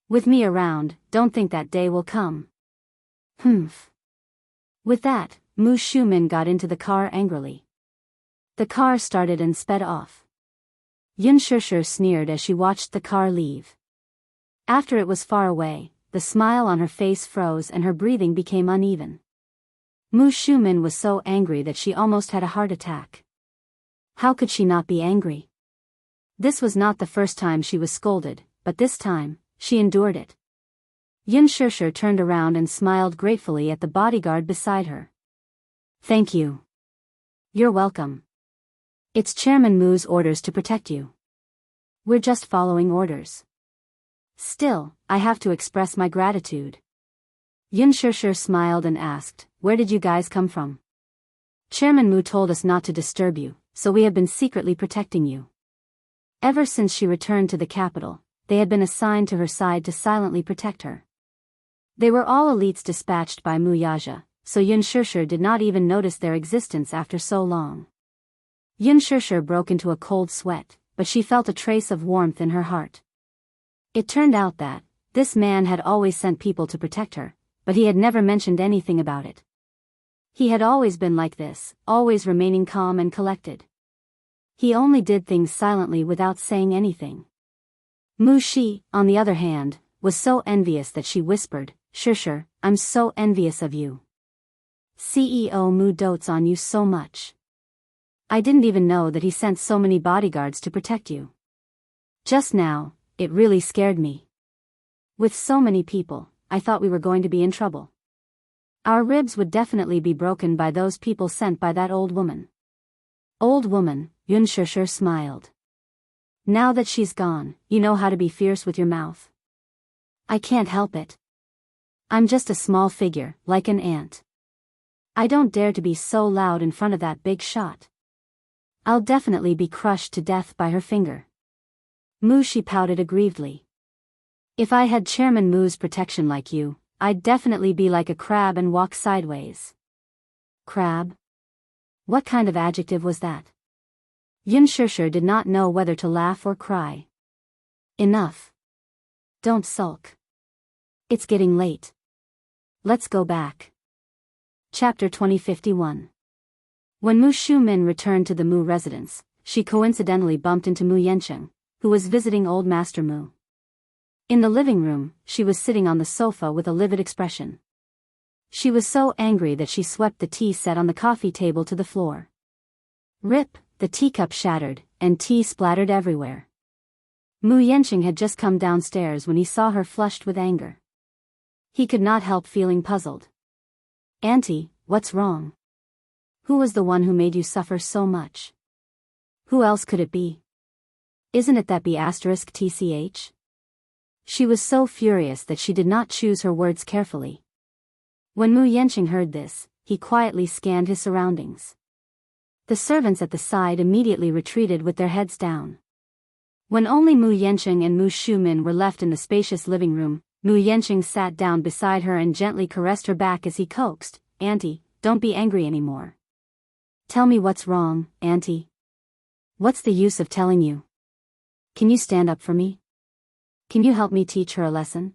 With me around, don't think that day will come. Humph. With that, Mu Shu-min got into the car angrily. The car started and sped off. Yun Shusher sneered as she watched the car leave. After it was far away, the smile on her face froze and her breathing became uneven. Mu Shu-min was so angry that she almost had a heart attack. How could she not be angry? This was not the first time she was scolded, but this time, she endured it. Yun Shusher turned around and smiled gratefully at the bodyguard beside her. Thank you. You're welcome. It's Chairman Mu's orders to protect you. We're just following orders. Still, I have to express my gratitude. Yun Shusher smiled and asked, where did you guys come from? Chairman Mu told us not to disturb you, so we have been secretly protecting you. Ever since she returned to the capital, they had been assigned to her side to silently protect her. They were all elites dispatched by Mu Yaja, so Yun Shusher did not even notice their existence after so long. Yun Shusher broke into a cold sweat, but she felt a trace of warmth in her heart. It turned out that, this man had always sent people to protect her, but he had never mentioned anything about it. He had always been like this, always remaining calm and collected. He only did things silently without saying anything. Mu Shi, on the other hand, was so envious that she whispered, Shusher, I'm so envious of you. CEO Mu dotes on you so much. I didn't even know that he sent so many bodyguards to protect you. Just now, it really scared me. With so many people, I thought we were going to be in trouble. Our ribs would definitely be broken by those people sent by that old woman. Old woman, Yun Shusher smiled. Now that she's gone, you know how to be fierce with your mouth. I can't help it. I'm just a small figure, like an ant. I don't dare to be so loud in front of that big shot. I'll definitely be crushed to death by her finger. Mu Shi pouted aggrievedly. If I had Chairman Mu's protection like you, I'd definitely be like a crab and walk sideways. Crab? What kind of adjective was that? Yun Shusher did not know whether to laugh or cry. Enough. Don't sulk. It's getting late. Let's go back. Chapter 2051. When Mu Shu-min returned to the Mu residence, she coincidentally bumped into Mu Yencheng, who was visiting old Master Mu. In the living room, she was sitting on the sofa with a livid expression. She was so angry that she swept the tea set on the coffee table to the floor. Rip, the teacup shattered, and tea splattered everywhere. Mu Yencheng had just come downstairs when he saw her flushed with anger. He could not help feeling puzzled. Auntie, what's wrong? Who was the one who made you suffer so much? Who else could it be? Isn't it that B*TCH? She was so furious that she did not choose her words carefully. When Mu Yencheng heard this, he quietly scanned his surroundings. The servants at the side immediately retreated with their heads down. When only Mu Yencheng and Mu Shu-min were left in the spacious living room, Mu Yencheng sat down beside her and gently caressed her back as he coaxed, "Auntie, don't be angry anymore. Tell me what's wrong, Auntie. What's the use of telling you? Can you stand up for me? Can you help me teach her a lesson?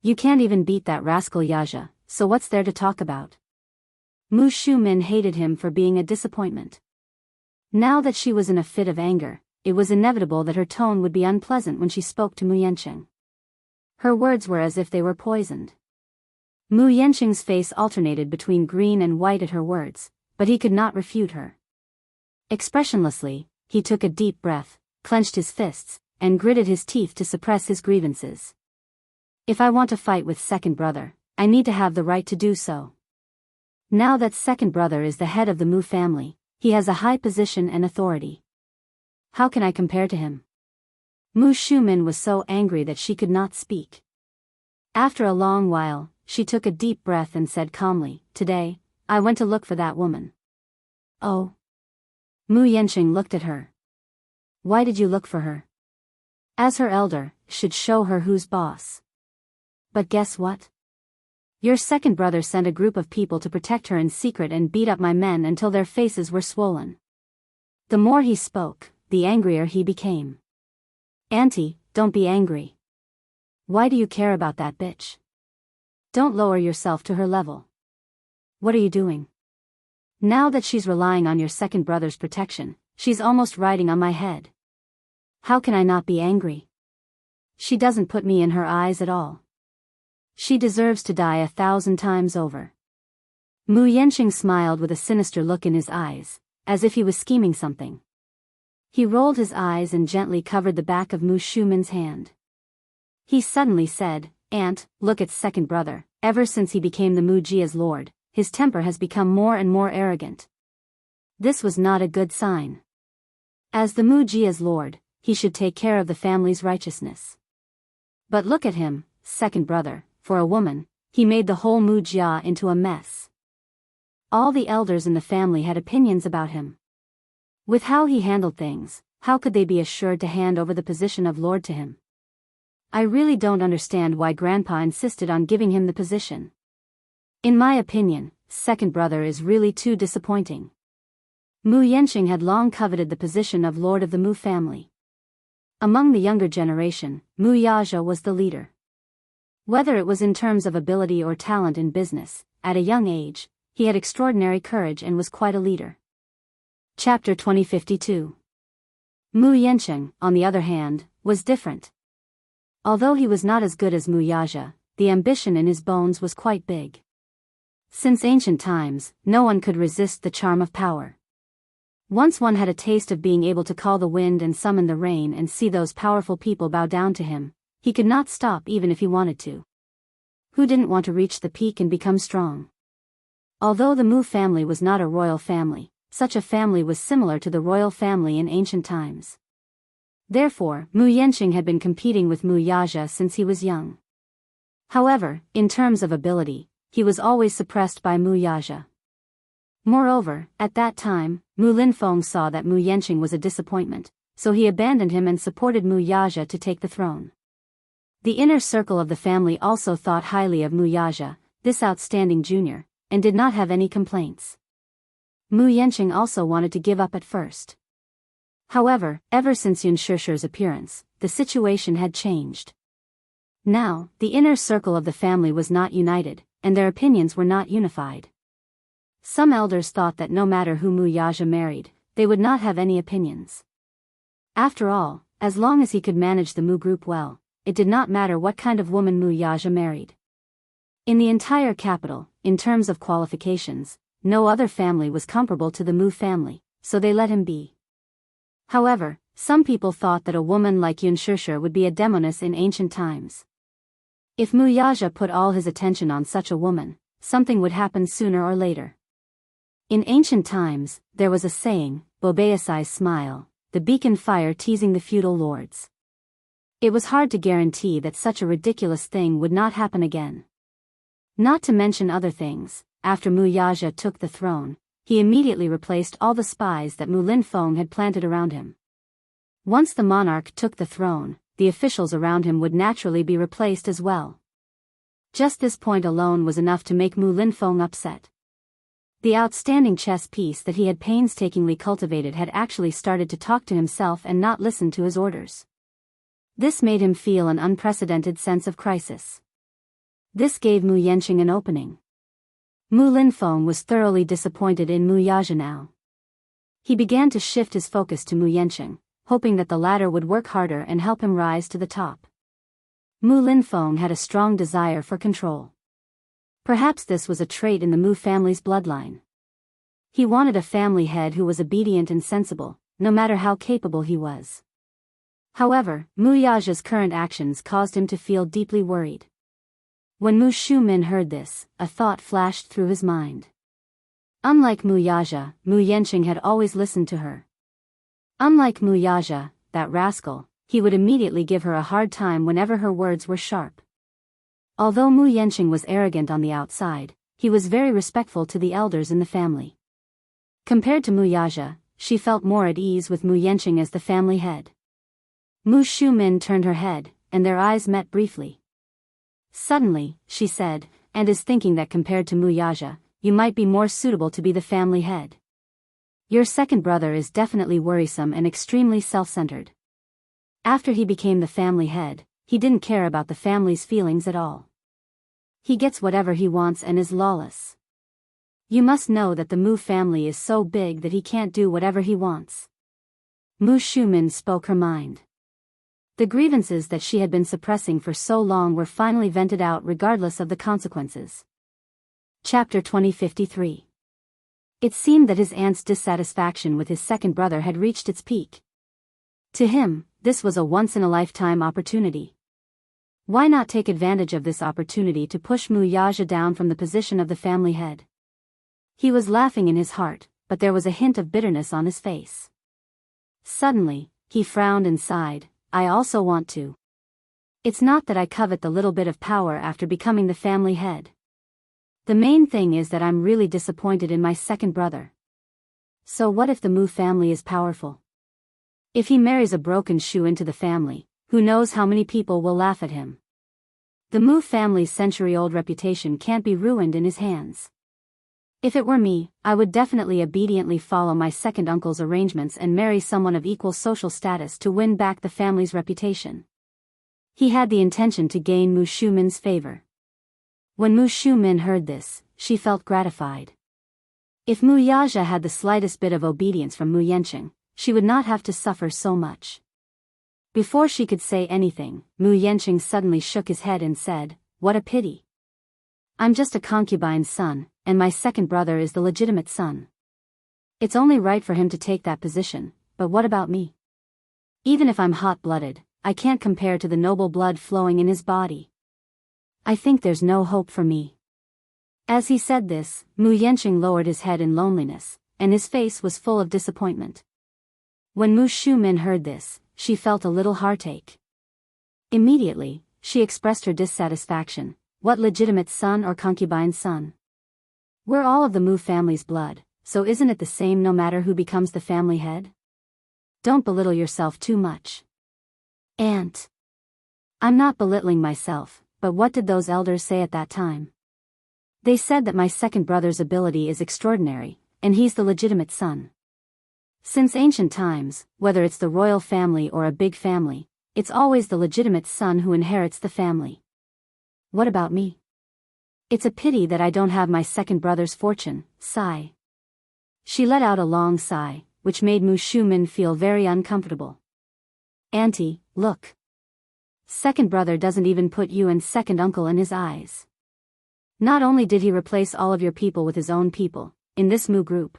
You can't even beat that rascal Yaja, so what's there to talk about?" Mu Shumin hated him for being a disappointment. Now that she was in a fit of anger, it was inevitable that her tone would be unpleasant when she spoke to Mu Yanqing. Her words were as if they were poisoned. Mu Yanqing's face alternated between green and white at her words, but he could not refute her. Expressionlessly, he took a deep breath, clenched his fists, and gritted his teeth to suppress his grievances. "If I want to fight with second brother, I need to have the right to do so. Now that second brother is the head of the Mu family, he has a high position and authority. How can I compare to him?" Mu Shumin was so angry that she could not speak. After a long while, she took a deep breath and said calmly, "Today, I went to look for that woman." "Oh?" Mu Yanqing looked at her. "Why did you look for her?" "As her elder, should show her who's boss. But guess what? Your second brother sent a group of people to protect her in secret and beat up my men until their faces were swollen." The more he spoke, the angrier he became. "Auntie, don't be angry. Why do you care about that bitch? Don't lower yourself to her level. What are you doing? Now that she's relying on your second brother's protection, she's almost riding on my head. How can I not be angry? She doesn't put me in her eyes at all. She deserves to die 1,000 times over." Mu Yanqing smiled with a sinister look in his eyes, as if he was scheming something. He rolled his eyes and gently covered the back of Mu Shumin's hand. He suddenly said, "Aunt, look at second brother. Ever since he became the Mu Jia's lord, his temper has become more and more arrogant. This was not a good sign. As the Mu Jia's lord, he should take care of the family's righteousness. But look at him, second brother. For a woman, he made the whole Mu Jia into a mess. All the elders in the family had opinions about him. With how he handled things, how could they be assured to hand over the position of lord to him? I really don't understand why Grandpa insisted on giving him the position. In my opinion, second brother is really too disappointing." Mu Yanqing had long coveted the position of lord of the Mu family. Among the younger generation, Mu Yaja was the leader. Whether it was in terms of ability or talent in business, at a young age, he had extraordinary courage and was quite a leader. Chapter 2052. Mu Yanqing, on the other hand, was different. Although he was not as good as Mu Yaja, the ambition in his bones was quite big. Since ancient times, no one could resist the charm of power. Once one had a taste of being able to call the wind and summon the rain and see those powerful people bow down to him, he could not stop even if he wanted to. Who didn't want to reach the peak and become strong? Although the Mu family was not a royal family, such a family was similar to the royal family in ancient times. Therefore, Mu Yanqing had been competing with Mu Yaja since he was young. However, in terms of ability, he was always suppressed by Mu Yaja. Moreover, at that time, Mu Linfeng saw that Mu Yanqing was a disappointment, so he abandoned him and supported Mu Yaja to take the throne. The inner circle of the family also thought highly of Mu Yaja, this outstanding junior, and did not have any complaints. Mu Yanqing also wanted to give up at first. However, ever since Yun Shishir's appearance, the situation had changed. Now, the inner circle of the family was not united, and their opinions were not unified. Some elders thought that no matter who Mu Yaja married, they would not have any opinions. After all, as long as he could manage the Mu group well, it did not matter what kind of woman Mu Yaja married. In the entire capital, in terms of qualifications, no other family was comparable to the Mu family, so they let him be. However, some people thought that a woman like Yun Shishir would be a demoness in ancient times. If Mu Yaja put all his attention on such a woman, something would happen sooner or later. In ancient times, there was a saying, Bobaeasai's smile, the beacon fire teasing the feudal lords. It was hard to guarantee that such a ridiculous thing would not happen again. Not to mention other things, after Mu Yaja took the throne, he immediately replaced all the spies that Mu Linfeng had planted around him. Once the monarch took the throne, the officials around him would naturally be replaced as well. Just this point alone was enough to make Mu Linfeng upset. The outstanding chess piece that he had painstakingly cultivated had actually started to talk to himself and not listen to his orders. This made him feel an unprecedented sense of crisis. This gave Mu Yanqing an opening. Mu Linfeng was thoroughly disappointed in Mu Yaja now. He began to shift his focus to Mu Yanqing, hoping that the latter would work harder and help him rise to the top. Mu Linfeng had a strong desire for control. Perhaps this was a trait in the Mu family's bloodline. He wanted a family head who was obedient and sensible, no matter how capable he was. However, Mu Yaja's current actions caused him to feel deeply worried. When Mu Shumin heard this, a thought flashed through his mind. Unlike Mu Yaja, Mu Yanqing had always listened to her. Unlike Mu Yaja, that rascal, he would immediately give her a hard time whenever her words were sharp. Although Mu Yanqing was arrogant on the outside, he was very respectful to the elders in the family. Compared to Mu Yaja, she felt more at ease with Mu Yanqing as the family head. Mu Shumin turned her head, and their eyes met briefly. Suddenly, she said, "And is thinking that compared to Mu Yaja, you might be more suitable to be the family head. Your second brother is definitely worrisome and extremely self-centered. After he became the family head, he didn't care about the family's feelings at all. He gets whatever he wants and is lawless. You must know that the Mu family is so big that he can't do whatever he wants." Mu Shumin spoke her mind. The grievances that she had been suppressing for so long were finally vented out regardless of the consequences. Chapter 2053. It seemed that his aunt's dissatisfaction with his second brother had reached its peak. To him, this was a once-in-a-lifetime opportunity. Why not take advantage of this opportunity to push Mu Yaja down from the position of the family head? He was laughing in his heart, but there was a hint of bitterness on his face. Suddenly, he frowned and sighed, "I also want to. It's not that I covet the little bit of power after becoming the family head. The main thing is that I'm really disappointed in my second brother. So what if the Mu family is powerful? If he marries a broken shoe into the family, who knows how many people will laugh at him? The Mu family's century-old reputation can't be ruined in his hands. If it were me, I would definitely obediently follow my second uncle's arrangements and marry someone of equal social status to win back the family's reputation." He had the intention to gain Mu Shumin's favor. When Mu Shumin heard this, she felt gratified. If Mu Yaja had the slightest bit of obedience from Mu Yanqing, she would not have to suffer so much. Before she could say anything, Mu Yanqing suddenly shook his head and said, "What a pity. I'm just a concubine's son, and my second brother is the legitimate son. It's only right for him to take that position, but what about me? Even if I'm hot-blooded, I can't compare to the noble blood flowing in his body. I think there's no hope for me." As he said this, Mu Yanqing lowered his head in loneliness, and his face was full of disappointment. When Mu Shumin heard this, she felt a little heartache. Immediately, she expressed her dissatisfaction. What legitimate son or concubine's son? We're all of the Mu family's blood, so isn't it the same no matter who becomes the family head? Don't belittle yourself too much. Aunt. I'm not belittling myself, but what did those elders say at that time? They said that my second brother's ability is extraordinary, and he's the legitimate son. Since ancient times, whether it's the royal family or a big family, it's always the legitimate son who inherits the family. What about me? It's a pity that I don't have my second brother's fortune." Sigh. She let out a long sigh, which made Mu Shumin feel very uncomfortable. "Auntie, look. Second brother doesn't even put you and second uncle in his eyes. Not only did he replace all of your people with his own people, in this Mu group,